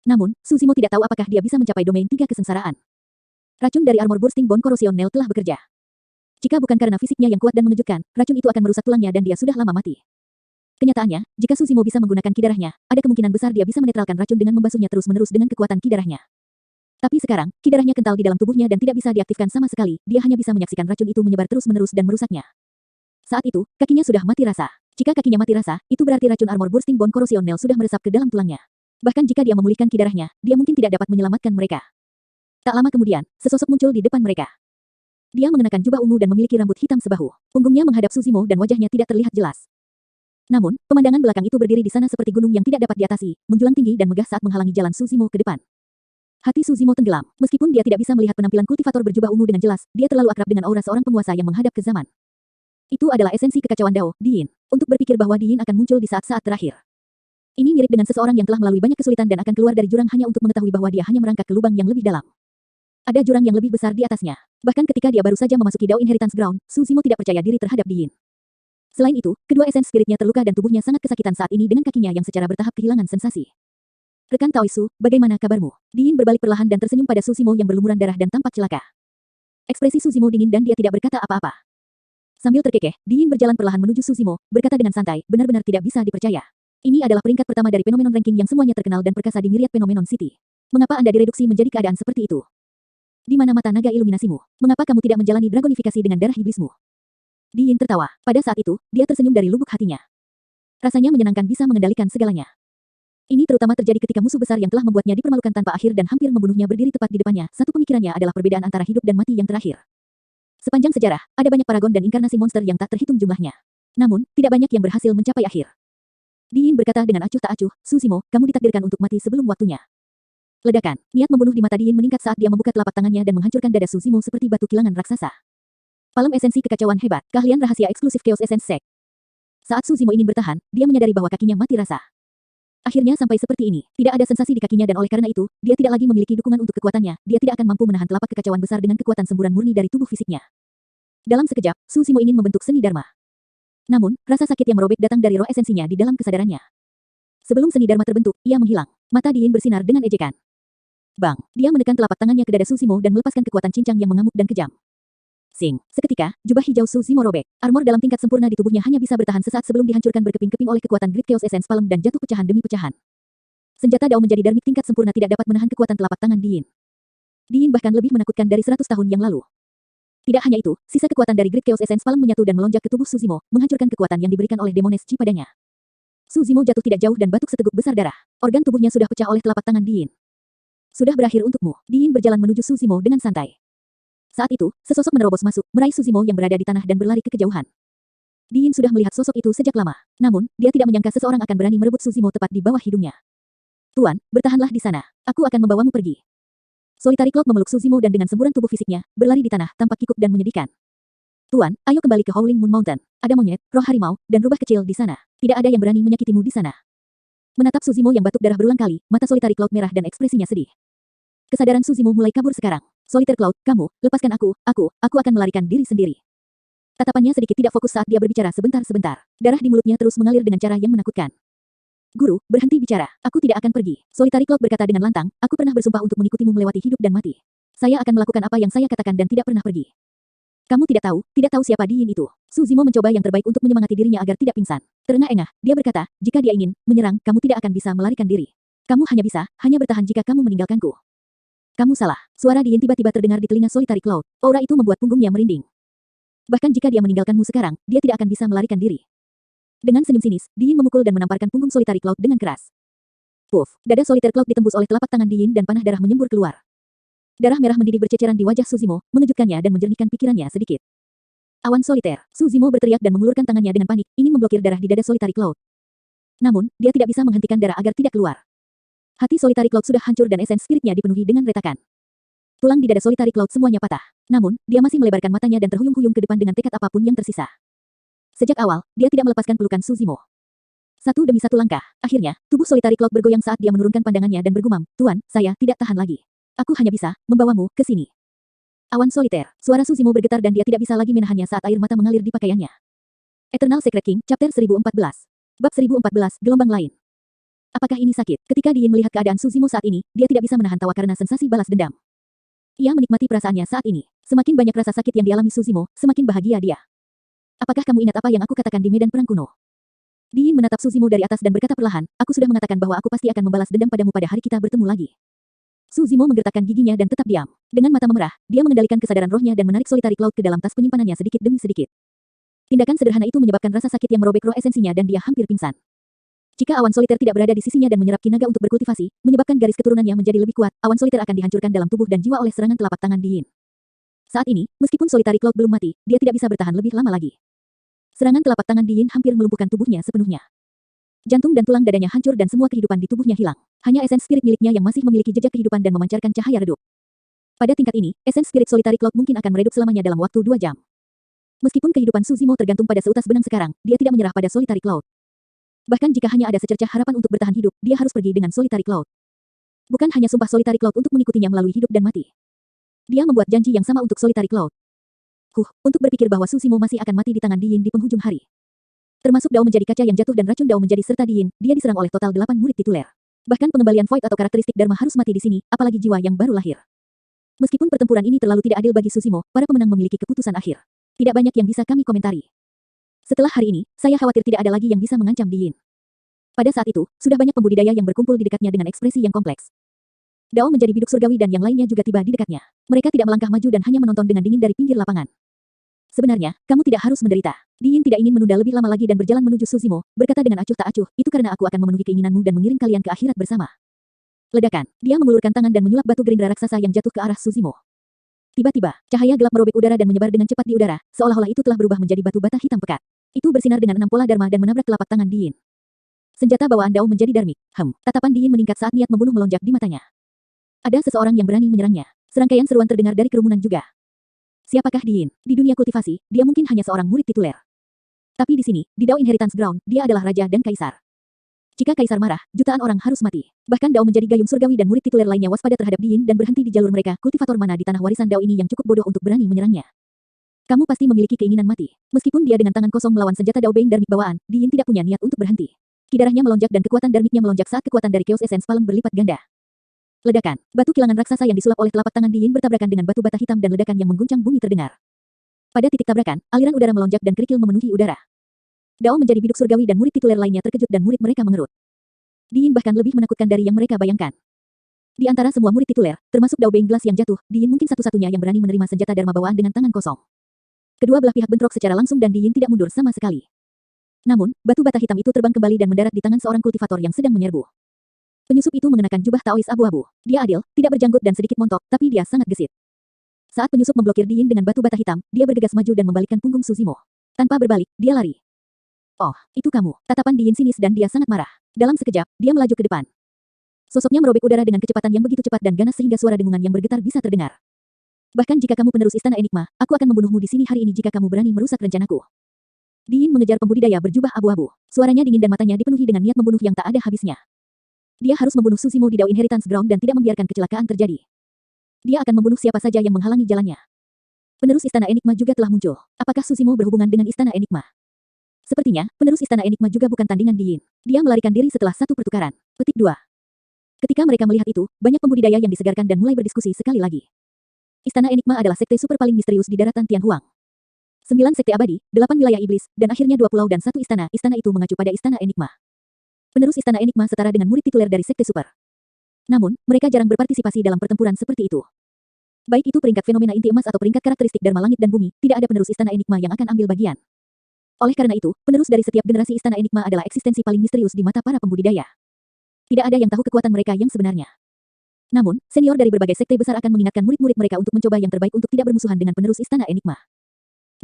Namun, Susimo tidak tahu apakah dia bisa mencapai domain 3 kesengsaraan. Racun dari Armor Bursting Bone Corrosion Nail telah bekerja. Jika bukan karena fisiknya yang kuat dan mengejutkan, racun itu akan merusak tulangnya dan dia sudah lama mati. Kenyataannya, jika Susimo bisa menggunakan ki darahnya, ada kemungkinan besar dia bisa menetralkan racun dengan membasuhnya terus-menerus dengan kekuatan ki darahnya. Tapi sekarang, ki darahnya kental di dalam tubuhnya dan tidak bisa diaktifkan sama sekali, dia hanya bisa menyaksikan racun itu menyebar terus-menerus dan merusaknya. Saat itu, kakinya sudah mati rasa. Jika kakinya mati rasa, itu berarti racun Armor Bursting Bone Corrosion Nail sudah meresap ke dalam tulangnya. Bahkan jika dia memulihkan ki darahnya, dia mungkin tidak dapat menyelamatkan mereka. Tak lama kemudian, sesosok muncul di depan mereka. Dia mengenakan jubah ungu dan memiliki rambut hitam sebahu. Punggungnya menghadap Susimo dan wajahnya tidak terlihat jelas. Namun, pemandangan belakang itu berdiri di sana seperti gunung yang tidak dapat diatasi, menjulang tinggi dan megah saat menghalangi jalan Susimo ke depan. Hati Susimo tenggelam. Meskipun dia tidak bisa melihat penampilan kultivator berjubah ungu dengan jelas, dia terlalu akrab dengan aura seorang penguasa yang menghadap ke zaman. Itu adalah esensi kekacauan Dao, Diin. Untuk berpikir bahwa Diin akan muncul di saat-saat terakhir. Ini mirip dengan seseorang yang telah melalui banyak kesulitan dan akan keluar dari jurang hanya untuk mengetahui bahwa dia hanya merangkak ke lubang yang lebih dalam. Ada jurang yang lebih besar di atasnya. Bahkan ketika dia baru saja memasuki Dao Inheritance Ground, Su Zimo tidak percaya diri terhadap Diin. Selain itu, kedua esens spiritnya terluka dan tubuhnya sangat kesakitan saat ini dengan kakinya yang secara bertahap kehilangan sensasi. Rekan Taoisu, bagaimana kabarmu? Diin berbalik perlahan dan tersenyum pada Su Zimo yang berlumuran darah dan tampak celaka. Ekspresi Su Zimo dingin dan dia tidak berkata apa-apa. Sambil terkekeh, Diin berjalan perlahan menuju Su Zimo, berkata dengan santai, benar-benar tidak bisa dipercaya. Ini adalah peringkat pertama dari Phenomenon Ranking yang semuanya terkenal dan perkasa di Myriad Phenomenon City. Mengapa Anda direduksi menjadi keadaan seperti itu? Di mana mata naga iluminasimu? Mengapa kamu tidak menjalani dragonifikasi dengan darah iblismu? Diin tertawa. Pada saat itu, dia tersenyum dari lubuk hatinya. Rasanya menyenangkan bisa mengendalikan segalanya. Ini terutama terjadi ketika musuh besar yang telah membuatnya dipermalukan tanpa akhir dan hampir membunuhnya berdiri tepat di depannya. Satu pemikirannya adalah perbedaan antara hidup dan mati yang terakhir. Sepanjang sejarah, ada banyak paragon dan inkarnasi monster yang tak terhitung jumlahnya. Namun, tidak banyak yang berhasil mencapai akhir. Diin berkata dengan acuh tak acuh, Su Zimo, kamu ditakdirkan untuk mati sebelum waktunya. Ledakan, niat membunuh di mata Diin meningkat saat dia membuka telapak tangannya dan menghancurkan dada Su Zimo seperti batu kilangan raksasa. Palem esensi kekacauan hebat, keahlian rahasia eksklusif Chaos Essence Sect. Saat Su Zimo ingin bertahan, dia menyadari bahwa kakinya mati rasa. Akhirnya sampai seperti ini, tidak ada sensasi di kakinya dan oleh karena itu, dia tidak lagi memiliki dukungan untuk kekuatannya, dia tidak akan mampu menahan telapak kekacauan besar dengan kekuatan semburan murni dari tubuh fisiknya. Dalam sekejap, Su Zimo ingin membentuk seni Dharma. Namun, rasa sakit yang merobek datang dari roh esensinya di dalam kesadarannya. Sebelum seni Dharma terbentuk, ia menghilang. Mata Diin bersinar dengan ejekan. Bang, dia menekan telapak tangannya ke dada Su Zimo dan melepaskan kekuatan cincang yang mengamuk dan kejam. Sing, seketika, jubah hijau Su Zimo robek. Armor dalam tingkat sempurna di tubuhnya hanya bisa bertahan sesaat sebelum dihancurkan berkeping-keping oleh kekuatan Great Chaos Essence Palem dan jatuh pecahan demi pecahan. Senjata Dao menjadi darmik tingkat sempurna tidak dapat menahan kekuatan telapak tangan Diin. Diin bahkan lebih menakutkan dari 100 tahun yang lalu. Tidak hanya itu, sisa kekuatan dari Great Chaos Essence Palem menyatu dan melonjak ke tubuh Su Zimo, menghancurkan kekuatan yang diberikan oleh Demones Chi padanya. Su Zimo jatuh tidak jauh dan batuk seteguk besar darah. Organ tubuhnya sudah pecah oleh telapak tangan Diin. Sudah berakhir untukmu. Diin berjalan menuju Su Zimo dengan santai. Saat itu, sesosok menerobos masuk, meraih Su Zimo yang berada di tanah dan berlari ke kejauhan. Diin sudah melihat sosok itu sejak lama. Namun, dia tidak menyangka seseorang akan berani merebut Su Zimo tepat di bawah hidungnya. Tuan, bertahanlah di sana. Aku akan membawamu pergi. Solitary Cloud memeluk Su Zimo dan dengan semburan tubuh fisiknya, berlari di tanah, tampak kikuk dan menyedihkan. Tuan, ayo kembali ke Howling Moon Mountain. Ada monyet, roh harimau, dan rubah kecil di sana. Tidak ada yang berani menyakitimu di sana. Menatap Su Zimo yang batuk darah berulang kali, mata Solitary Cloud merah dan ekspresinya sedih. Kesadaran Su Zimo mulai kabur sekarang. Solitary Cloud, kamu, lepaskan aku akan melarikan diri sendiri. Tatapannya sedikit tidak fokus saat dia berbicara sebentar-sebentar. Darah di mulutnya terus mengalir dengan cara yang menakutkan. Guru, berhenti bicara. Aku tidak akan pergi. Solitary Cloud berkata dengan lantang, aku pernah bersumpah untuk mengikutimu melewati hidup dan mati. Saya akan melakukan apa yang saya katakan dan tidak pernah pergi. Kamu tidak tahu siapa Diin itu. Su Zimo mencoba yang terbaik untuk menyemangati dirinya agar tidak pingsan. Terengah-engah, dia berkata, jika dia ingin menyerang, kamu tidak akan bisa melarikan diri. Kamu hanya bertahan jika kamu meninggalkanku. Kamu salah. Suara Diin tiba-tiba terdengar di telinga Solitary Cloud. Aura itu membuat punggungnya merinding. Bahkan jika dia meninggalkanmu sekarang, dia tidak akan bisa melarikan diri. Dengan senyum sinis, Diin memukul dan menamparkan punggung Solitary Cloud dengan keras. Puff, dada Solitary Cloud ditembus oleh telapak tangan Diin dan panah darah menyembur keluar. Darah merah mendidih berceceran di wajah Su Zimo, mengejutkannya dan menjernihkan pikirannya sedikit. Awan soliter, Su Zimo berteriak dan mengulurkan tangannya dengan panik, ingin memblokir darah di dada Solitary Cloud. Namun, dia tidak bisa menghentikan darah agar tidak keluar. Hati Solitary Cloud sudah hancur dan esens spiritnya dipenuhi dengan retakan. Tulang di dada Solitary Cloud semuanya patah. Namun, dia masih melebarkan matanya dan terhuyung-huyung ke depan dengan tekad apapun yang tersisa. Sejak awal, dia tidak melepaskan pelukan Su Zimo. Satu demi satu langkah, akhirnya, tubuh Solitary Cloud bergoyang saat dia menurunkan pandangannya dan bergumam, Tuan, saya tidak tahan lagi. Aku hanya bisa membawamu ke sini. Awan soliter, suara Su Zimo bergetar dan dia tidak bisa lagi menahannya saat air mata mengalir di pakaiannya. Eternal Secret King, Chapter 1014. Bab 1014, Gelombang Lain. Apakah ini sakit? Ketika Diin melihat keadaan Su Zimo saat ini, dia tidak bisa menahan tawa karena sensasi balas dendam. Ia menikmati perasaannya saat ini. Semakin banyak rasa sakit yang dialami Su Zimo, semakin bahagia dia. Apakah kamu ingat apa yang aku katakan di medan perang kuno? Diin menatap Su Zimo dari atas dan berkata perlahan, aku sudah mengatakan bahwa aku pasti akan membalas dendam padamu pada hari kita bertemu lagi. Su Zimo menggertakkan giginya dan tetap diam. Dengan mata memerah, dia mengendalikan kesadaran rohnya dan menarik Solitary Cloud ke dalam tas penyimpanannya sedikit demi sedikit. Tindakan sederhana itu menyebabkan rasa sakit yang merobek roh esensinya dan dia hampir pingsan. Jika awan soliter tidak berada di sisinya dan menyerap kinaga untuk berkultivasi, menyebabkan garis keturunannya menjadi lebih kuat, awan soliter akan dihancurkan dalam tubuh dan jiwa oleh serangan telapak tangan Diin. Saat ini, meskipun Solitary Cloud belum mati, dia tidak bisa bertahan lebih lama lagi. Serangan telapak tangan Diin hampir melumpuhkan tubuhnya sepenuhnya. Jantung dan tulang dadanya hancur dan semua kehidupan di tubuhnya hilang. Hanya esens spirit miliknya yang masih memiliki jejak kehidupan dan memancarkan cahaya redup. Pada tingkat ini, esens spirit Solitary Cloud mungkin akan meredup selamanya dalam waktu 2 jam. Meskipun kehidupan Suzimo tergantung pada seutas benang sekarang, dia tidak menyerah pada Solitary Cloud. Bahkan jika hanya ada secercah harapan untuk bertahan hidup, dia harus pergi dengan Solitary Cloud. Bukan hanya sumpah Solitary Cloud untuk mengikutinya melalui hidup dan mati. Dia membuat janji yang sama untuk Solitary Cloud. Untuk berpikir bahwa Suzimo masih akan mati di tangan Di Yin di penghujung hari. Termasuk Dao menjadi kaca yang jatuh dan racun Dao menjadi serta Di Yin, dia diserang oleh total 8 murid tituler. Bahkan pengembalian Void atau karakteristik Dharma harus mati di sini, apalagi jiwa yang baru lahir. Meskipun pertempuran ini terlalu tidak adil bagi Suzimo, para pemenang memiliki keputusan akhir. Tidak banyak yang bisa kami komentari. Setelah hari ini, saya khawatir tidak ada lagi yang bisa mengancam Di Yin. Pada saat itu, sudah banyak pembudidaya yang berkumpul di dekatnya dengan ekspresi yang kompleks. Dao menjadi biduk surgawi dan yang lainnya juga tiba di dekatnya. Mereka tidak melangkah maju dan hanya menonton dengan dingin dari pinggir lapangan. Sebenarnya, kamu tidak harus menderita. Di Yin tidak ingin menunda lebih lama lagi dan berjalan menuju Suzimo, berkata dengan acuh tak acuh, itu karena aku akan memenuhi keinginanmu dan mengirim kalian ke akhirat bersama. Ledakan. Dia mengulurkan tangan dan menyulap batu gerindra raksasa yang jatuh ke arah Suzimo. Tiba-tiba, cahaya gelap merobek udara dan menyebar dengan cepat di udara, seolah-olah itu telah berubah menjadi batu bata hitam pekat. Itu bersinar dengan 6 pola dharma dan menabrak telapak tangan Di Yin. Senjata bawaan Dao menjadi darmik. Tatapan Di Yin meningkat saat niat membunuh melonjak di matanya. Ada seseorang yang berani menyerangnya. Serangkaian seruan terdengar dari kerumunan juga. Siapakah Di Yin? Di dunia kultivasi, dia mungkin hanya seorang murid tituler. Tapi di sini, di Dao Inheritance Ground, dia adalah raja dan kaisar. Jika kaisar marah, jutaan orang harus mati. Bahkan Dao menjadi gayung surgawi dan murid tituler lainnya waspada terhadap Di Yin dan berhenti di jalur mereka. Kultivator mana di tanah warisan Dao ini yang cukup bodoh untuk berani menyerangnya? Kamu pasti memiliki keinginan mati. Meskipun dia dengan tangan kosong melawan senjata Dao Beng darmik bawaan, Di Yin tidak punya niat untuk berhenti. Kidarahnya melonjak dan kekuatan darmiknya melonjak saat kekuatan dari Chaos Essence Palem berlipat ganda. Ledakan. Batu kilangan raksasa yang disulap oleh telapak tangan Di Yin bertabrakan dengan batu bata hitam dan ledakan yang mengguncang bumi terdengar. Pada titik tabrakan, aliran udara melonjak dan kerikil memenuhi udara. Dao menjadi biduk surgawi dan murid tituler lainnya terkejut dan murid mereka mengerut. Di Yin bahkan lebih menakutkan dari yang mereka bayangkan. Di antara semua murid tituler, termasuk Dao Beng Glass yang jatuh, Di Yin mungkin satu-satunya yang berani menerima senjata dharma bawaan dengan tangan kosong. Kedua belah pihak bentrok secara langsung dan Di Yin tidak mundur sama sekali. Namun, batu bata hitam itu terbang kembali dan mendarat di tangan seorang kultivator yang sedang menyerbu. Penyusup itu mengenakan jubah Taois abu-abu. Dia adil, tidak berjanggut dan sedikit montok, tapi dia sangat gesit. Saat penyusup memblokir Di Yin dengan batu bata hitam, dia bergegas maju dan membalikkan punggung Suzimo. Tanpa berbalik, dia lari. Oh, itu kamu. Tatapan Di Yin sinis dan dia sangat marah. Dalam sekejap, dia melaju ke depan. Sosoknya merobek udara dengan kecepatan yang begitu cepat dan ganas sehingga suara dengungan yang bergetar bisa terdengar. Bahkan jika kamu penerus Istana Enigma, aku akan membunuhmu di sini hari ini jika kamu berani merusak rencanaku. Di Yin mengejar pembudidaya berjubah abu-abu. Suaranya dingin dan matanya dipenuhi dengan niat membunuh yang tak ada habisnya. Dia harus membunuh Suzimo di Dao Inheritance Ground dan tidak membiarkan kecelakaan terjadi. Dia akan membunuh siapa saja yang menghalangi jalannya. Penerus Istana Enigma juga telah muncul. Apakah Suzimo berhubungan dengan Istana Enigma? Sepertinya, penerus Istana Enigma juga bukan tandingan Di Yin. Dia melarikan diri setelah satu pertukaran. Petik 2. Ketika mereka melihat itu, banyak pembudidaya yang disegarkan dan mulai berdiskusi sekali lagi. Istana Enigma adalah sekte super paling misterius di daratan Tianhuang. 9 sekte abadi, 8 wilayah iblis, dan akhirnya 2 pulau dan 1 istana. Istana itu mengacu pada Istana Enigma. Penerus Istana Enigma setara dengan murid tituler dari sekte super. Namun, mereka jarang berpartisipasi dalam pertempuran seperti itu. Baik itu peringkat fenomena inti emas atau peringkat karakteristik dharma langit dan bumi, tidak ada penerus Istana Enigma yang akan ambil bagian. Oleh karena itu, penerus dari setiap generasi Istana Enigma adalah eksistensi paling misterius di mata para pembudidaya. Tidak ada yang tahu kekuatan mereka yang sebenarnya. Namun, senior dari berbagai sekte besar akan mengingatkan murid-murid mereka untuk mencoba yang terbaik untuk tidak bermusuhan dengan penerus Istana Enigma.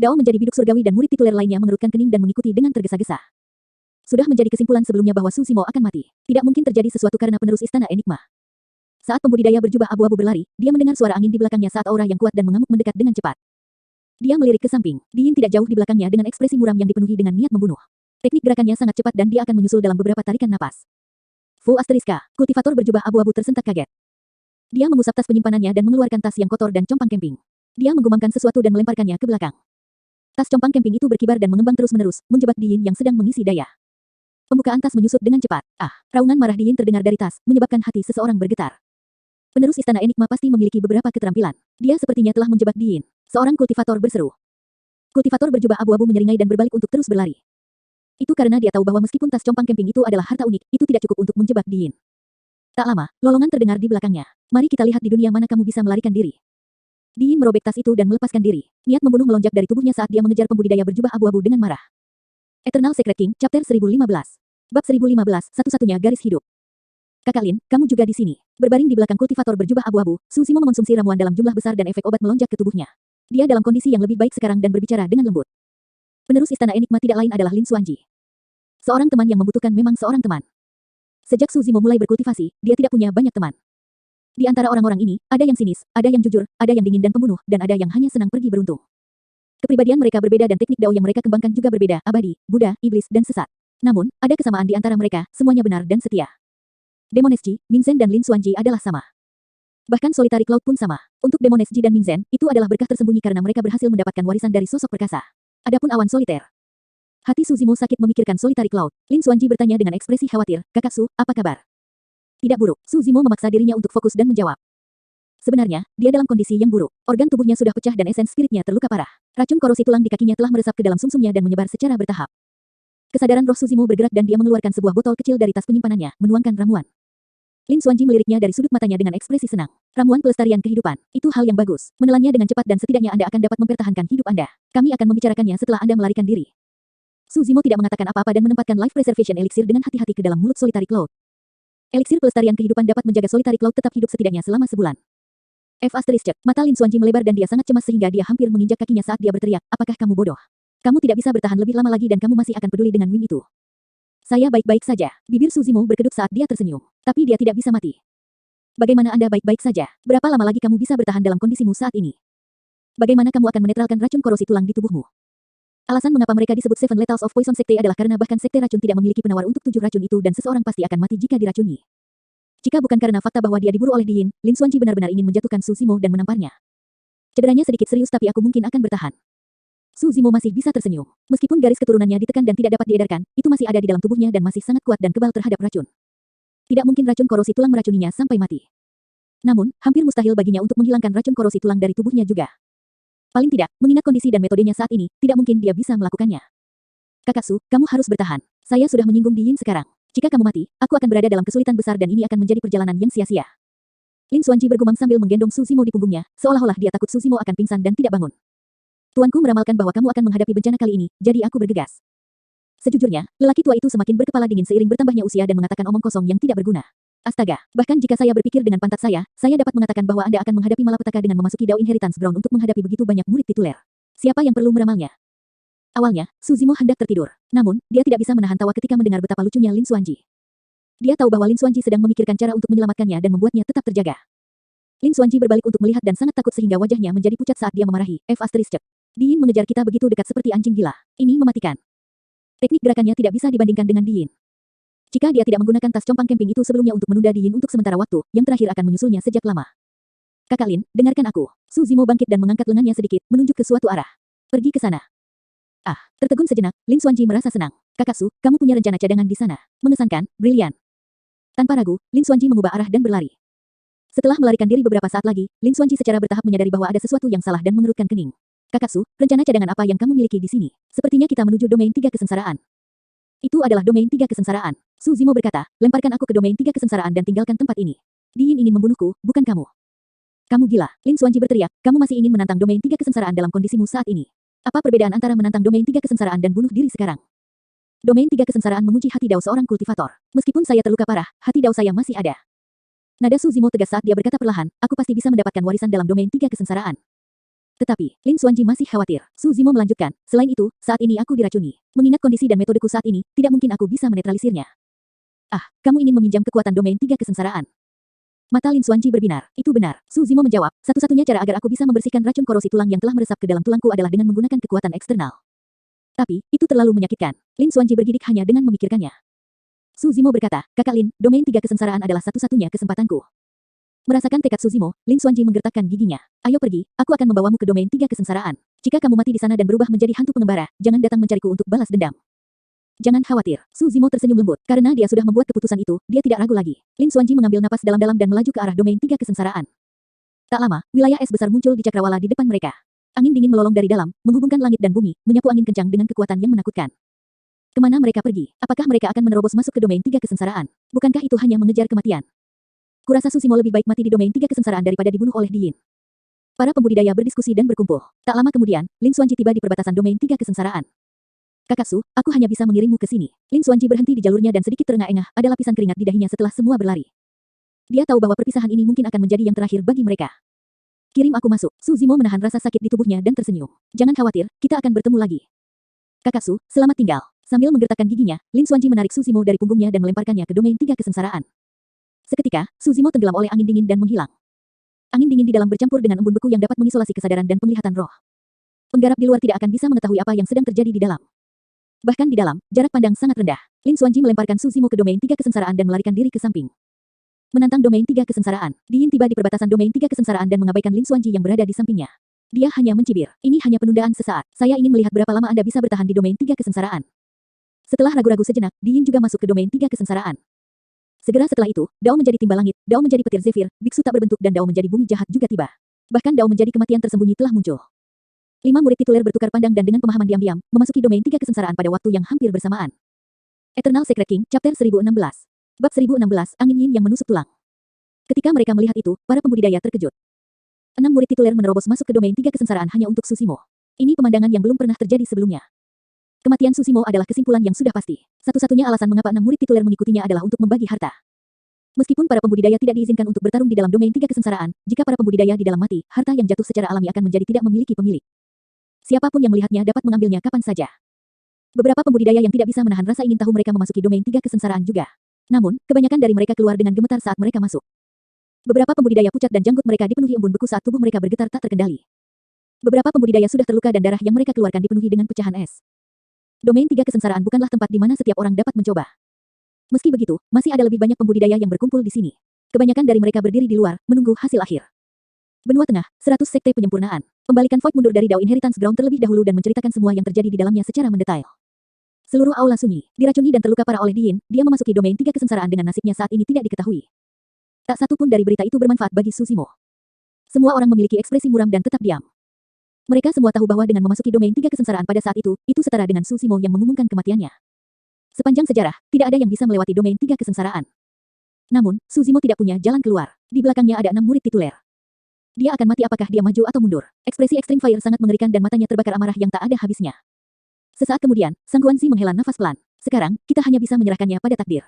Dao menjadi biduk surgawi dan murid tituler lainnya mengerutkan kening dan mengikuti dengan tergesa-gesa. Sudah menjadi kesimpulan sebelumnya bahwa Suzimo akan mati. Tidak mungkin terjadi sesuatu karena penerus Istana Enigma. Saat pembudidaya berjubah abu-abu berlari, dia mendengar suara angin di belakangnya saat aura yang kuat dan mengamuk mendekat dengan cepat. Dia melirik ke samping. Di Yin tidak jauh di belakangnya dengan ekspresi muram yang dipenuhi dengan niat membunuh. Teknik gerakannya sangat cepat dan dia akan menyusul dalam beberapa tarikan napas. Fu Asteriska, kultivator berjubah abu-abu tersentak kaget. Dia mengusap tas penyimpanannya dan mengeluarkan tas yang kotor dan compang camping. Dia menggumamkan sesuatu dan melemparkannya ke belakang. Tas compang camping itu berkibar dan mengembang terus-menerus, menjebak Di Yin yang sedang mengisi daya. Pembukaan tas menyusut dengan cepat. Raungan marah Di Yin terdengar dari tas, menyebabkan hati seseorang bergetar. Penerus Istana Enigma pasti memiliki beberapa keterampilan. Dia sepertinya telah menjebak Di Yin. Seorang kultivator berseru. Kultivator berjubah abu-abu menyeringai dan berbalik untuk terus berlari. Itu karena dia tahu bahwa meskipun tas compang camping itu adalah harta unik, itu tidak cukup untuk menjebak Di Yin. Tak lama, lolongan terdengar di belakangnya. Mari kita lihat di dunia mana kamu bisa melarikan diri. Di Yin merobek tas itu dan melepaskan diri. Niat membunuh melonjak dari tubuhnya saat dia mengejar pembudidaya berjubah abu-abu dengan marah. Eternal Secret King, Chapter 1015. Bab 1015, satu-satunya garis hidup. Kakak Lin, kamu juga di sini. Berbaring di belakang kultivator berjubah abu-abu, Suzimo mengonsumsi ramuan dalam jumlah besar dan efek obat melonjak ke tubuhnya. Dia dalam kondisi yang lebih baik sekarang dan berbicara dengan lembut. Penerus Istana Enigma tidak lain adalah Lin Xuanji. Seorang teman yang membutuhkan memang seorang teman. Sejak Suzimo mulai berkultivasi, dia tidak punya banyak teman. Di antara orang-orang ini, ada yang sinis, ada yang jujur, ada yang dingin dan pembunuh, dan ada yang hanya senang pergi beruntung. Kepribadian mereka berbeda dan teknik dao yang mereka kembangkan juga berbeda, abadi, Buddha, iblis, dan sesat. Namun, ada kesamaan di antara mereka, semuanya benar dan setia. Demonesji, Mingzhen dan Lin Xuanji adalah sama. Bahkan Solitary Cloud pun sama. Untuk Demonesji dan Mingzhen, itu adalah berkah tersembunyi karena mereka berhasil mendapatkan warisan dari sosok perkasa. Adapun awan soliter. Hati Suzimo sakit memikirkan Solitary Cloud. Lin Xuanji bertanya dengan ekspresi khawatir, "Kakak Su, apa kabar?" Tidak buruk. Suzimo memaksa dirinya untuk fokus dan menjawab. Sebenarnya, dia dalam kondisi yang buruk. Organ tubuhnya sudah pecah dan esens spiritnya terluka parah. Racun korosi tulang di kakinya telah meresap ke dalam sumsumnya dan menyebar secara bertahap. Kesadaran roh Suzimo bergerak dan dia mengeluarkan sebuah botol kecil dari tas penyimpanannya, menuangkan ramuan. Lin Xuanji meliriknya dari sudut matanya dengan ekspresi senang. Ramuan pelestarian kehidupan. Itu hal yang bagus. Menelannya dengan cepat dan setidaknya Anda akan dapat mempertahankan hidup Anda. Kami akan membicarakannya setelah Anda melarikan diri. Suzimo tidak mengatakan apa-apa dan menempatkan Life Preservation Elixir dengan hati-hati ke dalam mulut Solitary Cloud. Elixir pelestarian kehidupan dapat menjaga Solitary Cloud tetap hidup setidaknya selama sebulan. Mata Lin Xuanji melebar dan dia sangat cemas sehingga dia hampir menginjak kakinya saat dia berteriak, "Apakah kamu bodoh? Kamu tidak bisa bertahan lebih lama lagi dan kamu masih akan peduli dengan Wim itu." "Saya baik-baik saja." Bibir Suzimo berkedut saat dia tersenyum. Tapi dia tidak bisa mati. "Bagaimana Anda baik-baik saja? Berapa lama lagi kamu bisa bertahan dalam kondisimu saat ini? Bagaimana kamu akan menetralkan racun korosi tulang di tubuhmu?" Alasan mengapa mereka disebut Seven Lethals of Poison Sekte adalah karena bahkan sekte racun tidak memiliki penawar untuk 7 racun itu dan seseorang pasti akan mati jika diracuni. Jika bukan karena fakta bahwa dia diburu oleh Diin, Lin Xuanji benar-benar ingin menjatuhkan Suzimo dan menamparnya. "Cederanya sedikit serius tapi aku mungkin akan bertahan." Suzimo masih bisa tersenyum. Meskipun garis keturunannya ditekan dan tidak dapat diedarkan, itu masih ada di dalam tubuhnya dan masih sangat kuat dan kebal terhadap racun. Tidak mungkin racun korosi tulang meracuninya sampai mati. Namun, hampir mustahil baginya untuk menghilangkan racun korosi tulang dari tubuhnya juga. Paling tidak, mengingat kondisi dan metodenya saat ini, tidak mungkin dia bisa melakukannya. "Kakak Su, kamu harus bertahan. Saya sudah menyinggung Diin sekarang. Jika kamu mati, aku akan berada dalam kesulitan besar dan ini akan menjadi perjalanan yang sia-sia." Lin Xuanji bergumam sambil menggendong Suzimo di punggungnya, seolah-olah dia takut Suzimo akan pingsan dan tidak bangun. "Tuanku meramalkan bahwa kamu akan menghadapi bencana kali ini, jadi aku bergegas." Sejujurnya, lelaki tua itu semakin berkepala dingin seiring bertambahnya usia dan mengatakan omong kosong yang tidak berguna. "Astaga, bahkan jika saya berpikir dengan pantat saya dapat mengatakan bahwa Anda akan menghadapi malapetaka dengan memasuki Dao Inheritance Brown untuk menghadapi begitu banyak murid tituler. Siapa yang perlu meramalnya?" Awalnya, Suzimo hendak tertidur. Namun, dia tidak bisa menahan tawa ketika mendengar betapa lucunya Lin Xuanji. Dia tahu bahwa Lin Xuanji sedang memikirkan cara untuk menyelamatkannya dan membuatnya tetap terjaga. Lin Xuanji berbalik untuk melihat dan sangat takut sehingga wajahnya menjadi pucat saat dia memarahi. "Diin mengejar kita begitu dekat seperti anjing gila. Ini mematikan." Teknik gerakannya tidak bisa dibandingkan dengan Diin. Jika dia tidak menggunakan tas compang camping itu sebelumnya untuk menunda Diin untuk sementara waktu, yang terakhir akan menyusulnya sejak lama. "Kakak Lin, dengarkan aku." Suzimo bangkit dan mengangkat lengannya sedikit, menunjuk ke suatu arah. "Pergi ke sana." Tertegun sejenak, Lin Xuanji merasa senang. "Kakak Su, kamu punya rencana cadangan di sana. Mengesankan, brilian." Tanpa ragu, Lin Xuanji mengubah arah dan berlari. Setelah melarikan diri beberapa saat lagi, Lin Xuanji secara bertahap menyadari bahwa ada sesuatu yang salah dan mengerutkan kening. "Kakak Su, rencana cadangan apa yang kamu miliki di sini? Sepertinya kita menuju domain 3 kesengsaraan." "Itu adalah domain 3 kesengsaraan." Suzimo berkata, "Lemparkan aku ke domain 3 kesengsaraan dan tinggalkan tempat ini. Diin ingin membunuhku, bukan kamu." "Kamu gila." Lin Xuanji berteriak, "kamu masih ingin menantang domain 3 kesengsaraan dalam kondisimu saat ini? Apa perbedaan antara menantang domain 3 kesengsaraan dan bunuh diri sekarang?" "Domain 3 kesengsaraan menguji hati dao seorang kultivator. Meskipun saya terluka parah, hati dao saya masih ada." Nada Suzimo tegas saat dia berkata perlahan, "Aku pasti bisa mendapatkan warisan dalam domain 3 kesengsaraan." Tetapi, Lin Xuanji masih khawatir. Suzimo melanjutkan, "Selain itu, saat ini aku diracuni. Mengingat kondisi dan metodeku saat ini, tidak mungkin aku bisa menetralisirnya." "Kamu ingin meminjam kekuatan domain 3 kesengsaraan?" Mata Lin Xuanji berbinar. "Itu benar." Suzimo menjawab, "Satu-satunya cara agar aku bisa membersihkan racun korosi tulang yang telah meresap ke dalam tulangku adalah dengan menggunakan kekuatan eksternal. Tapi, itu terlalu menyakitkan." Lin Xuanji bergidik hanya dengan memikirkannya. Suzimo berkata, "Kakak Lin, domain 3 kesengsaraan adalah satu-satunya kesempatanku." Merasakan tekad Suzimo, Lin Xuanji menggertakkan giginya. "Ayo pergi, aku akan membawamu ke domain 3 kesengsaraan. Jika kamu mati di sana dan berubah menjadi hantu pengembara, jangan datang mencariku untuk balas dendam." "Jangan khawatir." Suzimo tersenyum lembut. Karena dia sudah membuat keputusan itu, dia tidak ragu lagi. Lin Xuanji mengambil napas dalam-dalam dan melaju ke arah domain 3 kesengsaraan. Tak lama, wilayah es besar muncul di cakrawala di depan mereka. Angin dingin melolong dari dalam, menghubungkan langit dan bumi, menyapu angin kencang dengan kekuatan yang menakutkan. Kemana mereka pergi? Apakah mereka akan menerobos masuk ke domain 3 kesengsaraan? Bukankah itu hanya mengejar kematian? Kurasa Suzimo lebih baik mati di domain 3 kesengsaraan daripada dibunuh oleh Diin. Para pembudidaya berdiskusi dan berkumpul. Tak lama kemudian, Lin Xuanji tiba di perbatasan domain 3 kesengsaraan. "Kakak Su, aku hanya bisa mengirimmu ke sini." Lin Xuanji berhenti di jalurnya dan sedikit terengah-engah, ada lapisan keringat di dahinya setelah semua berlari. Dia tahu bahwa perpisahan ini mungkin akan menjadi yang terakhir bagi mereka. "Kirim aku masuk." Suzimo menahan rasa sakit di tubuhnya dan tersenyum. "Jangan khawatir, kita akan bertemu lagi." "Kakak Su, selamat tinggal." Sambil menggertakkan giginya, Lin Xuanji menarik Suzimo dari punggungnya dan melemparkannya ke domain 3 kesengsaraan. Seketika, Suzimo tenggelam oleh angin dingin dan menghilang. Angin dingin di dalam bercampur dengan embun beku yang dapat mengisolasi kesadaran dan penglihatan roh. Penggarap di luar tidak akan bisa mengetahui apa yang sedang terjadi di dalam. Bahkan di dalam, jarak pandang sangat rendah. Lin Xuanji melemparkan Su Zimo ke domain 3 kesengsaraan dan melarikan diri ke samping. Menantang domain 3 kesengsaraan, Di Yin tiba di perbatasan domain 3 kesengsaraan dan mengabaikan Lin Xuanji yang berada di sampingnya. Dia hanya mencibir, ini hanya penundaan sesaat. Saya ingin melihat berapa lama Anda bisa bertahan di domain 3 kesengsaraan. Setelah ragu-ragu sejenak, Di Yin juga masuk ke domain 3 kesengsaraan. Segera setelah itu, Dao menjadi timba langit, Dao menjadi petir zefir, biksu tak berbentuk dan Dao menjadi bumi jahat juga tiba. Bahkan Dao menjadi kematian tersembunyi telah muncul. 5 murid tituler bertukar pandang dan dengan pemahaman diam-diam, memasuki domain 3 kesengsaraan pada waktu yang hampir bersamaan. Eternal Secret King, Chapter 1016. Bab 1016, Angin Yin yang menusuk tulang. Ketika mereka melihat itu, para pembudidaya terkejut. 6 murid tituler menerobos masuk ke domain 3 kesengsaraan hanya untuk Su Zimo. Ini pemandangan yang belum pernah terjadi sebelumnya. Kematian Su Zimo adalah kesimpulan yang sudah pasti. Satu-satunya alasan mengapa 6 murid tituler mengikutinya adalah untuk membagi harta. Meskipun para pembudidaya tidak diizinkan untuk bertarung di dalam domain 3 kesengsaraan, jika para pembudidaya di dalam mati, harta yang jatuh secara alami akan menjadi tidak memiliki pemilik. Siapapun yang melihatnya dapat mengambilnya kapan saja. Beberapa pembudidaya yang tidak bisa menahan rasa ingin tahu mereka memasuki domain 3 kesengsaraan juga. Namun, kebanyakan dari mereka keluar dengan gemetar saat mereka masuk. Beberapa pembudidaya pucat dan janggut mereka dipenuhi embun beku saat tubuh mereka bergetar tak terkendali. Beberapa pembudidaya sudah terluka dan darah yang mereka keluarkan dipenuhi dengan pecahan es. Domain 3 kesengsaraan bukanlah tempat di mana setiap orang dapat mencoba. Meski begitu, masih ada lebih banyak pembudidaya yang berkumpul di sini. Kebanyakan dari mereka berdiri di luar, menunggu hasil akhir. Benua Tengah, 100 Sekte Penyempurnaan. Pembalikan Void mundur dari Dao Inheritance Ground terlebih dahulu dan menceritakan semua yang terjadi di dalamnya secara mendetail. Seluruh aula sunyi, diracuni dan terluka parah oleh Di Yin, dia memasuki domain 3 kesengsaraan dengan nasibnya saat ini tidak diketahui. Tak satu pun dari berita itu bermanfaat bagi Su Zimo. Semua orang memiliki ekspresi muram dan tetap diam. Mereka semua tahu bahwa dengan memasuki domain 3 kesengsaraan pada saat itu setara dengan Su Zimo yang mengumumkan kematiannya. Sepanjang sejarah, tidak ada yang bisa melewati domain 3 kesengsaraan. Namun, Su Zimo tidak punya jalan keluar. Di belakangnya ada 6 murid tituler. Dia akan mati apakah dia maju atau mundur. Ekspresi Extreme Fire sangat mengerikan dan matanya terbakar amarah yang tak ada habisnya. Sesaat kemudian, Sang Guanzi menghela nafas pelan. Sekarang, kita hanya bisa menyerahkannya pada takdir.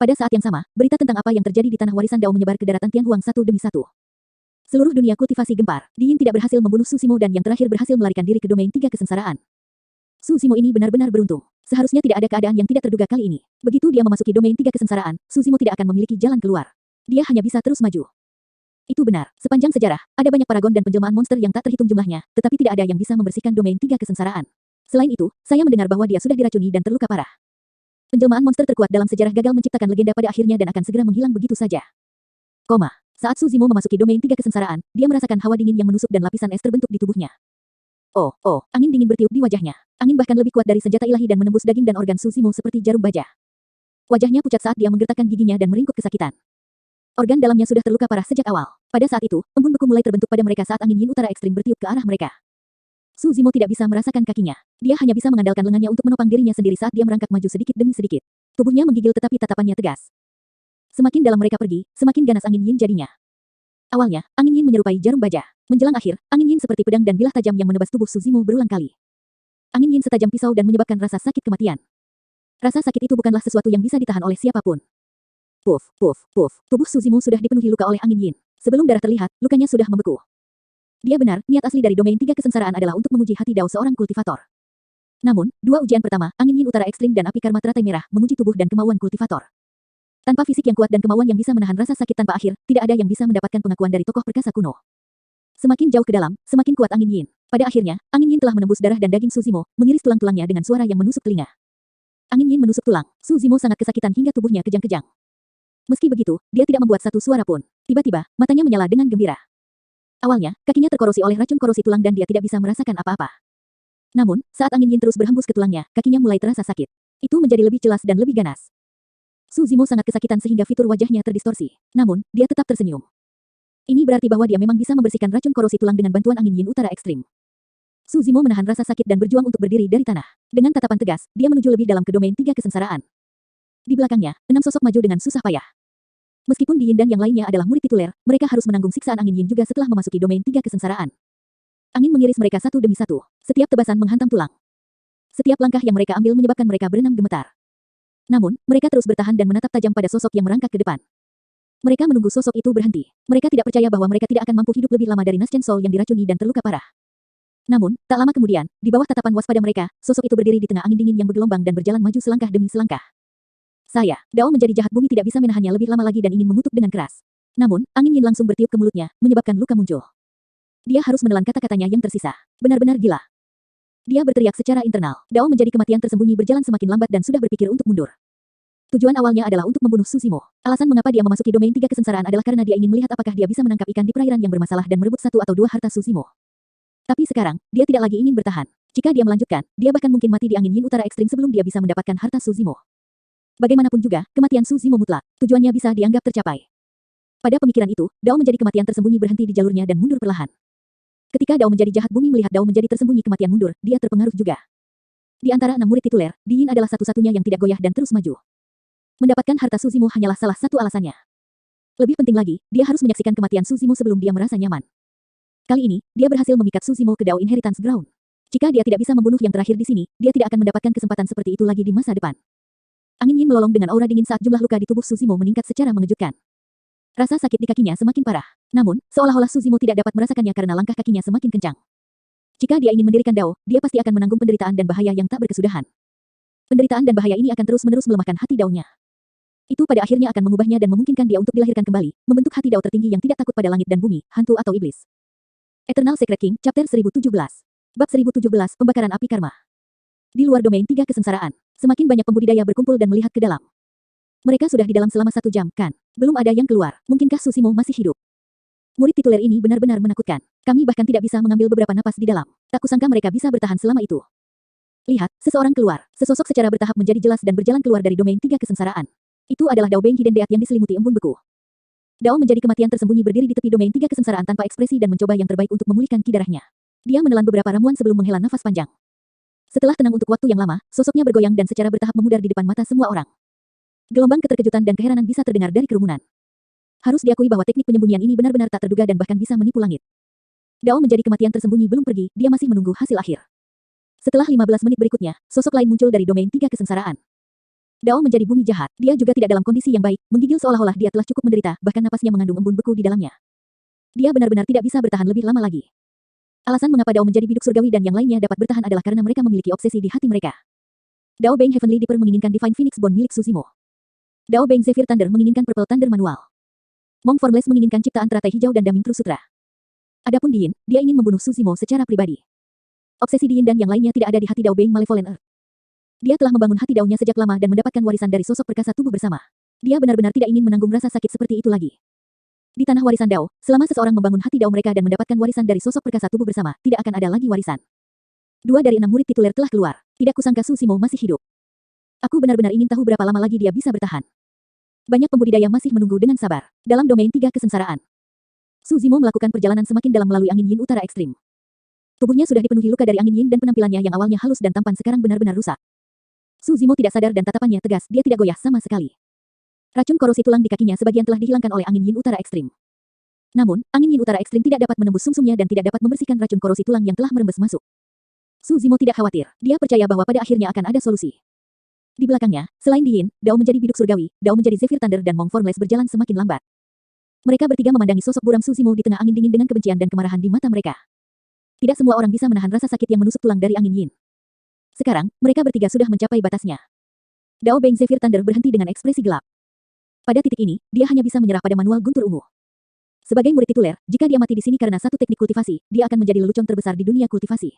Pada saat yang sama, berita tentang apa yang terjadi di tanah warisan Dao menyebar ke daratan Tianhuang satu demi satu. Seluruh dunia kultivasi gempar. Di Yin tidak berhasil membunuh Su Zimo dan yang terakhir berhasil melarikan diri ke domain 3 kesengsaraan. Su Zimo ini benar-benar beruntung. Seharusnya tidak ada keadaan yang tidak terduga kali ini. Begitu dia memasuki domain 3 kesengsaraan, Su Zimo tidak akan memiliki jalan keluar. Dia hanya bisa terus maju. Itu benar. Sepanjang sejarah, ada banyak paragon dan penjelmaan monster yang tak terhitung jumlahnya, tetapi tidak ada yang bisa membersihkan domain 3 kesengsaraan. Selain itu, saya mendengar bahwa dia sudah diracuni dan terluka parah. Penjelmaan monster terkuat dalam sejarah gagal menciptakan legenda pada akhirnya dan akan segera menghilang begitu saja. Saat Su Zimo memasuki domain 3 kesengsaraan, dia merasakan hawa dingin yang menusuk dan lapisan es terbentuk di tubuhnya. Angin dingin bertiup di wajahnya. Angin bahkan lebih kuat dari senjata ilahi dan menembus daging dan organ Su Zimo seperti jarum baja. Wajahnya pucat saat dia menggertakkan giginya dan meringkuk kesakitan. Organ dalamnya sudah terluka parah sejak awal. Pada saat itu, embun beku mulai terbentuk pada mereka saat angin Yin Utara ekstrim bertiup ke arah mereka. Su Zimo tidak bisa merasakan kakinya. Dia hanya bisa mengandalkan lengannya untuk menopang dirinya sendiri saat dia merangkak maju sedikit demi sedikit. Tubuhnya menggigil tetapi tatapannya tegas. Semakin dalam mereka pergi, semakin ganas angin Yin jadinya. Awalnya, angin Yin menyerupai jarum baja. Menjelang akhir, angin Yin seperti pedang dan bilah tajam yang menebas tubuh Su Zimo berulang kali. Angin Yin setajam pisau dan menyebabkan rasa sakit kematian. Rasa sakit itu bukanlah sesuatu yang bisa ditahan oleh siapapun. Puff, puff, puff. Tubuh Su Zimo sudah dipenuhi luka oleh angin Yin. Sebelum darah terlihat, lukanya sudah membeku. Dia benar, niat asli dari domain 3 kesengsaraan adalah untuk menguji hati Dao seorang kultivator. Namun, dua ujian pertama, angin Yin Utara ekstrim dan api karma teratai merah, menguji tubuh dan kemauan kultivator. Tanpa fisik yang kuat dan kemauan yang bisa menahan rasa sakit tanpa akhir, tidak ada yang bisa mendapatkan pengakuan dari tokoh perkasa kuno. Semakin jauh ke dalam, semakin kuat angin Yin. Pada akhirnya, angin Yin telah menembus darah dan daging Su Zimo, mengiris tulang-tulangnya dengan suara yang menusuk telinga. Angin Yin menusuk tulang. Su Zimo sangat kesakitan hingga tubuhnya kejang-kejang. Meski begitu, dia tidak membuat satu suara pun. Tiba-tiba, matanya menyala dengan gembira. Awalnya, kakinya terkorosi oleh racun korosi tulang dan dia tidak bisa merasakan apa-apa. Namun, saat angin Yin terus berhembus ke tulangnya, kakinya mulai terasa sakit. Itu menjadi lebih jelas dan lebih ganas. Su Zimo sangat kesakitan sehingga fitur wajahnya terdistorsi. Namun, dia tetap tersenyum. Ini berarti bahwa dia memang bisa membersihkan racun korosi tulang dengan bantuan angin Yin Utara ekstrim. Su Zimo menahan rasa sakit dan berjuang untuk berdiri dari tanah. Dengan tatapan tegas, dia menuju lebih dalam ke domain 3 kesengsaraan. Di belakangnya, 6 sosok maju dengan susah payah. Meskipun Di Yin dan yang lainnya adalah murid tituler, mereka harus menanggung siksaan angin Yin juga setelah memasuki domain 3 kesengsaraan. Angin mengiris mereka satu demi satu. Setiap tebasan menghantam tulang. Setiap langkah yang mereka ambil menyebabkan mereka berenam gemetar. Namun, mereka terus bertahan dan menatap tajam pada sosok yang merangkak ke depan. Mereka menunggu sosok itu berhenti. Mereka tidak percaya bahwa mereka tidak akan mampu hidup lebih lama dari Naschen Soul yang diracuni dan terluka parah. Namun, tak lama kemudian, di bawah tatapan waspada mereka, sosok itu berdiri di tengah angin dingin yang bergelombang dan berjalan maju selangkah demi selangkah. Dao menjadi jahat bumi tidak bisa menahannya lebih lama lagi dan ingin mengutuk dengan keras. Namun, angin Yin langsung bertiup ke mulutnya, menyebabkan luka muncul. Dia harus menelan kata-katanya yang tersisa. Benar-benar gila. Dia berteriak secara internal. Dao menjadi kematian tersembunyi berjalan semakin lambat dan sudah berpikir untuk mundur. Tujuan awalnya adalah untuk membunuh Susimo. Alasan mengapa dia memasuki domain 3 kesengsaraan adalah karena dia ingin melihat apakah dia bisa menangkap ikan di perairan yang bermasalah dan merebut 1 atau 2 harta Susimo. Tapi sekarang, dia tidak lagi ingin bertahan. Jika dia melanjutkan, dia bahkan mungkin mati di angin Yin Utara Ekstrim sebelum dia bisa mendapatkan harta Susimo. Bagaimanapun juga, kematian Susimo mutlak. Tujuannya bisa dianggap tercapai. Pada pemikiran itu, Dao menjadi kematian tersembunyi berhenti di jalurnya dan mundur perlahan. Ketika Dao menjadi jahat bumi melihat Dao menjadi tersembunyi kematian mundur, dia terpengaruh juga. Di antara 6 murid tituler, Di Yin adalah satu-satunya yang tidak goyah dan terus maju. Mendapatkan harta Susimo hanyalah salah satu alasannya. Lebih penting lagi, dia harus menyaksikan kematian Susimo sebelum dia merasa nyaman. Kali ini, dia berhasil memikat Susimo ke Dao Inheritance Ground. Jika dia tidak bisa membunuh yang terakhir di sini, dia tidak akan mendapatkan kesempatan seperti itu lagi di masa depan. Angin Yin melolong dengan aura dingin saat jumlah luka di tubuh Susimo meningkat secara mengejutkan. Rasa sakit di kakinya semakin parah. Namun, seolah-olah Susimo tidak dapat merasakannya karena langkah kakinya semakin kencang. Jika dia ingin mendirikan Dao, dia pasti akan menanggung penderitaan dan bahaya yang tak berkesudahan. Penderitaan dan bahaya ini akan terus-menerus melemahkan hati Dao-nya. Itu pada akhirnya akan mengubahnya dan memungkinkan dia untuk dilahirkan kembali, membentuk hati Dao tertinggi yang tidak takut pada langit dan bumi, hantu atau iblis. Eternal Secret King, Chapter 1017. Bab 1017, Pembakaran Api Karma. Di luar domain 3 kesengsaraan, semakin banyak pembudidaya berkumpul dan melihat ke dalam. Mereka sudah di dalam selama 1 jam, kan? Belum ada yang keluar. Mungkinkah Susimo masih hidup? Murid tituler ini benar-benar menakutkan. Kami bahkan tidak bisa mengambil beberapa napas di dalam. Tak kusangka mereka bisa bertahan selama itu. Lihat, seseorang keluar. Sesosok secara bertahap menjadi jelas dan berjalan keluar dari domain 3 kesengsaraan. Itu adalah Dao Beng Hidden Death yang diselimuti embun beku. Dao menjadi kematian tersembunyi berdiri di tepi domain 3 kesengsaraan tanpa ekspresi dan mencoba yang terbaik untuk memulihkan ki darahnya. Dia menelan beberapa ramuan sebelum menghela nafas panjang. Setelah tenang untuk waktu yang lama, sosoknya bergoyang dan secara bertahap memudar di depan mata semua orang. Gelombang keterkejutan dan keheranan bisa terdengar dari kerumunan. Harus diakui bahwa teknik penyembunyian ini benar-benar tak terduga dan bahkan bisa menipu langit. Dao menjadi kematian tersembunyi belum pergi, dia masih menunggu hasil akhir. Setelah 15 menit berikutnya, sosok lain muncul dari domain 3 kesengsaraan. Dao menjadi bumi jahat, dia juga tidak dalam kondisi yang baik, menggigil seolah-olah dia telah cukup menderita, bahkan napasnya mengandung embun beku di dalamnya. Dia benar-benar tidak bisa bertahan lebih lama lagi. Alasan mengapa Dao menjadi biduk surgawi dan yang lainnya dapat bertahan adalah karena mereka memiliki obsesi di hati mereka. Dao Beng Heavenly Dipper menginginkan Divine Phoenix Bone milik Susimo. Dao Beng Zephyr Thunder menginginkan Purple Thunder manual. Monk Formless menginginkan ciptaan teratai hijau dan Daming True Sutra. Adapun Di Yin, dia ingin membunuh Susimo secara pribadi. Obsesi Di Yin dan yang lainnya tidak ada di hati Dao Beng Malevolent Earth. Dia telah membangun hati Dao-nya sejak lama dan mendapatkan warisan dari sosok perkasa tubuh bersama. Dia benar-benar tidak ingin menanggung rasa sakit seperti itu lagi. Di tanah warisan Dao, selama seseorang membangun hati Dao mereka dan mendapatkan warisan dari sosok perkasa tubuh bersama, tidak akan ada lagi warisan. 2 dari 6 murid tituler telah keluar. Tidak kusangka Susimo masih hidup. Aku benar-benar ingin tahu berapa lama lagi dia bisa bertahan. Banyak pembudidaya masih menunggu dengan sabar. Dalam domain 3 kesengsaraan, Susimo melakukan perjalanan semakin dalam melalui angin Yin Utara Ekstrim. Tubuhnya sudah dipenuhi luka dari angin Yin dan penampilannya yang awalnya halus dan tampan sekarang benar-benar rusak. Susimo tidak sadar dan tatapannya tegas, dia tidak goyah sama sekali. Racun korosi tulang di kakinya sebagian telah dihilangkan oleh angin Yin Utara Ekstrim. Namun, angin Yin Utara Ekstrim tidak dapat menembus sumsumnya dan tidak dapat membersihkan racun korosi tulang yang telah merembes masuk. Susimo tidak khawatir, dia percaya bahwa pada akhirnya akan ada solusi. Di belakangnya, selain Di Yin, Dao menjadi biduk surgawi, Dao menjadi Zephyr Thunder dan Monk Formless berjalan semakin lambat. Mereka bertiga memandangi sosok buram Susimo di tengah angin dingin dengan kebencian dan kemarahan di mata mereka. Tidak semua orang bisa menahan rasa sakit yang menusuk tulang dari angin Yin. Sekarang, mereka bertiga sudah mencapai batasnya. Dao Beng Zephyr Thunder berhenti dengan ekspresi gelap. Pada titik ini, dia hanya bisa menyerah pada manual guntur ungu. Sebagai murid tituler, jika dia mati di sini karena satu teknik kultivasi, dia akan menjadi lelucon terbesar di dunia kultivasi.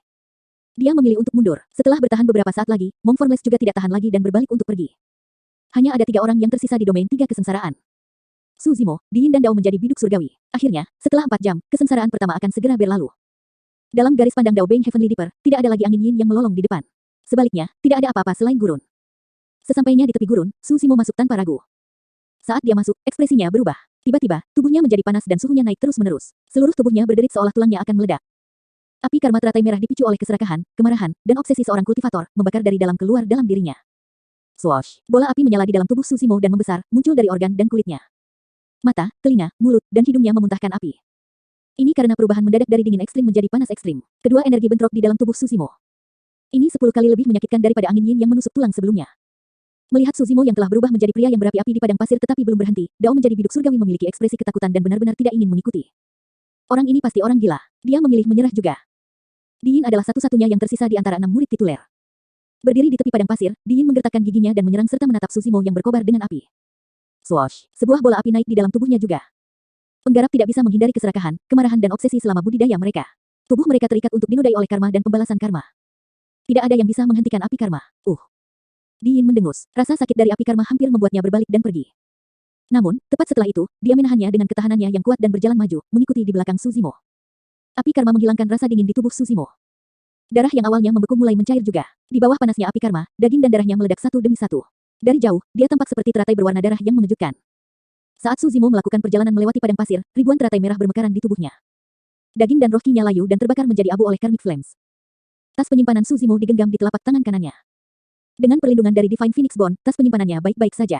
Dia memilih untuk mundur. Setelah bertahan beberapa saat lagi, Monk Formless juga tidak tahan lagi dan berbalik untuk pergi. Hanya ada 3 orang yang tersisa di domain 3 kesengsaraan. Susimo, Di Yin dan Dao menjadi biduk surgawi. Akhirnya, setelah 4 jam, kesengsaraan pertama akan segera berlalu. Dalam garis pandang Dao Beng Heavenly Dipper, tidak ada lagi angin Yin yang melolong di depan. Sebaliknya, tidak ada apa-apa selain gurun. Sesampainya di tepi gurun, Susimo masuk tanpa ragu. Saat dia masuk, ekspresinya berubah. Tiba-tiba, tubuhnya menjadi panas dan suhunya naik terus-menerus. Seluruh tubuhnya berderit seolah tulangnya akan meledak. Api karma teratai merah dipicu oleh keserakahan, kemarahan, dan obsesi seorang kultivator, membakar dari dalam keluar dalam dirinya. Swash! Bola api menyala di dalam tubuh Susimo dan membesar, muncul dari organ dan kulitnya. Mata, telinga, mulut, dan hidungnya memuntahkan api. Ini karena perubahan mendadak dari dingin ekstrim menjadi panas ekstrim. Kedua energi bentrok di dalam tubuh Susimo. Ini 10 kali lebih menyakitkan daripada angin Yin yang menusuk tulang sebelumnya. Melihat Susimo yang telah berubah menjadi pria yang berapi-api di padang pasir tetapi belum berhenti, Dao menjadi biduk surgawi memiliki ekspresi ketakutan dan benar-benar tidak ingin mengikuti. Orang ini pasti orang gila. Dia memilih menyerah juga. Di Yin adalah satu-satunya yang tersisa di antara 6 murid tituler. Berdiri di tepi padang pasir, Di Yin menggertakkan giginya dan menyerang serta menatap Susimo yang berkobar dengan api. Swash! Sebuah bola api naik di dalam tubuhnya juga. Penggarap tidak bisa menghindari keserakahan, kemarahan dan obsesi selama budidaya mereka. Tubuh mereka terikat untuk dinodai oleh karma dan pembalasan karma. Tidak ada yang bisa menghentikan api karma. Di Yin mendengus. Rasa sakit dari api karma hampir membuatnya berbalik dan pergi. Namun, tepat setelah itu, dia menahannya dengan ketahanannya yang kuat dan berjalan maju, mengikuti di belakang Suzimo. Api karma menghilangkan rasa dingin di tubuh Suzimo. Darah yang awalnya membeku mulai mencair juga. Di bawah panasnya api karma, daging dan darahnya meledak satu demi satu. Dari jauh, dia tampak seperti teratai berwarna darah yang mengejutkan. Saat Suzimo melakukan perjalanan melewati padang pasir, ribuan teratai merah bermekaran di tubuhnya. Daging dan roh Qi-nya layu dan terbakar menjadi abu oleh Karmic Flames. Tas penyimpanan Suzimo digenggam di telapak tangan kanannya. Dengan perlindungan dari Divine Phoenix Bone, tas penyimpanannya baik-baik saja.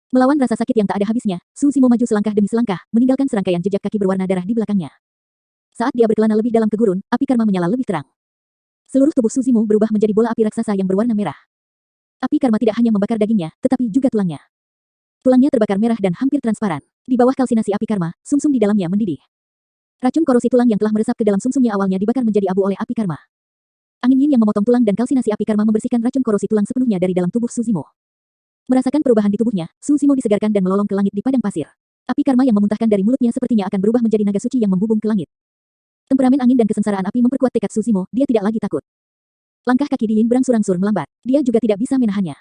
Melawan rasa sakit yang tak ada habisnya, Suzimo maju selangkah demi selangkah, meninggalkan serangkaian jejak kaki berwarna darah di belakangnya. Saat dia berkelana lebih dalam ke gurun, api karma menyala lebih terang. Seluruh tubuh Suzimo berubah menjadi bola api raksasa yang berwarna merah. Api karma tidak hanya membakar dagingnya, tetapi juga tulangnya. Tulangnya terbakar merah dan hampir transparan. Di bawah kalsinasi api karma, sumsum di dalamnya mendidih. Racun korosi tulang yang telah meresap ke dalam sumsumnya awalnya dibakar menjadi abu oleh api karma. Angin yin yang memotong tulang dan kalsinasi api karma membersihkan racun korosi tulang sepenuhnya dari dalam tubuh Suzimo. Merasakan perubahan di tubuhnya, Suzimo disegarkan dan melolong ke langit di padang pasir. Api karma yang memuntahkan dari mulutnya sepertinya akan berubah menjadi naga suci yang membubung ke langit. Temperamen angin dan kesengsaraan api memperkuat tekad Suzimo, dia tidak lagi takut. Langkah kaki Di Yin berangsur-angsur melambat. Dia juga tidak bisa menahannya.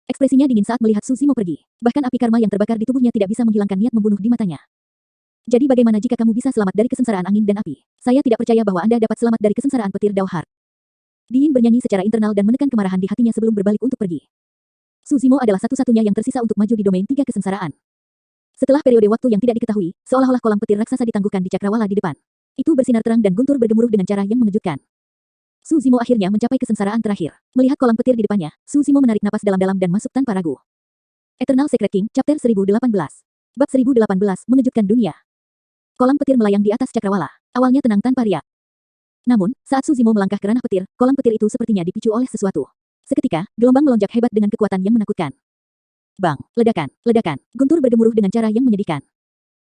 Ekspresinya dingin saat melihat Suzimo pergi. Bahkan api karma yang terbakar di tubuhnya tidak bisa menghilangkan niat membunuh di matanya. Jadi bagaimana jika kamu bisa selamat dari kesengsaraan angin dan api? Saya tidak percaya bahwa Anda dapat selamat dari kesengsaraan petir Dao Heart. Di Yin bernyanyi secara internal dan menekan kemarahan di hatinya sebelum berbalik untuk pergi. Suzimo adalah satu-satunya yang tersisa untuk maju di domain tiga kesengsaraan. Setelah periode waktu yang tidak diketahui, seolah-olah kolam petir raksasa ditangguhkan di cakrawala di depan. Itu bersinar terang dan guntur bergemuruh dengan cara yang mengejutkan. Suzimo akhirnya mencapai kesengsaraan terakhir. Melihat kolam petir di depannya, Suzimo menarik napas dalam-dalam dan masuk tanpa ragu. Eternal Secret King, Chapter 1018. Bab 1018, mengejutkan dunia. Kolam petir melayang di atas cakrawala. Awalnya tenang tanpa riak. Namun, saat Suzimo melangkah ke ranah petir, kolam petir itu sepertinya dipicu oleh sesuatu. Seketika, gelombang melonjak hebat dengan kekuatan yang menakutkan. Bang, ledakan, ledakan, guntur bergemuruh dengan cara yang menyedihkan.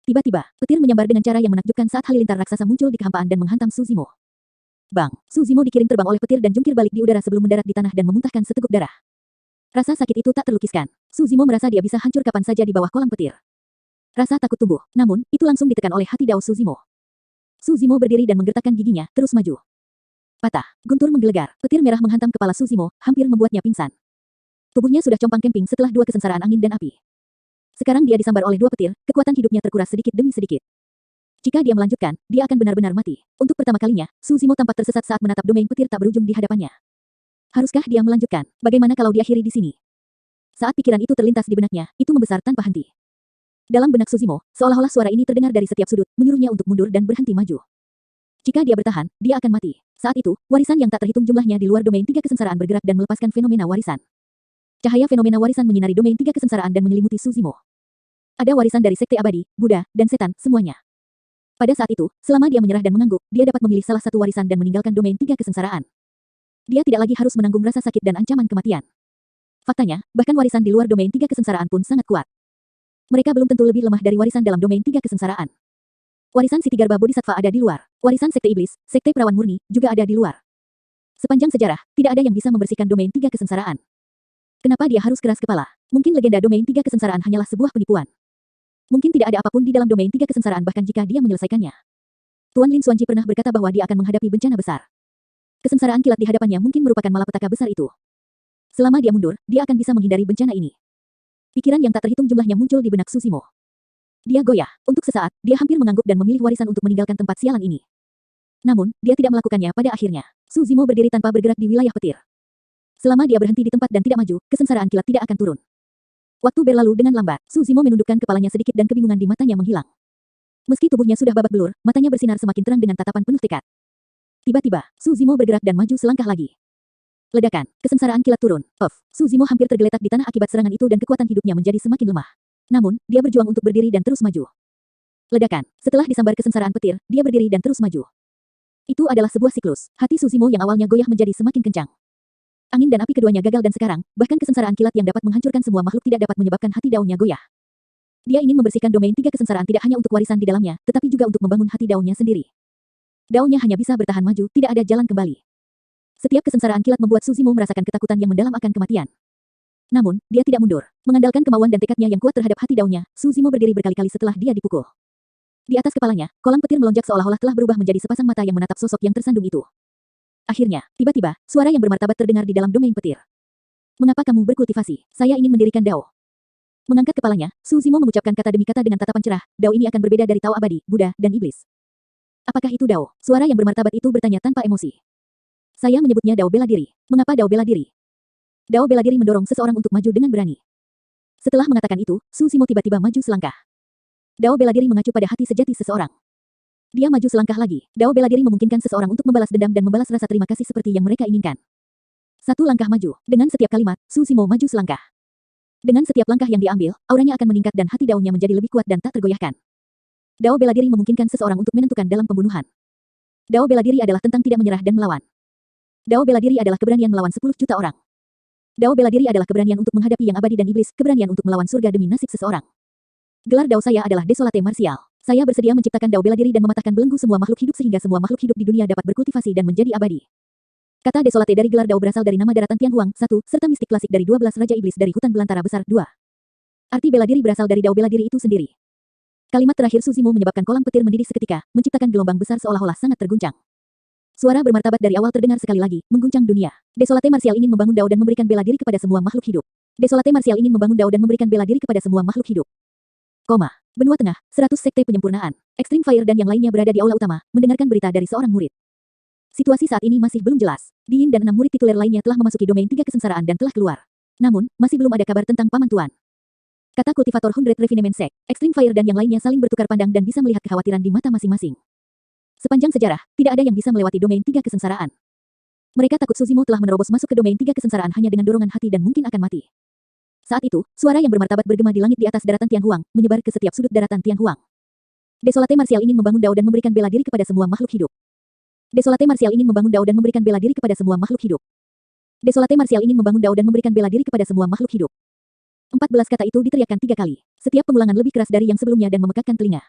Tiba-tiba, petir menyambar dengan cara yang menakjubkan saat halilintar raksasa muncul di kehampaan dan menghantam Suzimo. Bang, Suzimo dikirim terbang oleh petir dan jungkir balik di udara sebelum mendarat di tanah dan memuntahkan seteguk darah. Rasa sakit itu tak terlukiskan. Suzimo merasa dia bisa hancur kapan saja di bawah kolam petir. Rasa takut tumbuh, namun, itu langsung ditekan oleh hati Dao Suzimo. Suzimo berdiri dan menggertakkan giginya, terus maju. Patah, guntur menggelegar, petir merah menghantam kepala Suzimo, hampir membuatnya pingsan. Tubuhnya sudah compang camping setelah dua kesengsaraan angin dan api. Sekarang dia disambar oleh dua petir, kekuatan hidupnya terkuras sedikit demi sedikit. Jika dia melanjutkan, dia akan benar-benar mati. Untuk pertama kalinya, Suzimo tampak tersesat saat menatap domain petir tak berujung di hadapannya. Haruskah dia melanjutkan? Bagaimana kalau diakhiri di sini? Saat pikiran itu terlintas di benaknya, itu membesar tanpa henti. Dalam benak Suzimo, seolah-olah suara ini terdengar dari setiap sudut, menyuruhnya untuk mundur dan berhenti maju. Jika dia bertahan, dia akan mati. Saat itu, warisan yang tak terhitung jumlahnya di luar domain tiga kesengsaraan bergerak dan melepaskan fenomena warisan. Cahaya fenomena warisan menyinari domain tiga kesengsaraan dan menyelimuti Suzimo. Ada warisan dari sekte abadi, Buddha, dan setan, semuanya. Pada saat itu, selama dia menyerah dan mengangguk, dia dapat memilih salah satu warisan dan meninggalkan domain tiga kesengsaraan. Dia tidak lagi harus menanggung rasa sakit dan ancaman kematian. Faktanya, bahkan warisan di luar domain tiga kesengsaraan pun sangat kuat. Mereka belum tentu lebih lemah dari warisan dalam domain tiga kesengsaraan. Warisan Sitigarba Bodhisattva ada di luar. Warisan Sekte Iblis, Sekte Perawan Murni, juga ada di luar. Sepanjang sejarah, tidak ada yang bisa membersihkan domain tiga kesengsaraan. Kenapa dia harus keras kepala? Mungkin legenda domain tiga kesengsaraan hanyalah sebuah penipuan. Mungkin tidak ada apapun di dalam domain tiga kesengsaraan bahkan jika dia menyelesaikannya. Tuan Lin Xuanji pernah berkata bahwa dia akan menghadapi bencana besar. Kesengsaraan kilat di hadapannya mungkin merupakan malapetaka besar itu. Selama dia mundur, dia akan bisa menghindari bencana ini. Pikiran yang tak terhitung jumlahnya muncul di benak Suzimo. Dia goyah. Untuk sesaat, dia hampir mengangguk dan memilih warisan untuk meninggalkan tempat sialan ini. Namun, dia tidak melakukannya pada akhirnya. Suzimo berdiri tanpa bergerak di wilayah petir. Selama dia berhenti di tempat dan tidak maju, kesengsaraan kilat tidak akan turun. Waktu berlalu dengan lambat, Suzimo menundukkan kepalanya sedikit dan kebingungan di matanya menghilang. Meski tubuhnya sudah babak belur, matanya bersinar semakin terang dengan tatapan penuh tekad. Tiba-tiba, Suzimo bergerak dan maju selangkah lagi. Ledakan, kesengsaraan kilat turun. Suzimo hampir tergeletak di tanah akibat serangan itu dan kekuatan hidupnya menjadi semakin lemah. Namun, dia berjuang untuk berdiri dan terus maju. Ledakan, setelah disambar kesengsaraan petir, dia berdiri dan terus maju. Itu adalah sebuah siklus. Hati Suzimo yang awalnya goyah menjadi semakin kencang. Angin dan api keduanya gagal dan sekarang, bahkan kesengsaraan kilat yang dapat menghancurkan semua makhluk tidak dapat menyebabkan hati daunnya goyah. Dia ingin membersihkan domain tiga kesengsaraan tidak hanya untuk warisan di dalamnya, tetapi juga untuk membangun hati daunnya sendiri. Daunnya hanya bisa bertahan maju, tidak ada jalan kembali. Setiap kesengsaraan kilat membuat Suzimo merasakan ketakutan yang mendalam akan kematian. Namun, dia tidak mundur. Mengandalkan kemauan dan tekadnya yang kuat terhadap hati daunnya, Suzimo berdiri berkali-kali setelah dia dipukul. Di atas kepalanya, kolam petir melonjak seolah-olah telah berubah menjadi sepasang mata yang menatap sosok yang tersandung itu. Akhirnya, tiba-tiba, suara yang bermartabat terdengar di dalam domain petir. Mengapa kamu berkultivasi? Saya ingin mendirikan Dao. Mengangkat kepalanya, Su Zimo mengucapkan kata demi kata dengan tatapan cerah. Dao ini akan berbeda dari Tao abadi, Buddha, dan iblis. Apakah itu Dao? Suara yang bermartabat itu bertanya tanpa emosi. Saya menyebutnya Dao bela diri. Mengapa Dao bela diri? Dao bela diri mendorong seseorang untuk maju dengan berani. Setelah mengatakan itu, Su Zimo tiba-tiba maju selangkah. Dao bela diri mengacu pada hati sejati seseorang. Dia maju selangkah lagi. Dao bela diri memungkinkan seseorang untuk membalas dendam dan membalas rasa terima kasih seperti yang mereka inginkan. Satu langkah maju. Dengan setiap kalimat, Su Zimo maju selangkah. Dengan setiap langkah yang diambil, auranya akan meningkat dan hati Dao-nya menjadi lebih kuat dan tak tergoyahkan. Dao bela diri memungkinkan seseorang untuk menentukan dalam pembunuhan. Dao bela diri adalah tentang tidak menyerah dan melawan. Dao bela diri adalah keberanian melawan 10 juta orang. Dao bela diri adalah keberanian untuk menghadapi yang abadi dan iblis, keberanian untuk melawan surga demi nasib seseorang. Gelar Dao saya adalah Desolate Martial. Saya bersedia menciptakan Dao bela diri dan mematahkan belenggu semua makhluk hidup sehingga semua makhluk hidup di dunia dapat berkultivasi dan menjadi abadi. Kata Desolate dari gelar Dao berasal dari nama daratan Tianhuang, 1, serta mistik klasik dari 12 Raja Iblis dari Hutan Belantara Besar, 2. Arti bela diri berasal dari Dao bela diri itu sendiri. Kalimat terakhir Su Zimo menyebabkan kolam petir mendidih seketika, menciptakan gelombang besar seolah-olah sangat terguncang. Suara bermartabat dari awal terdengar sekali lagi, mengguncang dunia. Desolate Martial ingin membangun Dao dan memberikan bela diri kepada semua makhluk hidup. Desolate Martial ingin membangun Dao dan memberikan bela diri kepada semua makhluk hidup. Benua Tengah, 100 sekte penyempurnaan. Extreme Fire dan yang lainnya berada di aula utama, mendengarkan berita dari seorang murid. Situasi saat ini masih belum jelas. Diin dan 6 murid tituler lainnya telah memasuki domain 3 kesengsaraan dan telah keluar. Namun, masih belum ada kabar tentang Paman Tuan. Kata kultivator 100 Refinement Sect, Extreme Fire dan yang lainnya saling bertukar pandang dan bisa melihat kekhawatiran di mata masing-masing. Sepanjang sejarah, tidak ada yang bisa melewati domain 3 kesengsaraan. Mereka takut Su Zimo telah menerobos masuk ke domain 3 kesengsaraan hanya dengan dorongan hati dan mungkin akan mati. Saat itu, suara yang bermartabat bergema di langit di atas daratan Tianhuang, menyebar ke setiap sudut daratan Tianhuang. Desolate Martial ingin membangun Dao dan memberikan bela diri kepada semua makhluk hidup. Desolate Martial ingin membangun Dao dan memberikan bela diri kepada semua makhluk hidup. Desolate Martial ingin membangun Dao dan memberikan bela diri kepada semua makhluk hidup. 14 kata itu diteriakkan 3 kali. Setiap pengulangan lebih keras dari yang sebelumnya dan memekakkan telinga.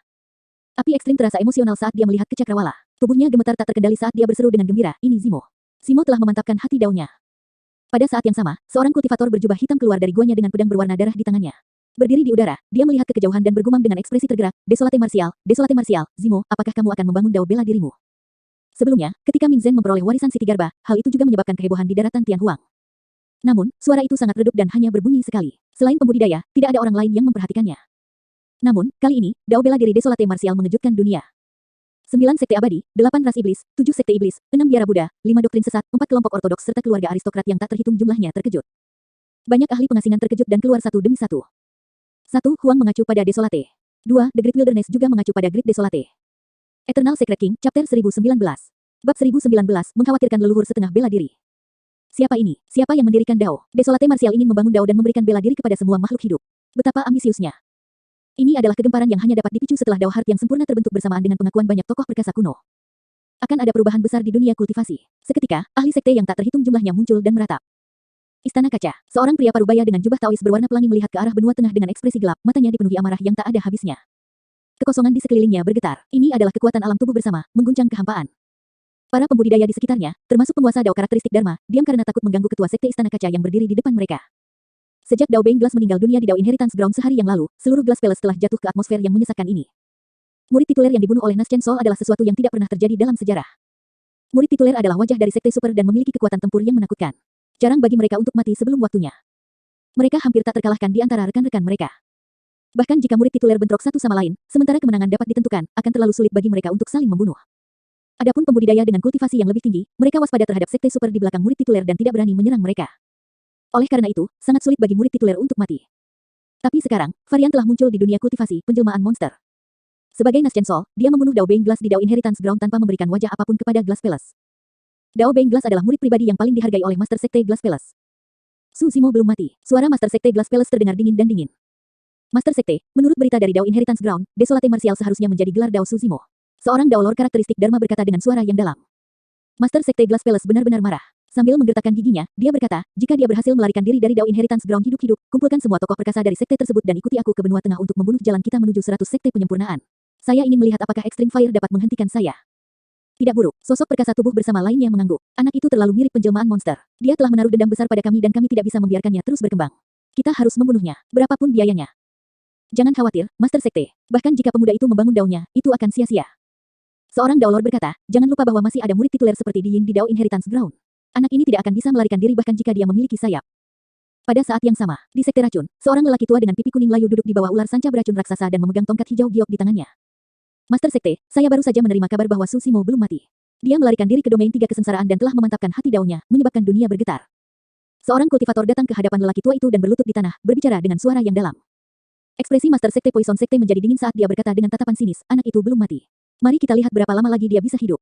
Api ekstrim terasa emosional saat dia melihat ke cakrawala. Tubuhnya gemetar tak terkendali saat dia berseru dengan gembira, ini Zimo. Zimo telah memantapkan hati Dao-nya. Pada saat yang sama, seorang kultivator berjubah hitam keluar dari guanya dengan pedang berwarna darah di tangannya. Berdiri di udara, dia melihat ke kejauhan dan bergumam dengan ekspresi tergerak, Desolate Martial, Zimo, apakah kamu akan membangun Dao bela dirimu? Sebelumnya, ketika Ming Zeng memperoleh warisan Siti Garba, hal itu juga menyebabkan kehebohan di daratan Tianhuang. Namun, suara itu sangat redup dan hanya berbunyi sekali. Selain pembudidaya, tidak ada orang lain yang memperhatikannya. Namun, kali ini, Dao bela diri Desolate Martial mengejutkan dunia. 9 sekte abadi, 8 ras iblis, 7 sekte iblis, 6 biara Buddha, 5 doktrin sesat, 4 kelompok ortodoks serta keluarga aristokrat yang tak terhitung jumlahnya terkejut. Banyak ahli pengasingan terkejut dan keluar satu demi satu. 1. Huang mengacu pada Desolate. 2. The Great Wilderness juga mengacu pada Great Desolate. Eternal Secret King, Chapter 1019. Bab 1019, mengkhawatirkan leluhur setengah bela diri. Siapa ini? Siapa yang mendirikan Dao? Desolate Martial ingin membangun Dao dan memberikan bela diri kepada semua makhluk hidup. Betapa ambisiusnya. Ini adalah kegemparan yang hanya dapat dipicu setelah Dao Heart yang sempurna terbentuk bersamaan dengan pengakuan banyak tokoh perkasa kuno. Akan ada perubahan besar di dunia kultivasi. Seketika, ahli sekte yang tak terhitung jumlahnya muncul dan meratap. Istana Kaca. Seorang pria parubaya dengan jubah Taois berwarna pelangi melihat ke arah benua tengah dengan ekspresi gelap, matanya dipenuhi amarah yang tak ada habisnya. Kekosongan di sekelilingnya bergetar. Ini adalah kekuatan alam tubuh bersama, mengguncang kehampaan. Para pembudidaya di sekitarnya, termasuk penguasa Dao karakteristik Dharma, diam karena takut mengganggu ketua sekte Istana Kaca yang berdiri di depan mereka. Sejak Dao Beng Glass meninggal dunia di Dao Inheritance Ground sehari yang lalu, seluruh Glass Palace telah jatuh ke atmosfer yang menyesakkan ini. Murid tituler yang dibunuh oleh Nas Chen Sol adalah sesuatu yang tidak pernah terjadi dalam sejarah. Murid tituler adalah wajah dari sekte super dan memiliki kekuatan tempur yang menakutkan. Jarang bagi mereka untuk mati sebelum waktunya. Mereka hampir tak terkalahkan di antara rekan-rekan mereka. Bahkan jika murid tituler bentrok satu sama lain, sementara kemenangan dapat ditentukan, akan terlalu sulit bagi mereka untuk saling membunuh. Adapun pembudidaya dengan kultivasi yang lebih tinggi, mereka waspada terhadap sekte super di belakang murid tituler dan tidak berani menyerang mereka. Oleh karena itu, sangat sulit bagi murid tituler untuk mati. Tapi sekarang, varian telah muncul di dunia kultivasi, penjelmaan monster. Sebagai Nas Chen Sol, dia membunuh Dao Beng Glass di Dao Inheritance Ground tanpa memberikan wajah apapun kepada Glass Palace. Dao Beng Glass adalah murid pribadi yang paling dihargai oleh Master Sekte Glass Palace. Su Zimo belum mati. Suara Master Sekte Glass Palace terdengar dingin dan dingin. Master Sekte, menurut berita dari Dao Inheritance Ground, Desolate Martial seharusnya menjadi gelar Dao Su Zimo. Seorang Dao Lord karakteristik Dharma berkata dengan suara yang dalam. Master Sekte Glass Palace benar-benar marah. Sambil menggertakkan giginya, dia berkata, jika dia berhasil melarikan diri dari Dao Inheritance Ground hidup-hidup, kumpulkan semua tokoh perkasa dari sekte tersebut dan ikuti aku ke benua tengah untuk membunuh jalan kita menuju 100 sekte penyempurnaan. Saya ingin melihat apakah Extreme Fire dapat menghentikan saya. Tidak buruk, sosok perkasa tubuh bersama lainnya mengangguk. Anak itu terlalu mirip penjelmaan monster. Dia telah menaruh dendam besar pada kami dan kami tidak bisa membiarkannya terus berkembang. Kita harus membunuhnya, berapapun biayanya. Jangan khawatir, Master Sekte. Bahkan jika pemuda itu membangun daunnya, itu akan sia-sia. Seorang Dao Lord berkata, jangan lupa bahwa masih ada murid tituler seperti Di Yin di Dao Inheritance Ground. Anak ini tidak akan bisa melarikan diri bahkan jika dia memiliki sayap. Pada saat yang sama, di Sekte Racun, seorang lelaki tua dengan pipi kuning layu duduk di bawah ular sanca beracun raksasa dan memegang tongkat hijau giok di tangannya. Master Sekte, saya baru saja menerima kabar bahwa Su Zimo belum mati. Dia melarikan diri ke domain 3 kesengsaraan dan telah memantapkan hati daunnya, menyebabkan dunia bergetar. Seorang kultivator datang ke hadapan lelaki tua itu dan berlutut di tanah, berbicara dengan suara yang dalam. Ekspresi Master Sekte Poison Sekte menjadi dingin saat dia berkata dengan tatapan sinis, anak itu belum mati. Mari kita lihat berapa lama lagi dia bisa hidup.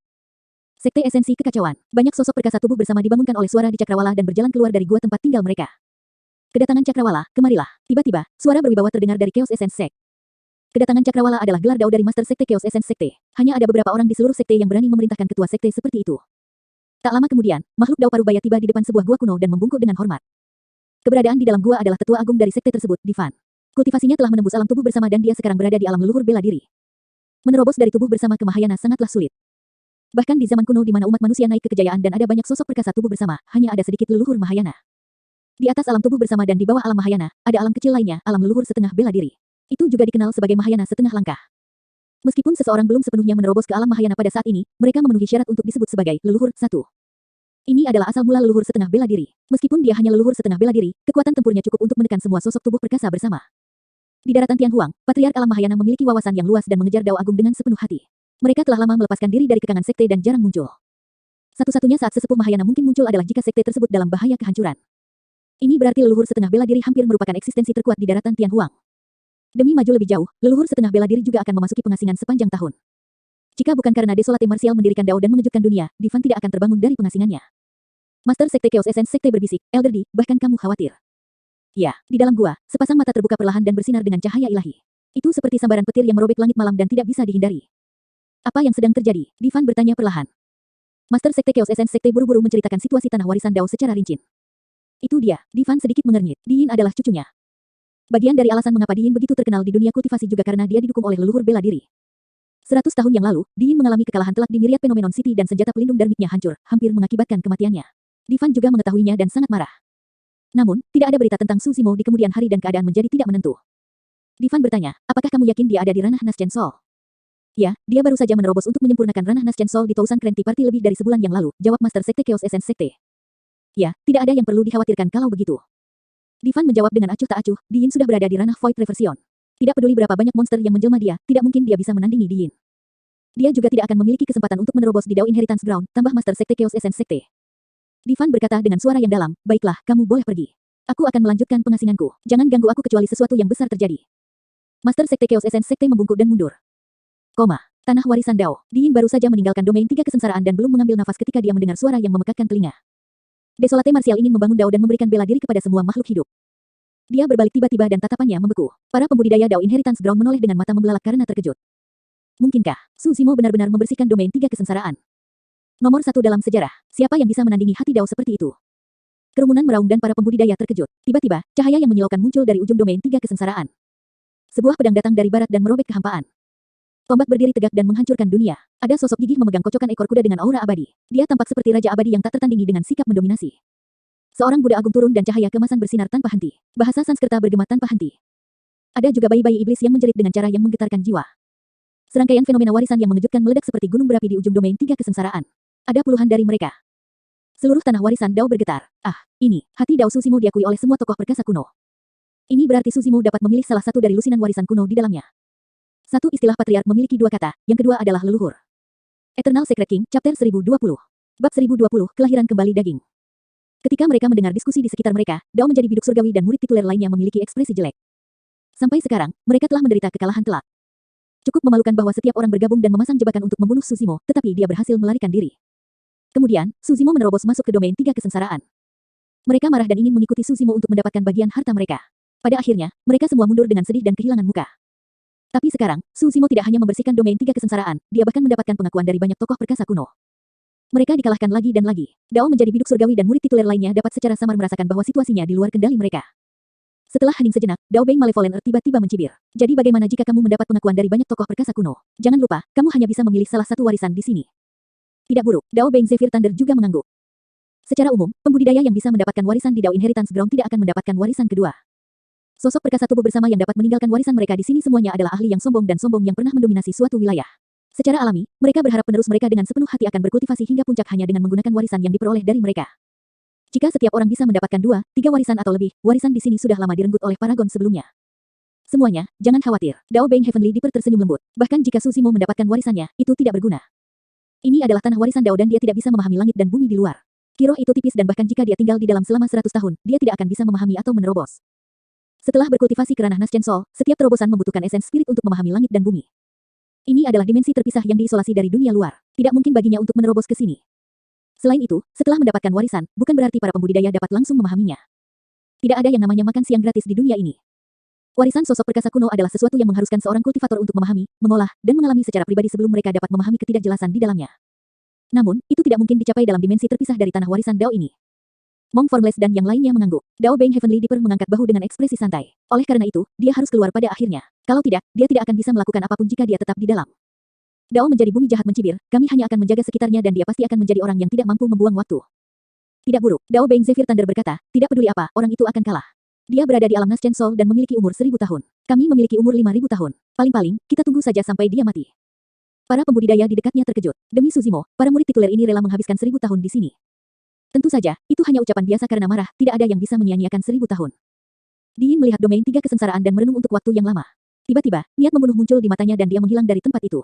Sekte Esensi Kekacauan. Banyak sosok perkasa tubuh bersama dibangunkan oleh suara di Cakrawala dan berjalan keluar dari gua tempat tinggal mereka. Kedatangan Cakrawala, kemarilah. Tiba-tiba, suara berwibawa terdengar dari Chaos Essence Sect. Kedatangan Cakrawala adalah gelar dao dari Master Sekte Chaos Essence Sekte. Hanya ada beberapa orang di seluruh sekte yang berani memerintahkan ketua sekte seperti itu. Tak lama kemudian, makhluk dao parubaya tiba di depan sebuah gua kuno dan membungkuk dengan hormat. Keberadaan di dalam gua adalah tetua agung dari sekte tersebut, Divan. Kultivasinya telah menembus alam tubuh bersama dan dia sekarang berada di alam leluhur bela diri. Menerobos dari tubuh bersama ke Mahayana sangatlah sulit. Bahkan di zaman kuno di mana umat manusia naik ke kejayaan dan ada banyak sosok perkasa tubuh bersama, hanya ada sedikit leluhur Mahayana. Di atas alam tubuh bersama dan di bawah alam Mahayana, ada alam kecil lainnya, alam leluhur setengah bela diri. Itu juga dikenal sebagai Mahayana setengah langkah. Meskipun seseorang belum sepenuhnya menerobos ke alam Mahayana pada saat ini, mereka memenuhi syarat untuk disebut sebagai leluhur satu. Ini adalah asal mula leluhur setengah bela diri. Meskipun dia hanya leluhur setengah bela diri, kekuatan tempurnya cukup untuk menekan semua sosok tubuh perkasa bersama. Di daratan Tianhuang, Patriark Alam Mahayana memiliki wawasan yang luas dan mengejar dao agung dengan sepenuh hati. Mereka telah lama melepaskan diri dari kekangan sekte dan jarang muncul. Satu-satunya saat sesepuh Mahayana mungkin muncul adalah jika sekte tersebut dalam bahaya kehancuran. Ini berarti leluhur setengah bela diri hampir merupakan eksistensi terkuat di daratan Tianhuang. Demi maju lebih jauh, leluhur setengah bela diri juga akan memasuki pengasingan sepanjang tahun. Jika bukan karena Desolate Martial mendirikan dao dan mengejutkan dunia, Divan tidak akan terbangun dari pengasingannya. Master Sekte Chaos Essence Sekte berbisik, Elder Di, bahkan kamu khawatir. Ya, di dalam gua, sepasang mata terbuka perlahan dan bersinar dengan cahaya ilahi. Itu seperti sambaran petir yang merobek langit malam dan tidak bisa dihindari. Apa yang sedang terjadi? Divan bertanya perlahan. Master Sekte Chaos Essence Sekte buru-buru menceritakan situasi tanah warisan dao secara rinci. Itu dia, Divan sedikit mengernyit. Di Yin adalah cucunya. Bagian dari alasan mengapa Di Yin begitu terkenal di dunia kultivasi juga karena dia didukung oleh leluhur bela diri. 100 tahun yang lalu, Di Yin mengalami kekalahan telak di Myriad Phenomenon City dan senjata pelindung darmiknya hancur, hampir mengakibatkan kematiannya. Divan juga mengetahuinya dan sangat marah. Namun, tidak ada berita tentang Su Zimo di kemudian hari dan keadaan menjadi tidak menentu. Divan bertanya, apakah kamu yakin dia ada di ranah Naschen Sol? Ya, dia baru saja menerobos untuk menyempurnakan ranah Naschen Sol di Tousan Krenti Party lebih dari sebulan yang lalu, jawab Master Sekte Chaos Essence Sekte. Ya, tidak ada yang perlu dikhawatirkan kalau begitu. Divan menjawab dengan acuh tak acuh, Di Yin sudah berada di ranah Void Reversion. Tidak peduli berapa banyak monster yang menjelma dia, tidak mungkin dia bisa menandingi Di Yin. Dia juga tidak akan memiliki kesempatan untuk menerobos di Dao Inheritance Ground, tambah Master Sekte Chaos Essence Sekte. Divan berkata dengan suara yang dalam, baiklah, kamu boleh pergi. Aku akan melanjutkan pengasinganku. Jangan ganggu aku kecuali sesuatu yang besar terjadi. Master Sekte Chaos Essence Sekte membungkuk dan mundur. Tanah warisan Dao. Di Yin baru saja meninggalkan domain 3 kesengsaraan dan belum mengambil nafas ketika dia mendengar suara yang memekakkan telinga. Desolate Martial ingin membangun Dao dan memberikan bela diri kepada semua makhluk hidup. Dia berbalik tiba-tiba dan tatapannya membeku. Para pembudidaya Dao Inheritance Ground menoleh dengan mata membelalak karena terkejut. Mungkinkah Su Zimo benar-benar membersihkan domain 3 kesengsaraan? Nomor 1 dalam sejarah. Siapa yang bisa menandingi hati Dao seperti itu? Kerumunan meraung dan para pembudidaya terkejut. Tiba-tiba, cahaya yang menyilaukan muncul dari ujung domain 3 kesengsaraan. Sebuah pedang datang dari barat dan merobek kehampaan. Tombak berdiri tegak dan menghancurkan dunia. Ada sosok gigih memegang kocokan ekor kuda dengan aura abadi. Dia tampak seperti raja abadi yang tak tertandingi dengan sikap mendominasi. Seorang Buddha agung turun dan cahaya kemasan bersinar tanpa henti. Bahasa Sanskerta bergema tanpa henti. Ada juga bayi-bayi iblis yang menjerit dengan cara yang menggetarkan jiwa. Serangkaian fenomena warisan yang mengejutkan meledak seperti gunung berapi di ujung domain 3 kesengsaraan. Ada puluhan dari mereka. Seluruh tanah warisan Dao bergetar. Ini, hati Dao Su Zimo diakui oleh semua tokoh perkasa kuno. Ini berarti Su Zimo dapat memilih salah satu dari lusinan warisan kuno di dalamnya. Satu istilah patriark memiliki dua kata, yang kedua adalah leluhur. Eternal Secret King, Chapter 1020. Bab 1020, Kelahiran Kembali Daging. Ketika mereka mendengar diskusi di sekitar mereka, Dao menjadi biduk surgawi dan murid tituler lainnya memiliki ekspresi jelek. Sampai sekarang, mereka telah menderita kekalahan telak. Cukup memalukan bahwa setiap orang bergabung dan memasang jebakan untuk membunuh Su Zimo, tetapi dia berhasil melarikan diri. Kemudian, Su Zimo menerobos masuk ke domain 3 kesengsaraan. Mereka marah dan ingin mengikuti Su Zimo untuk mendapatkan bagian harta mereka. Pada akhirnya, mereka semua mundur dengan sedih dan kehilangan muka. Tapi sekarang, Su Zimo tidak hanya membersihkan domain 3 kesengsaraan, dia bahkan mendapatkan pengakuan dari banyak tokoh perkasa kuno. Mereka dikalahkan lagi dan lagi. Dao menjadi biduk surgawi dan murid tituler lainnya dapat secara samar merasakan bahwa situasinya di luar kendali mereka. Setelah hening sejenak, Dao Beng Malevolent Earth tiba-tiba mencibir. Jadi bagaimana jika kamu mendapat pengakuan dari banyak tokoh perkasa kuno? Jangan lupa, kamu hanya bisa memilih salah satu warisan di sini. Tidak buruk, Dao Beng Zephyr Thunder juga mengangguk. Secara umum, pembudidaya yang bisa mendapatkan warisan di Dao Inheritance Ground tidak akan mendapatkan warisan kedua. Sosok perkasa tubuh bersama yang dapat meninggalkan warisan mereka di sini semuanya adalah ahli yang sombong dan sombong yang pernah mendominasi suatu wilayah. Secara alami, mereka berharap penerus mereka dengan sepenuh hati akan berkultivasi hingga puncak hanya dengan menggunakan warisan yang diperoleh dari mereka. Jika setiap orang bisa mendapatkan 2, 3 warisan atau lebih, warisan di sini sudah lama direnggut oleh paragon sebelumnya. Semuanya, jangan khawatir. Dao Beng Heavenly Dipper tersenyum lembut. Bahkan jika Su Zimo mendapatkan warisannya, itu tidak berguna. Ini adalah tanah warisan Dao dan dia tidak bisa memahami langit dan bumi di luar. Kiroh itu tipis dan bahkan jika dia tinggal di dalam selama 100 tahun, dia tidak akan bisa memahami atau menerobos. Setelah berkultivasi ke ranah Nas Chen Sol, setiap terobosan membutuhkan esen spirit untuk memahami langit dan bumi. Ini adalah dimensi terpisah yang diisolasi dari dunia luar. Tidak mungkin baginya untuk menerobos ke sini. Selain itu, setelah mendapatkan warisan, bukan berarti para pembudidaya dapat langsung memahaminya. Tidak ada yang namanya makan siang gratis di dunia ini. Warisan sosok perkasa kuno adalah sesuatu yang mengharuskan seorang kultivator untuk memahami, mengolah, dan mengalami secara pribadi sebelum mereka dapat memahami ketidakjelasan di dalamnya. Namun, itu tidak mungkin dicapai dalam dimensi terpisah dari tanah warisan Dao ini. Mong Formless dan yang lainnya mengangguk. Dao Beng Heavenly Dipper mengangkat bahu dengan ekspresi santai. Oleh karena itu, dia harus keluar pada akhirnya. Kalau tidak, dia tidak akan bisa melakukan apapun jika dia tetap di dalam. Dao menjadi bumi jahat mencibir, kami hanya akan menjaga sekitarnya dan dia pasti akan menjadi orang yang tidak mampu membuang waktu. Tidak buruk, Dao Beng Zephyr Thunder berkata, tidak peduli apa, orang itu akan kalah. Dia berada di alam Nas Chen Sol dan memiliki umur 1000 tahun. Kami memiliki umur 5000 tahun. Paling-paling, kita tunggu saja sampai dia mati. Para pembudidaya di dekatnya terkejut. Demi Su Zimo, para murid tituler ini rela menghabiskan 1000 tahun di sini. Tentu saja, itu hanya ucapan biasa karena marah, tidak ada yang bisa menyia-nyiakan 1000 tahun. Diin melihat domain 3 kesengsaraan dan merenung untuk waktu yang lama. Tiba-tiba, niat membunuh muncul di matanya dan dia menghilang dari tempat itu.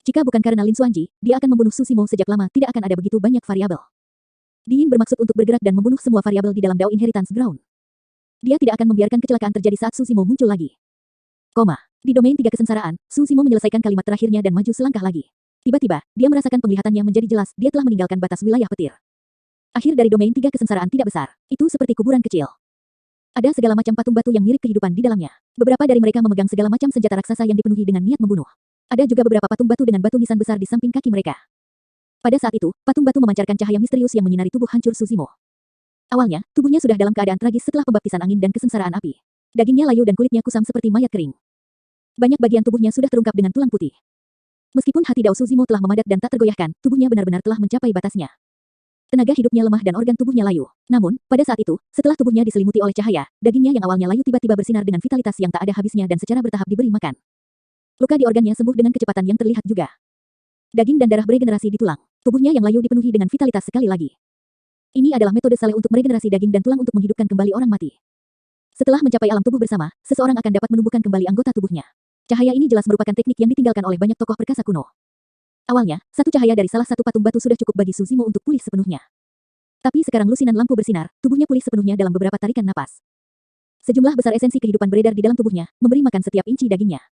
Jika bukan karena Lin Xuanji, dia akan membunuh Su Zimo sejak lama, tidak akan ada begitu banyak variabel. Diin bermaksud untuk bergerak dan membunuh semua variabel di dalam Dao Inheritance Ground. Dia tidak akan membiarkan kecelakaan terjadi saat Su Zimo muncul lagi. Di domain 3 kesengsaraan, Su Zimo menyelesaikan kalimat terakhirnya dan maju selangkah lagi. Tiba-tiba, dia merasakan penglihatannya menjadi jelas, dia telah meninggalkan batas wilayah petir. Akhir dari domain 3 kesengsaraan tidak besar. Itu seperti kuburan kecil. Ada segala macam patung batu yang mirip kehidupan di dalamnya. Beberapa dari mereka memegang segala macam senjata raksasa yang dipenuhi dengan niat membunuh. Ada juga beberapa patung batu dengan batu nisan besar di samping kaki mereka. Pada saat itu, patung batu memancarkan cahaya misterius yang menyinari tubuh hancur Su Zimo. Awalnya, tubuhnya sudah dalam keadaan tragis setelah pembaptisan angin dan kesengsaraan api. Dagingnya layu dan kulitnya kusam seperti mayat kering. Banyak bagian tubuhnya sudah terungkap dengan tulang putih. Meskipun hati Dao Su Zimo telah memadat dan tak tergoyahkan, tubuhnya benar-benar telah mencapai batasnya. Tenaga hidupnya lemah dan organ tubuhnya layu. Namun, pada saat itu, setelah tubuhnya diselimuti oleh cahaya, dagingnya yang awalnya layu tiba-tiba bersinar dengan vitalitas yang tak ada habisnya dan secara bertahap diberi makan. Luka di organnya sembuh dengan kecepatan yang terlihat juga. Daging dan darah beregenerasi di tulang. Tubuhnya yang layu dipenuhi dengan vitalitas sekali lagi. Ini adalah metode Saleh untuk meregenerasi daging dan tulang untuk menghidupkan kembali orang mati. Setelah mencapai alam tubuh bersama, seseorang akan dapat menumbuhkan kembali anggota tubuhnya. Cahaya ini jelas merupakan teknik yang ditinggalkan oleh banyak tokoh perkasa kuno. Awalnya, satu cahaya dari salah satu patung batu sudah cukup bagi Su Zimo untuk pulih sepenuhnya. Tapi sekarang lusinan lampu bersinar, tubuhnya pulih sepenuhnya dalam beberapa tarikan napas. Sejumlah besar esensi kehidupan beredar di dalam tubuhnya, memberi makan setiap inci dagingnya.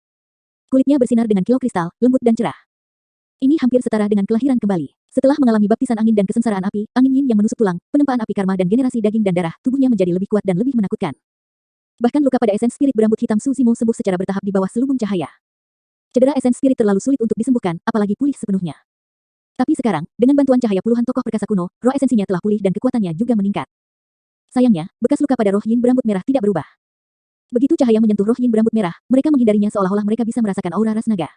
Kulitnya bersinar dengan kilau kristal, lembut dan cerah. Ini hampir setara dengan kelahiran kembali. Setelah mengalami baptisan angin dan kesengsaraan api, angin yin yang menusuk tulang, penempaan api karma dan generasi daging dan darah, tubuhnya menjadi lebih kuat dan lebih menakutkan. Bahkan luka pada esen spirit berambut hitam Su Zimo sembuh secara bertahap di bawah selubung cahaya. Cedera esen spirit terlalu sulit untuk disembuhkan, apalagi pulih sepenuhnya. Tapi sekarang, dengan bantuan cahaya puluhan tokoh perkasa kuno, roh esensinya telah pulih dan kekuatannya juga meningkat. Sayangnya, bekas luka pada roh yin berambut merah tidak berubah. Begitu cahaya menyentuh roh yin berambut merah, mereka menghindarinya seolah-olah mereka bisa merasakan aura ras naga.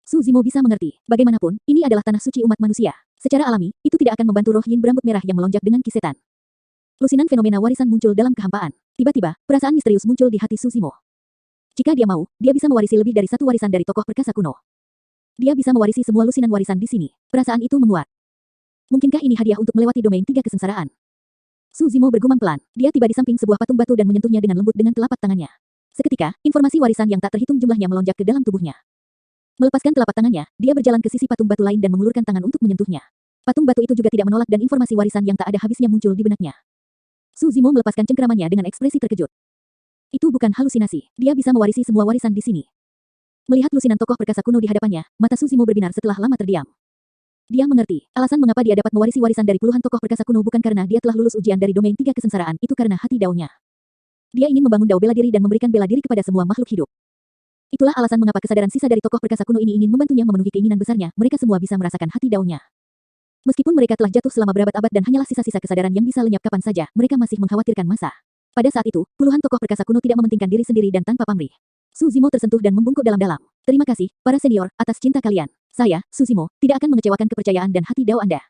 Su Zimo bisa mengerti, bagaimanapun, ini adalah tanah suci umat manusia. Secara alami, itu tidak akan membantu roh yin berambut merah yang melonjak dengan kisetan. Lusinan fenomena warisan muncul dalam kehampaan. Tiba-tiba, perasaan misterius muncul di hati Su Zimo. Jika dia mau, dia bisa mewarisi lebih dari satu warisan dari tokoh perkasa kuno. Dia bisa mewarisi semua lusinan warisan di sini. Perasaan itu menguat. Mungkinkah ini hadiah untuk melewati domain 3 kesengsaraan? Su Zimo bergumam pelan. Dia tiba di samping sebuah patung batu dan menyentuhnya dengan lembut dengan telapak tangannya. Seketika, informasi warisan yang tak terhitung jumlahnya melonjak ke dalam tubuhnya. Melepaskan telapak tangannya, dia berjalan ke sisi patung batu lain dan mengulurkan tangan untuk menyentuhnya. Patung batu itu juga tidak menolak dan informasi warisan yang tak ada habisnya muncul di benaknya. Su Zimo melepaskan cengkeramannya dengan ekspresi terkejut. Itu bukan halusinasi. Dia bisa mewarisi semua warisan di sini. Melihat lusinan tokoh perkasa kuno di hadapannya, mata Su Zimo berbinar setelah lama terdiam. Dia mengerti, alasan mengapa dia dapat mewarisi warisan dari puluhan tokoh perkasa kuno bukan karena dia telah lulus ujian dari domain 3 kesengsaraan, itu karena hati Dao-nya. Dia ingin membangun Dao bela diri dan memberikan bela diri kepada semua makhluk hidup. Itulah alasan mengapa kesadaran sisa dari tokoh perkasa kuno ini ingin membantunya memenuhi keinginan besarnya, mereka semua bisa merasakan hati Dao-nya. Meskipun mereka telah jatuh selama berabad-abad dan hanyalah sisa-sisa kesadaran yang bisa lenyap kapan saja, mereka masih mengkhawatirkan masa. Pada saat itu, puluhan tokoh perkasa kuno tidak mementingkan diri sendiri dan tanpa pamrih. Su Zimo tersentuh dan membungkuk dalam-dalam. Terima kasih, para senior, atas cinta kalian. Saya, Su Zimo, tidak akan mengecewakan kepercayaan dan hati Dao Anda.